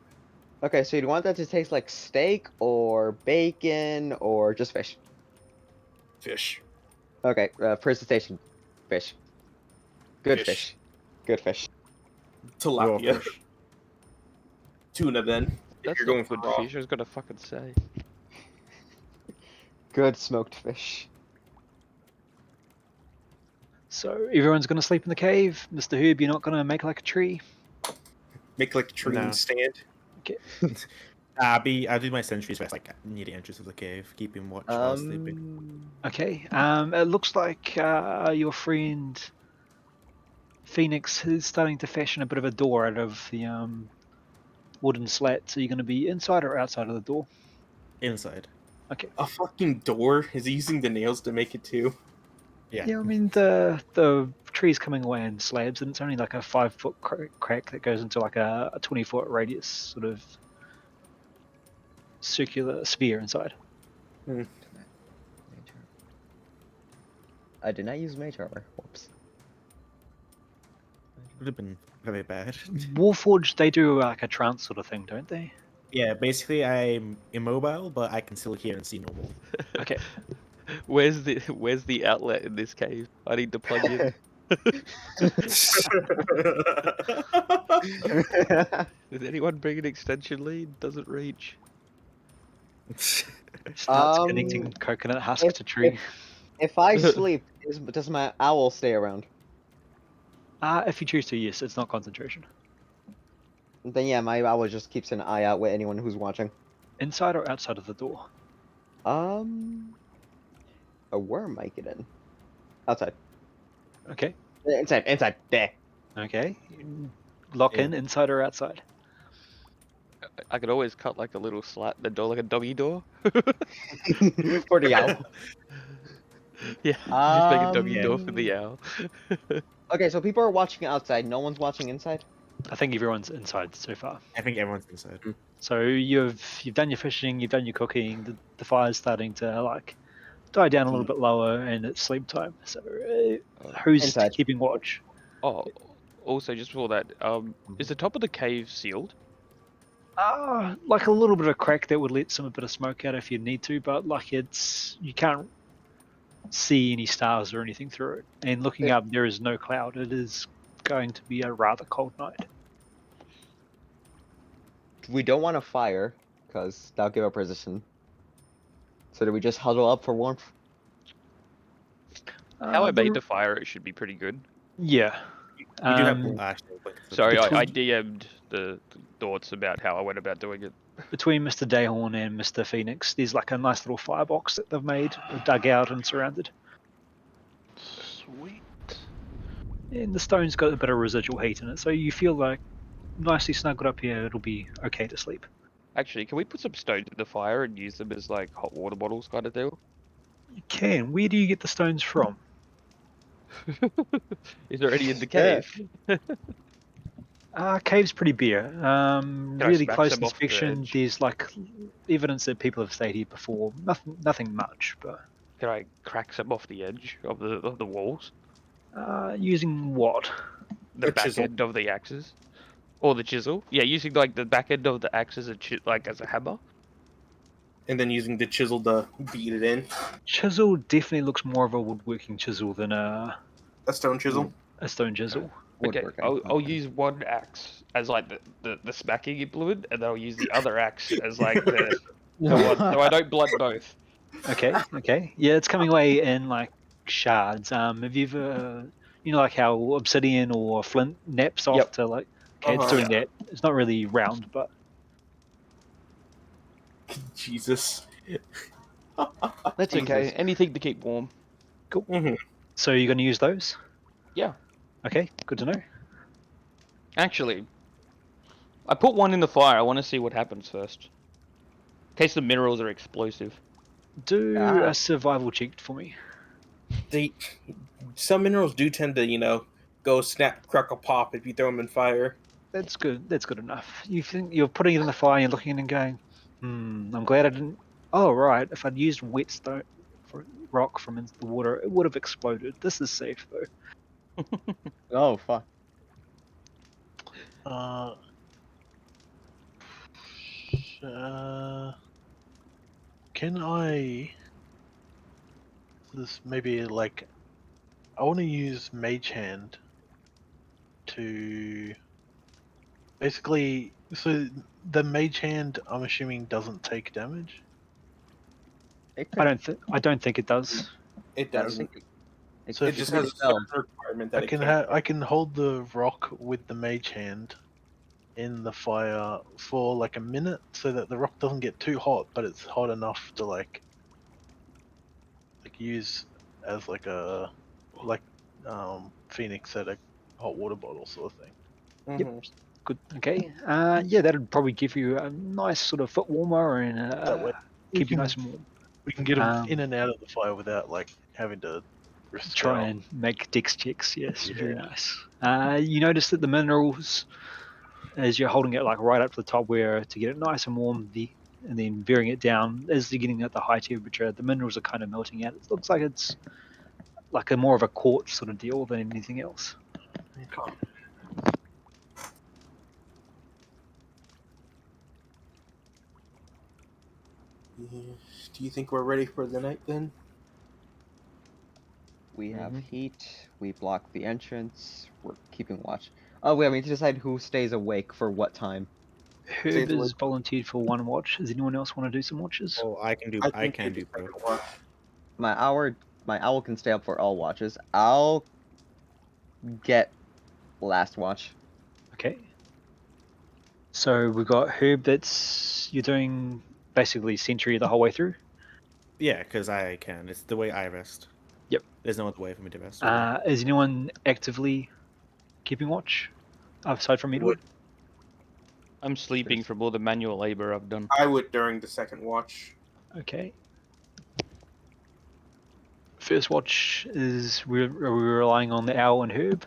Okay, so you want that to taste like steak or bacon or just fish? Fish. Okay, presentation. Fish. Good Fish. fish. Good fish. Raw Tilapia. fish. Tuna then. If that's you're not going for good raw. fish, I was gonna fucking say. Good smoked fish. So everyone's gonna sleep in the cave. Mr. Herb, you're not gonna make like a tree. Make like a tree No. and stand. I'll do my sentries rest like near the entrance of the cave, keeping watch while sleeping. Okay. It looks like your friend Phoenix is starting to fashion a bit of a door out of the wooden slat. So you're gonna be inside or outside of the door? Inside. Okay. A fucking door? Is he using the nails to make it too? Yeah. Yeah, I mean the tree's coming away in slabs, and it's only like a 5-foot crack that goes into like a 20-foot radius sort of circular sphere inside. I did not use mage armor. Whoops. Would have been very bad. Warforged, they do like a trance sort of thing, don't they? Yeah, basically I'm immobile, but I can still hear and see normal. Okay. Where's the outlet in this cave? I need to plug in. Did anyone bring an extension lead? Doesn't reach. Starts connecting coconut husk if- to tree. If I sleep, does my owl stay around? If you choose to, yes, it's not concentration. Then yeah, my owl just keeps an eye out with anyone who's watching. Inside or outside of the door? A worm might get in. Outside. Okay. Inside. There. Okay. Lock Yeah. in, inside or outside? I could always cut like a little slat in the door, like a doggy door. For the owl. Yeah, just make a doggy door for the owl. Okay, so people are watching outside. No one's watching inside. I think everyone's inside so far. I think everyone's inside. So you've done your fishing, you've done your cooking. The fire's starting to like die down a little bit lower, and it's sleep time. So who's Inside. keeping watch? Oh, also just before that, is the top of the cave sealed? Like a little bit of crack that would let a bit of smoke out if you need to, but like you can't see any stars or anything through it. And looking up, there is no cloud. It is going to be a rather cold night. We don't want a fire, because that'll give our position. So do we just huddle up for warmth? How I the- made the fire, it should be pretty good. Yeah. You do have Um, actually. Wait, Sorry, I Between- DM'd the thoughts about how I went about doing it. between Mr. Dayhorn and Mr. Phoenix, there's like a nice little firebox that they've made, dug out and surrounded. Sweet. And the stone's got a bit of residual heat in it, so you feel like nicely snuggled up here, it'll be okay to sleep. Actually, can we put some stones in the fire and use them as like hot water bottles kind of deal? You can. Where do you get the stones from? Is there any in the Yeah. cave? Cave's pretty bare. I Really smash close them off the inspection. edge? There's like evidence that people have stayed here before. Nothing much, but Can I crack some off the edge of the walls? using what? The A back chisel. end of the axes? Or the chisel? Yeah, using like the back end of the axe as as a hammer. And then using the chisel to beat it in. Chisel definitely looks more of a woodworking chisel than a A stone chisel. stone chisel. Okay, Woodworking. I'll use one axe as like the smacking implement, and then I'll use the other axe as like the one, so I don't blunt both. Okay. Yeah, it's coming away in like shards. Have you ever, like how obsidian or flint naps off Yep. to like? Okay, it's Uh-huh. doing that. It's not really round, but Jesus. That's okay. Anything to keep warm. Mm-hmm. so you're going to use those? Yeah. Okay, good to know. Actually, I put one in the fire. I want to see what happens first. In case the minerals are explosive. Do Ah. a survival check for me. Some minerals do tend to, go snap, crackle, pop if you throw them in fire. That's good. That's good enough. You think you're putting it in the fire, you're looking and going, I'm glad I didn't. Oh right, if I'd used wet stone for rock from into the water, it would have exploded. This is safe though. Oh fuck. Uh, can I? This maybe like I want to use Mage Hand to basically. So the Mage Hand, I'm assuming, doesn't take damage. It I don't think it does. It I don't doesn't. think it So It if just you has a certain requirement that I can hold the rock with the Mage Hand in the fire for like a minute, so that the rock doesn't get too hot, but it's hot enough to like use as like a Phoenix said, a hot water bottle sort of thing. Mm-hmm. Good. Okay. Yeah, that'd probably give you a nice sort of foot warmer and That way we keep you can- nice and warm. We can get them in Um, and out of the fire without like having to risk Try our- and make dex checks. Yes, very Yeah. nice. You notice that the minerals, as you're holding it like right up to the top, where to get it nice and warm, and then veering it down as you're getting at the high temperature, the minerals are kind of melting out. It looks like it's like a more of a quartz sort of deal than anything else. Do you think we're ready for the night then? We have Mhm. heat. We block the entrance. We're keeping watch. Oh, we need to decide who stays awake for what time. Herb Stays is awake. volunteered for one watch. Does anyone else want to do some watches? Oh, I can do. I think can it's do the both. second watch. My owl can stay up for all watches. I'll get last watch. Okay. So we've got Herb. You're doing basically sentry the whole way through. Yeah, because I can. It's the way I rest. Yep. There's no other way for me to rest. Is anyone actively keeping watch aside from Edward? I'm sleeping from all the manual labor I've done. I would during the second watch. Okay. First watch is are we relying on the owl and Herb?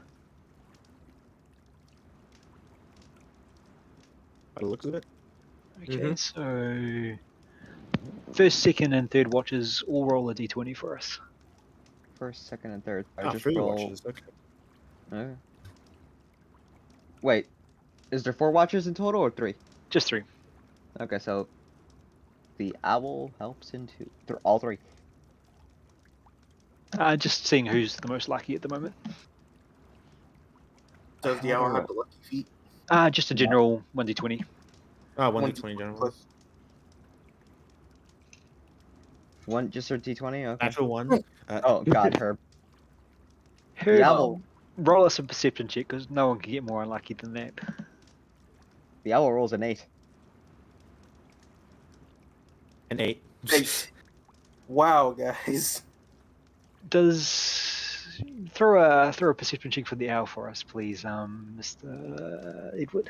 By the looks of it. Okay, so first, second, and third watches all roll a d20 for us. First, second, and third. I Ah, just 3 roll. watches. Okay. Okay. Wait, is there 4 watches in total or 3? Just 3. Okay, so the owl helps into all 3. Just seeing who's the most lucky at the moment. Does the owl have the lucky feet? Just a general 1d20. 1d20 general. Plus- One, just a d20? Okay. Natural one. Oh, God, Herb. Herb, owl. roll us a perception check because no one can get more unlucky than that. The owl rolls an 8. An 8. 8. Wow, guys. Does throw a perception check for the owl for us, please, Mr. Edward.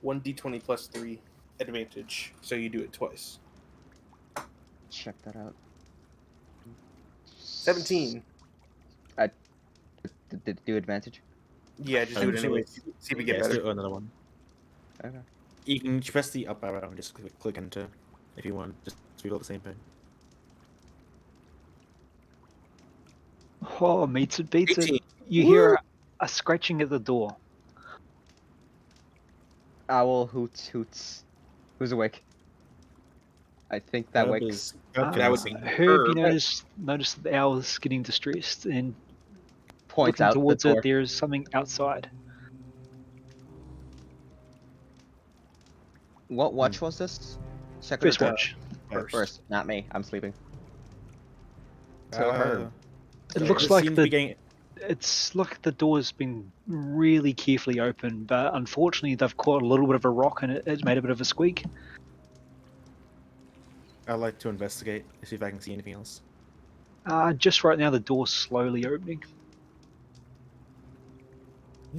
1d20 plus 3 advantage, so you do it twice. Check that out. 17. Did it do advantage? Yeah, just do it anyway. See if we get Yeah, let's better. do another one. Okay. You can press the up arrow and just click enter if you want. Just reveal the same thing. Oh, meets it, beats it. 18. You hear a scratching at the door. Owl hoots hoots. Who's awake? I think that Herb wakes. is- Herb that was can- Herb, you Herb. notice that the owl is getting distressed and Points looking out the towards door. it. There is something outside. What watch was this? Second First or third? watch. First, not me. I'm sleeping. So Herb. It yeah, looks it like seems to be getting. it's like the door's been really carefully opened, but unfortunately they've caught a little bit of a rock and it's made a bit of a squeak. I'd like to investigate to see if I can see anything else. Just right now the door's slowly opening.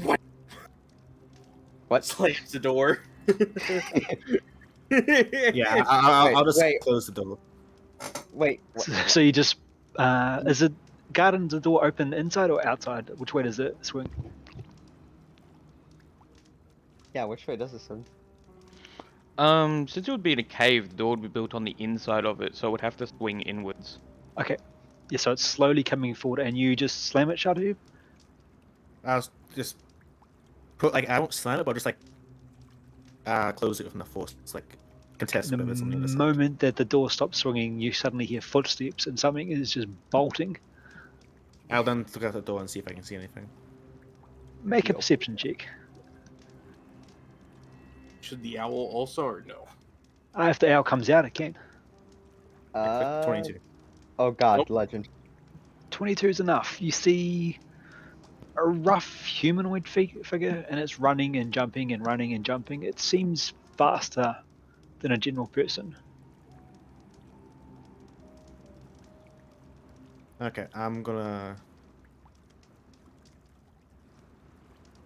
What? What? Slams the door. Yeah, I'll just wait. close the door. Wait. So you just is it garden the door open inside or outside? Which way does it swing? Yeah, which way does this swing? Since it would be in a cave, the door would be built on the inside of it, so it would have to swing inwards. Okay. Yeah, so it's slowly coming forward and you just slam it shut, Herb? I'll just put I won't slam it, but I'll just close it with enough force. It's like contest The with it on the other side. moment that the door stops swinging, you suddenly hear footsteps and something is just bolting. I'll then look out the door and see if I can see anything. Make a Yo. perception check. Should the owl also, or no? If the owl comes out, it can. I click 22. Oh God, Nope. legend. 22 is enough. You see a rough humanoid figure, and it's running and jumping and running and jumping. It seems faster than a general person. Okay, I'm gonna.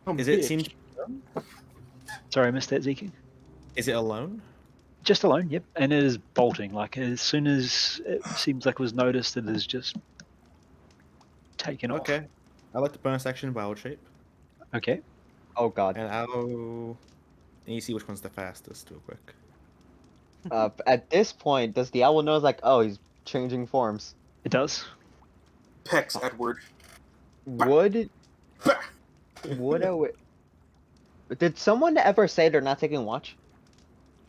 Oh, Is it bitch. seems? Sorry, I missed that, Zeke. Is it alone? Just alone, yep. And it is bolting. Like, as soon as it seems like it was noticed, it is just taken off. Okay. I like the bonus action wild shape, Okay. Oh God. and I'll. And you see which one's the fastest, real quick. At this point, does the owl know? Like, oh, he's changing forms. It does. Pecs Edward. Would did someone ever say they're not taking watch?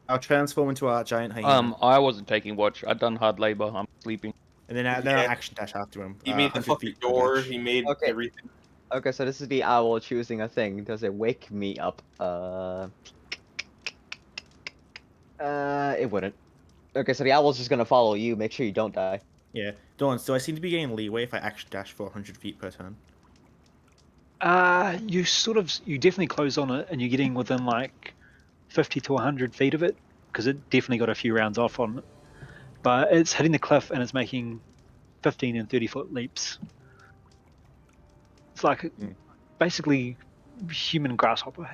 I'll transform into a giant hyena, I wasn't taking watch. I'd done hard labor. I'm sleeping. and then I'll Yeah. action dash after him. He made the 100 fucking feet per door. dash. He made Okay. everything. Okay, so this is the owl choosing a thing. Does it wake me up? It wouldn't. Okay, so the owl's just gonna follow you. Make sure you don't die. Yeah. Dawn, so I seem to be getting leeway if I action dash for 100 feet per turn. You definitely close on it, and you're getting within like 50 to 100 feet of it, because it definitely got a few rounds off on it. But it's hitting the cliff, and it's making 15 and 30-foot leaps. It's like basically human grasshopper.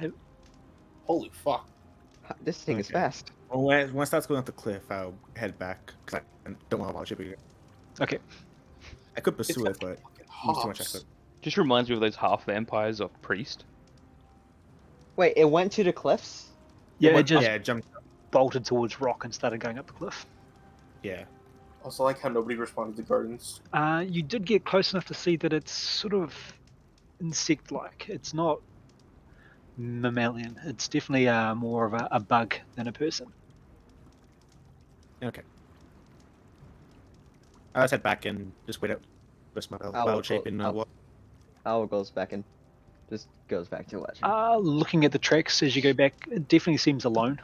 Holy fuck. This thing is Okay. fast. Well, when it starts going up the cliff, I'll head back because I don't want to watch it again. Okay. I could It's pursue got it, but fucking use too much hops. effort. Just reminds me of those half vampires of Priest. Wait, it went to the cliffs? Yeah, it went- just yeah, jump. bolted towards rock and started going up the cliff. Yeah. Also, like how nobody responded to gardens. You did get close enough to see that it's sort of insect-like. It's not mammalian. It's definitely more of a bug than a person. Okay. I'll head back and just wait out. Rest my wild shape in what? Owl goes back and just goes back to watching. Looking at the tracks as you go back, it definitely seems alone.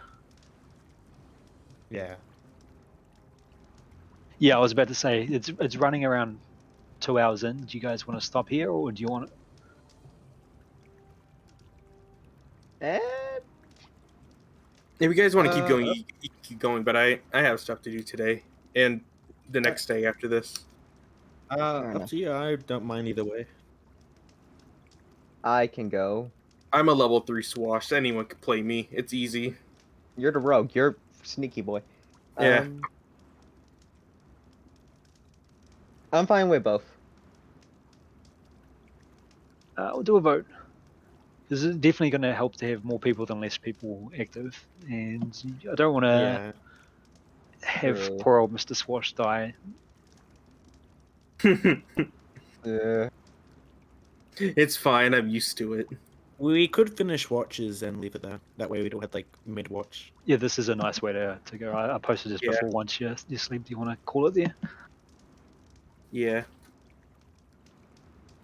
Yeah. Yeah, I was about to say it's running around 2 hours in. Do you guys want to stop here, or do you want? And If you guys want to keep going, Uh, you can keep going. But I have stuff to do today and the next day after this. Fair Up enough. to you. I don't mind either way. I can go. I'm a level 3 swash. So anyone can play me. It's easy. You're the rogue. You're sneaky boy. Yeah. I'm fine with both. We'll do a vote. This is definitely going to help to have more people than less people active, and I don't want to Yeah. have True. poor old Mr. Swash die. It's fine. I'm used to it. We could finish watches and leave it there. That way we don't have like mid watch. Yeah, this is a nice way to go. I posted this Yeah. before once you sleep. Do you want to call it there? Yeah.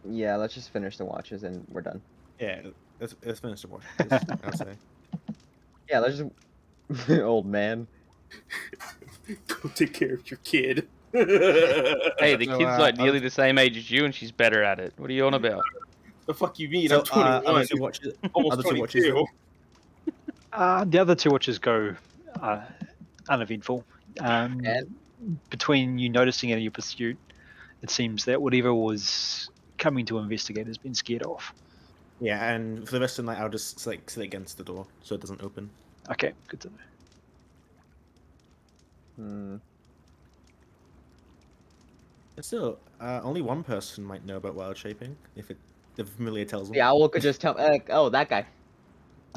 Yeah, let's just finish the watches and we're done. Yeah, let's finish the watch. I'll say. Yeah, let's just. Old man. Go take care of your kid. Hey, the So, kid's like nearly the same age as you, and she's better at it. What are you on about? The fuck you mean? So, I'm 21. other two watches. Almost other two 22. watches then? The other two watches go uneventful. And Between you noticing it and your pursuit, it seems that whatever was coming to investigate has been scared off. Yeah, and for the rest of the night, I'll just like sit against the door so it doesn't open. Okay, good to know. But still, only one person might know about wild shaping if the familiar tells them. the owl could just tell. Oh, that guy.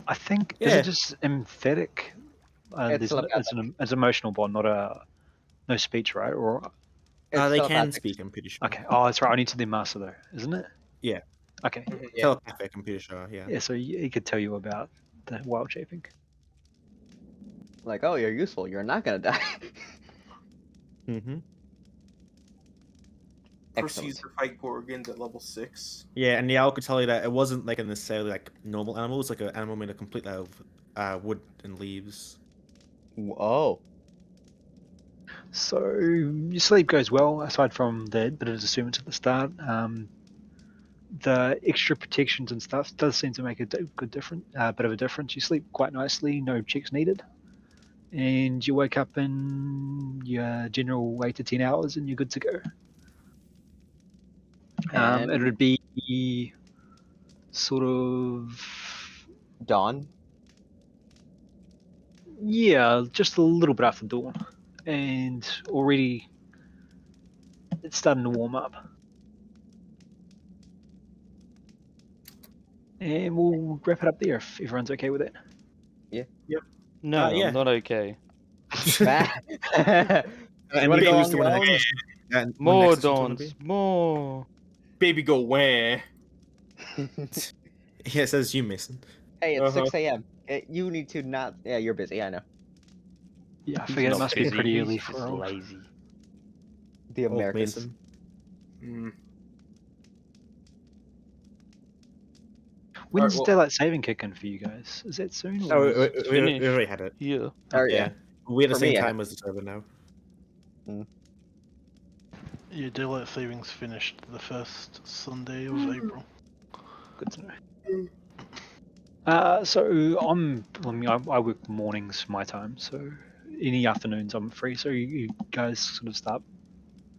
I think is Yeah. it just emphatic? It's It's emotional bond, not no speech, right? Or It's They can telepathic. speak. I'm pretty sure. okay. Oh, that's right. I need to do master though, isn't it? Yeah. Okay. Yeah. Telepathic. I'm pretty sure. Yeah. Yeah. So he could tell you about the wild shaping. Like, oh, you're useful. You're not gonna die. Mm-hmm. Proceeds Excellent. to fight Gorgons at level 6. Yeah, and the owl could tell you that it wasn't like a necessarily like normal animal. It's like an animal made of completely out of wood and leaves. Oh. So your sleep goes well, aside from the bit of disturbance at the start. The extra protections and stuff does seem to make a good difference. Bit of a difference. You sleep quite nicely, no checks needed, and you wake up in your general 8 to 10 hours, and you're good to go. And It would be sort of dawn. yeah, just a little bit after dawn, and already it's starting to warm up. And we'll wrap it up there if everyone's okay with it. No, yeah. I'm not okay. And wanna we go lose on the your one own? next. That one More next is gonna dawns, more. Baby go where? be- Yeah, it says you, Mason. Hey, it's Uh-huh. 6 a.m. You need to not. Yeah, you're busy. I know. Yeah, I He's figured it not must be busy, pretty he's early just for all. lazy. The Old Americans. Mason. Mm. When's Alright, well- daylight saving kick in for you guys? Is that soon? Oh, Or we It's finished. already had it. Yeah. Oh, yeah. We're the For same me, time as the server now. Yeah, daylight savings finished the first Sunday of April. good to know. So I work mornings my time, so any afternoons I'm free. So you guys sort of start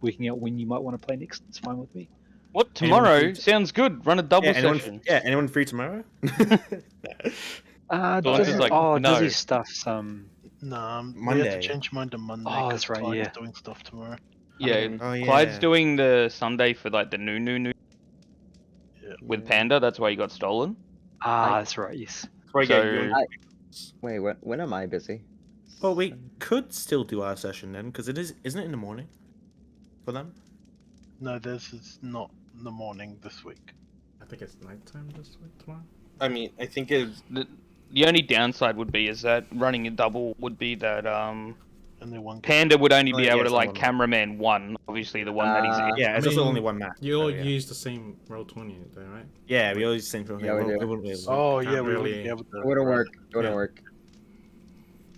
working out when you might want to play next. It's fine with me. What, Anyone tomorrow? free Sounds good. Run a double session. Anyone free tomorrow? Dawn Does is it, like, does no. his stuff's Nah, we had Monday. to change mine to Monday Oh, because that's right, Clyde's yeah. doing stuff tomorrow. Yeah, Oh, yeah. Clyde's doing the Sunday for like the new Yeah. with Panda. That's why he got stolen. that's right. Yes. That's why I So- get young. Wait, when am I busy? Well, we could still do our session then, because isn't it in the morning for them? No, this is not in the morning this week. I think it's nighttime this week tomorrow. I mean, I think it's The only downside would be is that running a double would be that And they won't get Panda would only Oh, be yeah, able to it's like on one. cameraman one, obviously the one that he's in. Yeah, it's I also mean, only one map. You all so, yeah. use the same roll 20 though, right? Yeah, we always same thing. Yeah, we do. wouldn't really Oh can't yeah, we really- wouldn't be able to. It wouldn't work. It wouldn't Yeah. work.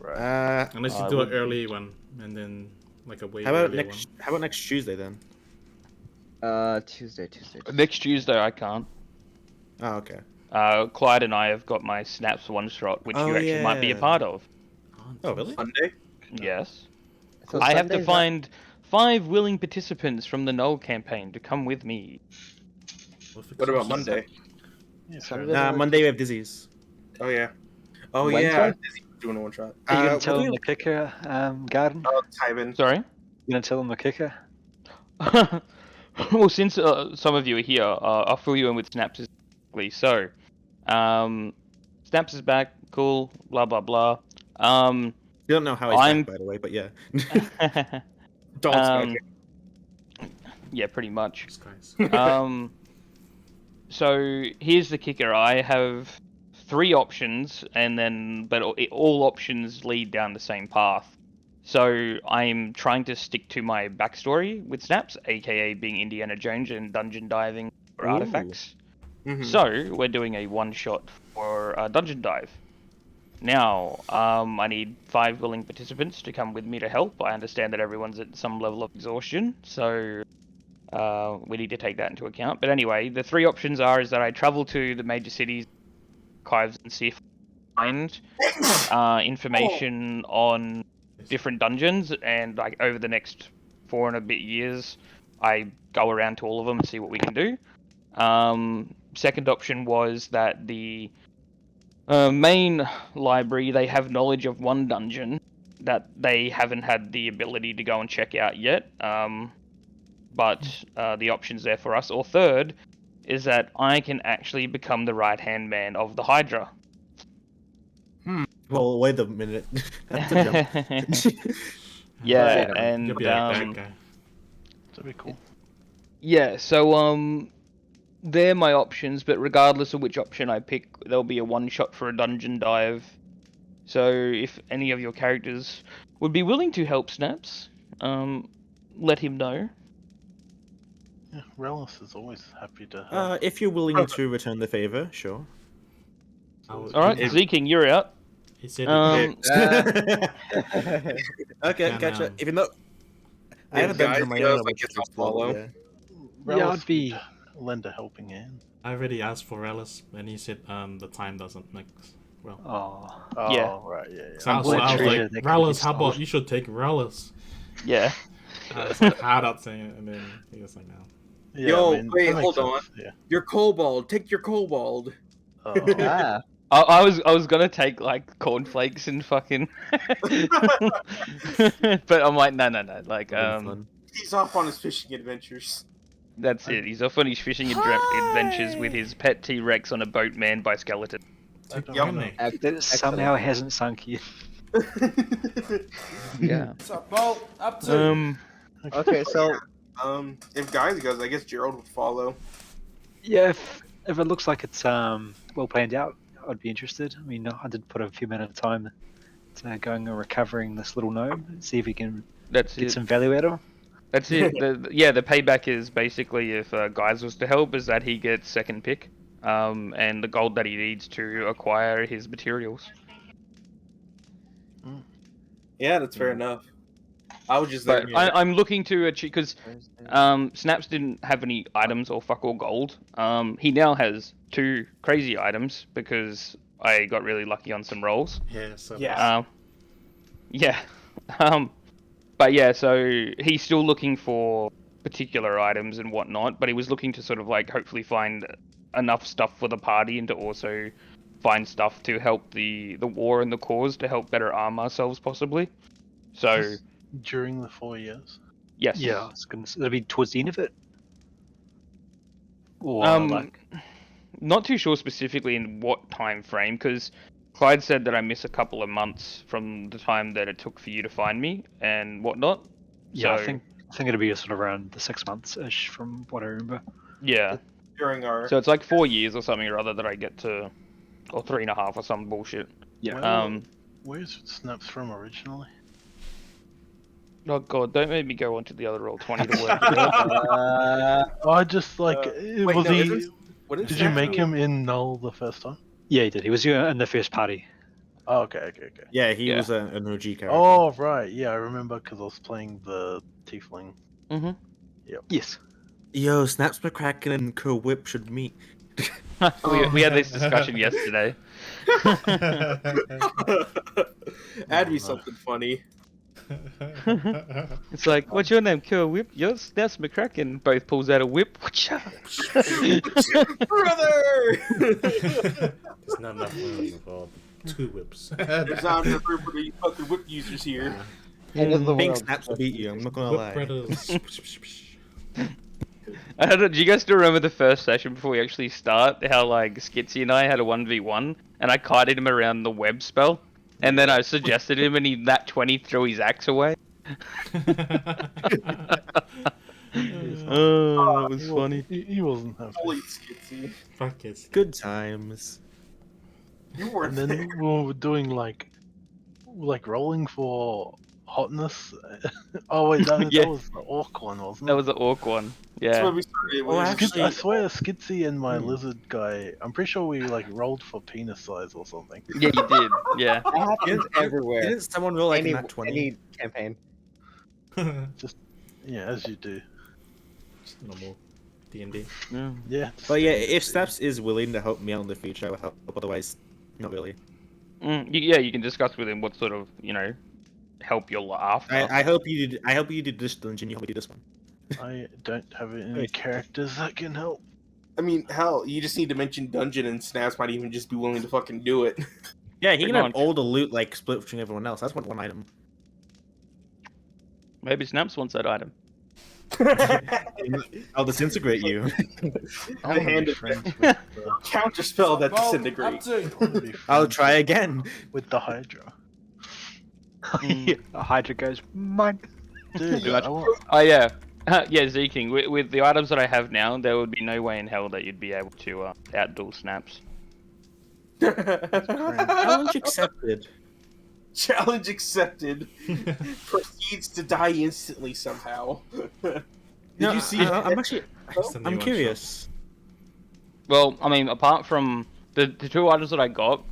Uh, Unless you I do would- an early one and then Like a way How about earlier next? How about next Tuesday then? Tuesday. Next Tuesday I can't. Oh, okay. Clyde and I have got my Snaps one shot, which Oh, you actually might be a yeah. part of. one. Oh, really? Monday. Yes. So I have to Sunday's not- find 5 willing participants from the Null campaign to come with me. What about Monday? Yeah, fair Sunday enough. doesn't Nah, work. Monday we have Dizzy's. Oh yeah. Oh Wednesday? yeah. Dizzy's doing a one shot. Are you Uh, gonna tell we're him doing- the kicker, Garden? Oh, Tyven. Sorry? You gonna tell him the kicker? Well, since some of you are here, I'll fill you in with Snaps. So, Snaps is back, cool, blah blah blah. You don't know how he's I'm- back, by the way, but yeah. Dog's Um, back. yeah, pretty much. Jesus Christ. So here's the kicker. I have 3 options, but all options lead down the same path. So I'm trying to stick to my backstory with Snaps, aka being Indiana Jones and dungeon diving for Ooh. artifacts. Mhm. So we're doing a one shot for a dungeon dive. Now, I need 5 willing participants to come with me to help. I understand that everyone's at some level of exhaustion, so we need to take that into account. But anyway, the 3 options is that I travel to the major cities, archives, and see if I find information on different dungeons, and like over the next 4 and a bit years, I go around to all of them and see what we can do. Second option was that the main library, they have knowledge of one dungeon that they haven't had the ability to go and check out yet. But the options there for us. Or third is that I can actually become the right-hand man of the Hydra. Well, wait a minute. That's a jump. Yeah, Wait a minute. and You'll be like that guy. That'd be cool. yeah, so they're my options, but regardless of which option I pick, there'll be a one shot for a dungeon dive. So if any of your characters would be willing to help Snaps, let him know. Yeah, Relish is always happy to help. If you're willing to return the favor, sure. All right, If- Zeking, you're out. He said Um, Okay, Yeah, gotcha. man. Even though I have a If dungeon guys of my goes, own, I which guess is I'll explore, follow. yeah. Yeah, Relish I'd be. would lend a helping hand. I already asked for Relish, and he said the time doesn't mix well. Oh, Oh, Yeah. right, yeah, yeah. So I was What a like, treasure that could Relish, be how about sold. you should take Relish? Yeah. I was like hard out saying it, and then he was like, no. Yeah, Yo, I mean, wait, that makes hold on. sense, Yeah. Your kobold. Take your kobold. Oh, Ah, I was gonna take like cornflakes and fucking, but I'm like no. Like That'd be fun. He's off on his fishing adventures. that's it. He's off on his fishing adventures with his pet T-Rex on a boat manned by skeleton. I don't Yep. know. that somehow hasn't sunk yet. Yeah. What's up, Bo? Up to? okay, so If guys goes, I guess Gerald would follow. Yeah, if it looks like it's well planned out, I'd be interested. I mean, I did put a few minutes of time to going and recovering this little gnome and see if we can That's get it. some value out of him. That's it. The payback is basically if Guys was to help, is that he gets second pick, and the gold that he needs to acquire his materials. Yeah, that's fair enough. I was just there. But I'm looking to achieve because Thursday. Snaps didn't have any items or fuck all gold. He now has 2 crazy items because I got really lucky on some rolls. Yeah, so Yeah. Yeah. But yeah, so he's still looking for particular items and whatnot, but he was looking to sort of like hopefully find enough stuff for the party and to also find stuff to help the war and the cause to help better arm ourselves possibly. So Just during the 4 years. yes. Yeah, it's gonna. It'll be towards the end of it. Or like, Not too sure specifically in what time frame, because Clyde said that I miss a couple of months from the time that it took for you to find me and whatnot. yeah, so, I think it'll be sort of around the 6 months ish from what I remember. Yeah. During our. So it's like 4 years or something or other that I get to, or 3.5 or some bullshit. Yeah. Well, where's Snaps from originally? Oh god, don't make me go on to the other Roll20 to work it out. I just like wait, was no, he? What Did you make him in Null the first time? Yeah, he did. He was in the first party. Oh, okay. Yeah, he Yeah. was an OG character. Oh, right. Yeah, I remember because I was playing the tiefling. Mm-hmm. Yes. Yo, Snaps McCracken and Kerr Whip should meet. We had this discussion yesterday. That'd be something funny. It's like, what's your name? Kill Whip? Yours? That's McCracken. Both pulls out a whip. Whatcha? Brother! There's not enough room for 2 whips. There's not enough room for the fucking whip users here. Head of the Pink world. Snaps will beat you, I'm not gonna Whip lie. brothers. Do you guys still remember the first session before we actually start? How like Skitsy and I had a 1v1 and I kited him around the web spell, and then I suggested him and he nat 20 threw his axe away. Oh, that was funny. He wasn't happy. Holy skitsy. Fuck it. Good times. You were And then we were doing like rolling for hotness. Oh wait, that Yeah. was the orc one, wasn't it? That was the orc one. That's Yeah. when we started. Oh, actually- I swear, Skitsy and my Hmm. lizard guy. I'm pretty sure we like rolled for penis size or something. Yeah, you did. Yeah. That happens everywhere. Didn't someone roll like any, that 20? any campaign. Yeah, as you do. Just normal D&D. Yeah. Yeah. But yeah, if Snaps is willing to help me out in the future, I will help. Otherwise, not really. Yeah, you can discuss with him what sort of, help you're after. I hope you did. I hope you did this dungeon. You help me do this one. I don't have any Wait. characters that can help. I mean, hell, you just need to mention dungeon and Snaps might even just be willing to fucking do it. Yeah, he Pretty can have much. all the loot like split between everyone else. That's one item. Maybe Snaps wants that item. I'll disintegrate you. I The want to hand be of friends with the, counter spell that Well, up disintegrates. to. I wanna be I'll friends try again. with the Hydra. The Hydra goes, mine. Dude, Pretty much. I want, Oh yeah, yeah, Zeking. With the items that I have now, there would be no way in hell that you'd be able to outduel Snaps. Challenge accepted. Challenge accepted. Proceeds to die instantly somehow. Did No, you see? I'm actually. It's the new I'm one curious. Well, I mean, apart from the 2 items that I got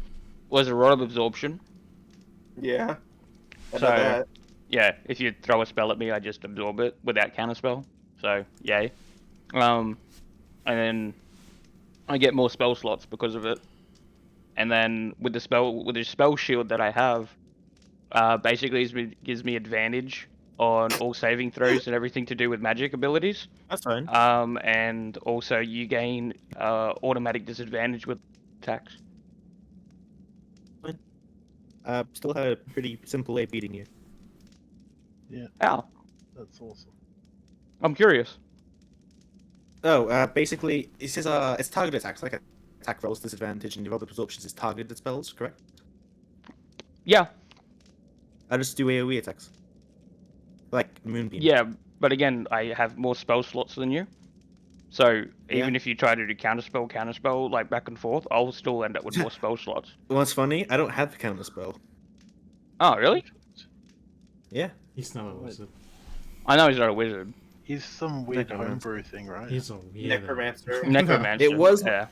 was a Rod of Absorption. Yeah. I know So- that. Yeah, if you throw a spell at me, I just absorb it without counterspell. So, yay. And then I get more spell slots because of it. And then with the spell shield that I have, basically gives me advantage on all saving throws and everything to do with magic abilities. That's fine. And also you gain automatic disadvantage with attacks. Still had a pretty simple way of beating you. Ow, that's awesome. I'm curious. Oh, basically, it says it's targeted attacks, like attack rolls disadvantage, and develop absorptions is targeted spells, correct? Yeah, I just do AoE attacks. Like Moonbeam. yeah, but again, I have more spell slots than you. So even if you try to do counterspell, like back and forth, I'll still end up with more spell slots. What's funny, I don't have the counter spell. Oh, really? Yeah. He's not a wizard. I know he's not a wizard. He's some weird Necromancer. homebrew thing, right? He's a weird. Necromancer. Necromancer. It was- Yeah.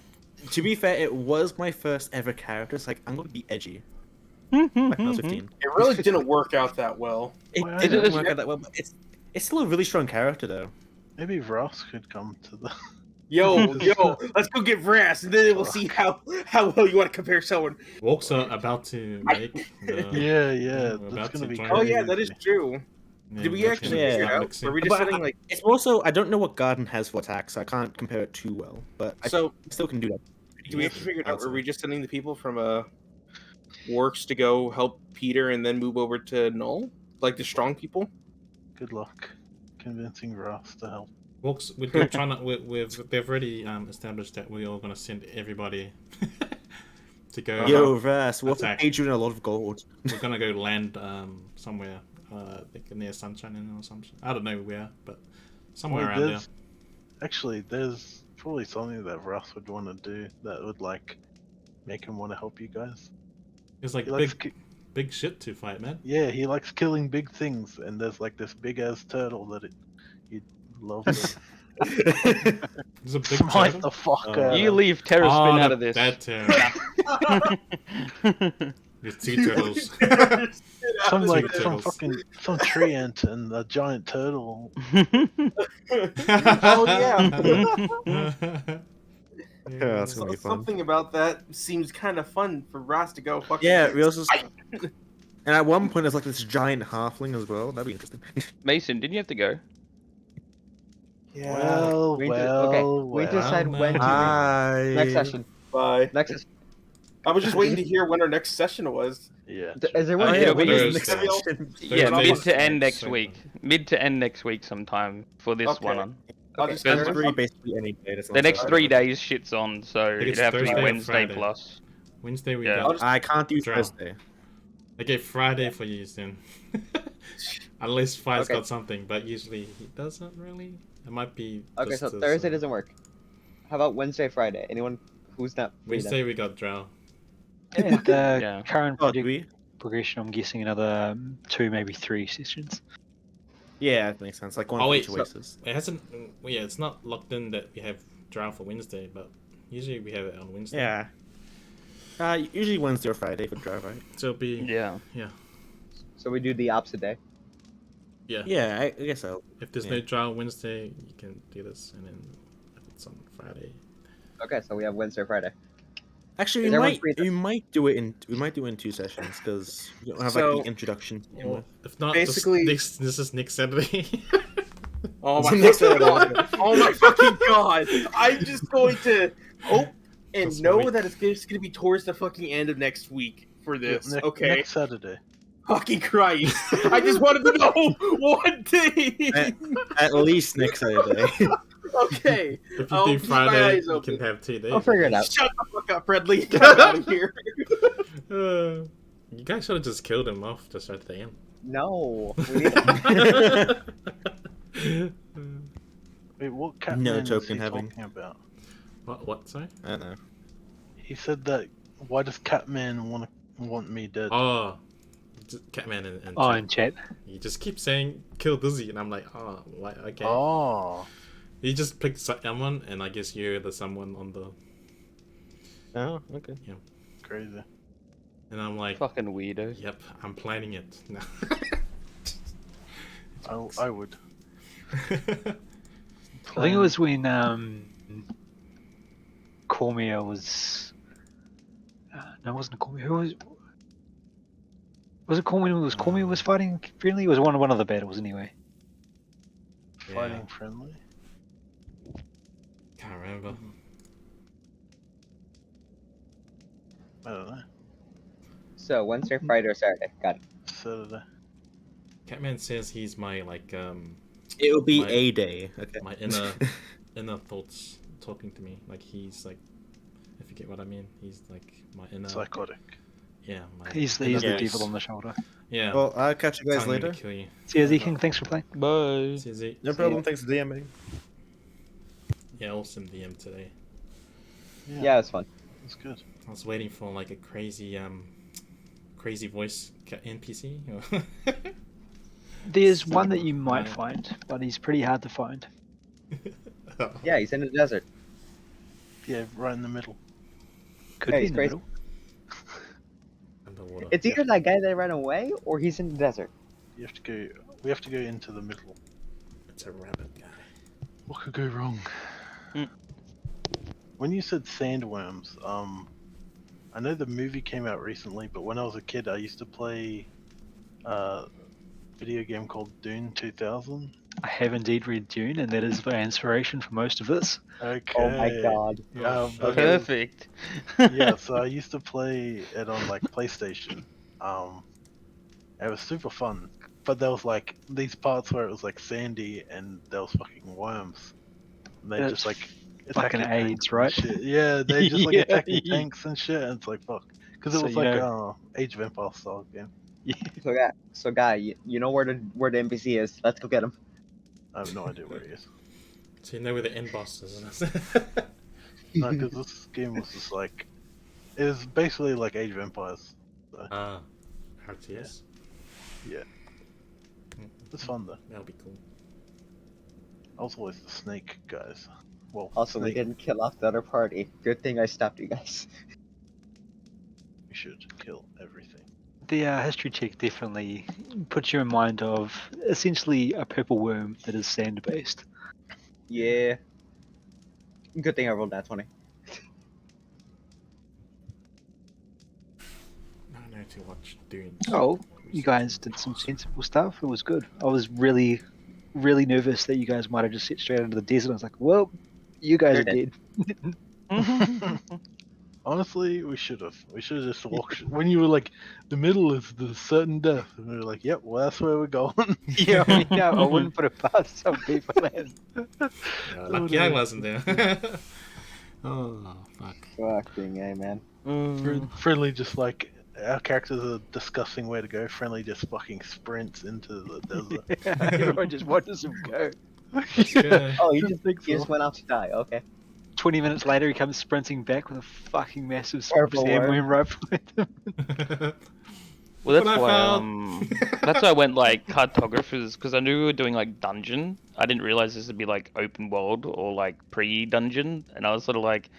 To be fair, it was my first ever character. It's like, I'm gonna be edgy. Like when I was 15. It really didn't work out that well. It Well, didn't it's- work out that well, but it's still a really strong character, though. Maybe Ross could come to the. Yo, let's go get Brass, and then we'll see how well you want to compare someone. Walks are about to make. The, Yeah, we're that's about gonna to be join Oh crazy. yeah, that is true. Yeah, Did we we're actually gonna Yeah. figure it start out? mixing. Were we just But setting like It's also, I don't know what Garden has for attacks, so I can't compare it too well. But I so? still can do that. Do we have to figure it out? Are we just sending the people from Works to go help Peter and then move over to Null, like the strong people? Good luck convincing Ross to help. Walks. We're trying to. They've already established that we're all gonna send everybody to go. Yo, Ras, what Attack. paid you in a lot of gold? We're gonna go land somewhere, like near Sunshine or something. I don't know where, but somewhere Wait, around there. there's actually there's probably something that Ross would want to do that would like make him want to help you guys. There's like He likes big shit to fight, man. yeah, he likes killing big things, and there's like this big ass turtle that he'd love to There's a big smite turtle? the fuck Oh. out You of. leave Terra Spin out of this. That turtle. With 2 turtles. Some like Two turtles. some tree ant and a giant turtle. Oh, yeah. Yeah, that's gonna be fun. Something about that seems kind of fun for Ross to go fucking. Yeah, we also. And at one point, there's like this giant halfling as well. That'd be interesting. Mason, didn't you have to go? Yeah. Well, We need to- well, okay, well. we decide when to Bye. next session. Bye. Next session. I was just waiting to hear when our next session was. Yeah. Is there Oh, one? yeah, it'll when be- is the next Thursday. session? Yeah, Thursday mid is to end next next week. Mid to end next week sometime for this Okay. one on. I'll Okay, just Thursday. I'm free basically any day. That's The not next so 3 bad. days shit's on, so think it'd it's have to be Thursday or Wednesday Friday. plus. Wednesday we Yeah. got. I can't do Drow. Thursday. Okay, Friday for you then. Unless Fire's Okay. got something, but usually he doesn't really. It might be. Okay, just so as, Thursday doesn't work. How about Wednesday, Friday? Anyone who's not free then? Wednesday we got Drow. And Yeah. current Oh, do we? progression, I'm guessing another 2, maybe 3 sessions. Yeah, that makes sense. Like one Oh, for wait, each so- Oasis. It hasn't. Well, yeah, it's not locked in that we have Drow for Wednesday, but usually we have it on Wednesday. Yeah. Usually Wednesday or Friday for drive, right? So it'll be. Yeah. So we do the opposite day. Yeah. Yeah, I guess so. If there's Yeah. no Drow Wednesday, you can do this, and then if it's on Friday. Okay, so we have Wednesday, Friday. Actually, Is we everyone might free then? do it in 2 sessions because we don't have So- like the introduction. to begin with. If not, Basically- this is next Saturday. Oh my Next fucking Saturday. god! Oh my fucking god! I'm just going to hope and Just know wait. that it's just going to be towards the fucking end of next week for this. Okay. Next Saturday. Fucking Christ! I just wanted to know one day. At least next Saturday. Okay. If you I'll do keep my Friday, eyes you open. can have 2 days. I'll figure it out. Shut the fuck up, Fredley. Get out of here. You guys should have just killed him off just right at the end. No. We need Wait, what Catman No is token he having. talking about? What? Sorry. I don't know. He said that. Why does Catman want me dead? Oh, Catman and Oh, chat. in chat. He just keeps saying kill Dizzy, and I'm like, oh, like okay. Oh. He just picked someone, and I guess you're the someone on the. Oh, okay. Crazy. And I'm like, Fucking weirdo. yep, I'm planning it. No. I would. I think it was when Cormier was. No, it wasn't Cormier. Who was? Was it Cormier? Was Cormier was fighting friendly? It was one of the battles anyway. Fighting friendly. Can't remember. I don't know. So Wednesday, Friday, or Saturday. Got it. Saturday. Catman says he's my like It will be My- a day. Okay. my inner thoughts talking to me. Like he's like, I forget what I mean. He's like my inner. Psychotic. Yeah. My He's the inner Yeah. devil voice. on the shoulder. Yeah. Well, I'll catch you guys telling me to later. kill you. See you, King. Thanks for playing. Bye. Says he- No problem. Thanks for DMing. Yeah, awesome DM today. Yeah, it's fun. That's good. I was waiting for like a crazy voice NPC. There's one that you might find, but he's pretty hard to find. Yeah, he's in the desert. Yeah, right in the middle. Could Hey, be he's in the crazy. middle. Underwater. It's either that guy that ran away or he's in the desert. You have to go. We have to go into the middle. It's a rabbit guy. What could go wrong? Hmm. When you said sandworms, I know the movie came out recently, but when I was a kid, I used to play a video game called Dune 2000. I have indeed read Dune, and that is the inspiration for most of this. Okay. Oh my god. Okay. Perfect. Yeah, so I used to play it on like PlayStation. It was super fun, but there was like these parts where it was like sandy and there was fucking worms. And they That's just like fucking attacking AIDS, tanks and right? shit. Yeah, they just like Yeah. attacking tanks and shit, and it's like fuck. Because it So was you like know- Age of Empires style game. So guy, you know where the NPC is. Let's go get him. I have no idea where he is. So you know where the end boss is. No, because this game was just like, it was basically like Age of Empires. RTS. Yeah, it's fun though. That'll be cool. I was always the snake guys. Well, Also, we snake. didn't kill off the other party. Good thing I stopped you guys. We should kill everything. The history check definitely puts you in mind of essentially a purple worm that is sand based. Yeah. Good thing I rolled that 20. I know to watch Dunes. Oh, you guys did some sensible stuff. It was good. I was really, really nervous that you guys might have just set straight into the desert. I was like, well, you guys You're are dead. Honestly, we should have. We should have just walked. When you were like, the middle is the certain death, and we were like, yep, well, that's where we're going. Yeah, I mean, yeah, I wouldn't put it past some people, man. Yeah, lucky I wasn't there. Oh, fuck. Fucking A, man. Friendly, just like our characters are discussing where to go. Friendly just fucking sprints into the desert. Everyone just watches him go. Yeah. Oh, he Didn't think he just so. went out to die. Okay. 20 minutes later, he comes sprinting back with a fucking massive Purple sandworm worm. right behind him. Well, that's What I why found. that's why I went like cartographers, because I knew we were doing like dungeon. I didn't realize this would be like open world or like pre-dungeon, and I was sort of like,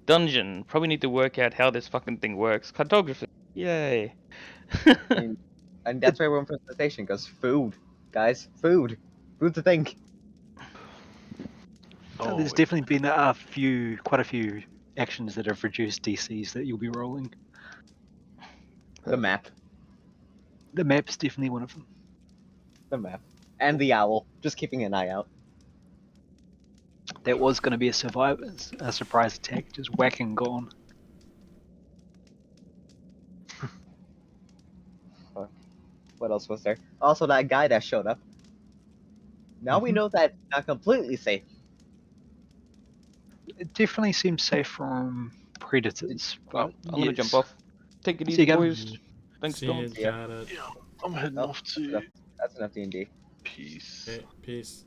dungeon. Probably need to work out how this fucking thing works. Cartographer, yay! And that's why we're in for the station, because food, guys, food. Food's a thing. So there's definitely been quite a few actions that have reduced DCs that you'll be rolling. The map. The map's definitely one of them. The map. And the owl. Just keeping an eye out. That was going to be a surprise attack, just whacking gone. What else was there? Also, that guy that showed up. Now we know that not completely safe. It definitely seems safe from predators, but I'm gonna jump yes. off. Take it See easy, you again. boys. Thanks, See Dom. you, got it. I'm heading Oh, off to That's enough D&D. peace. Okay, peace.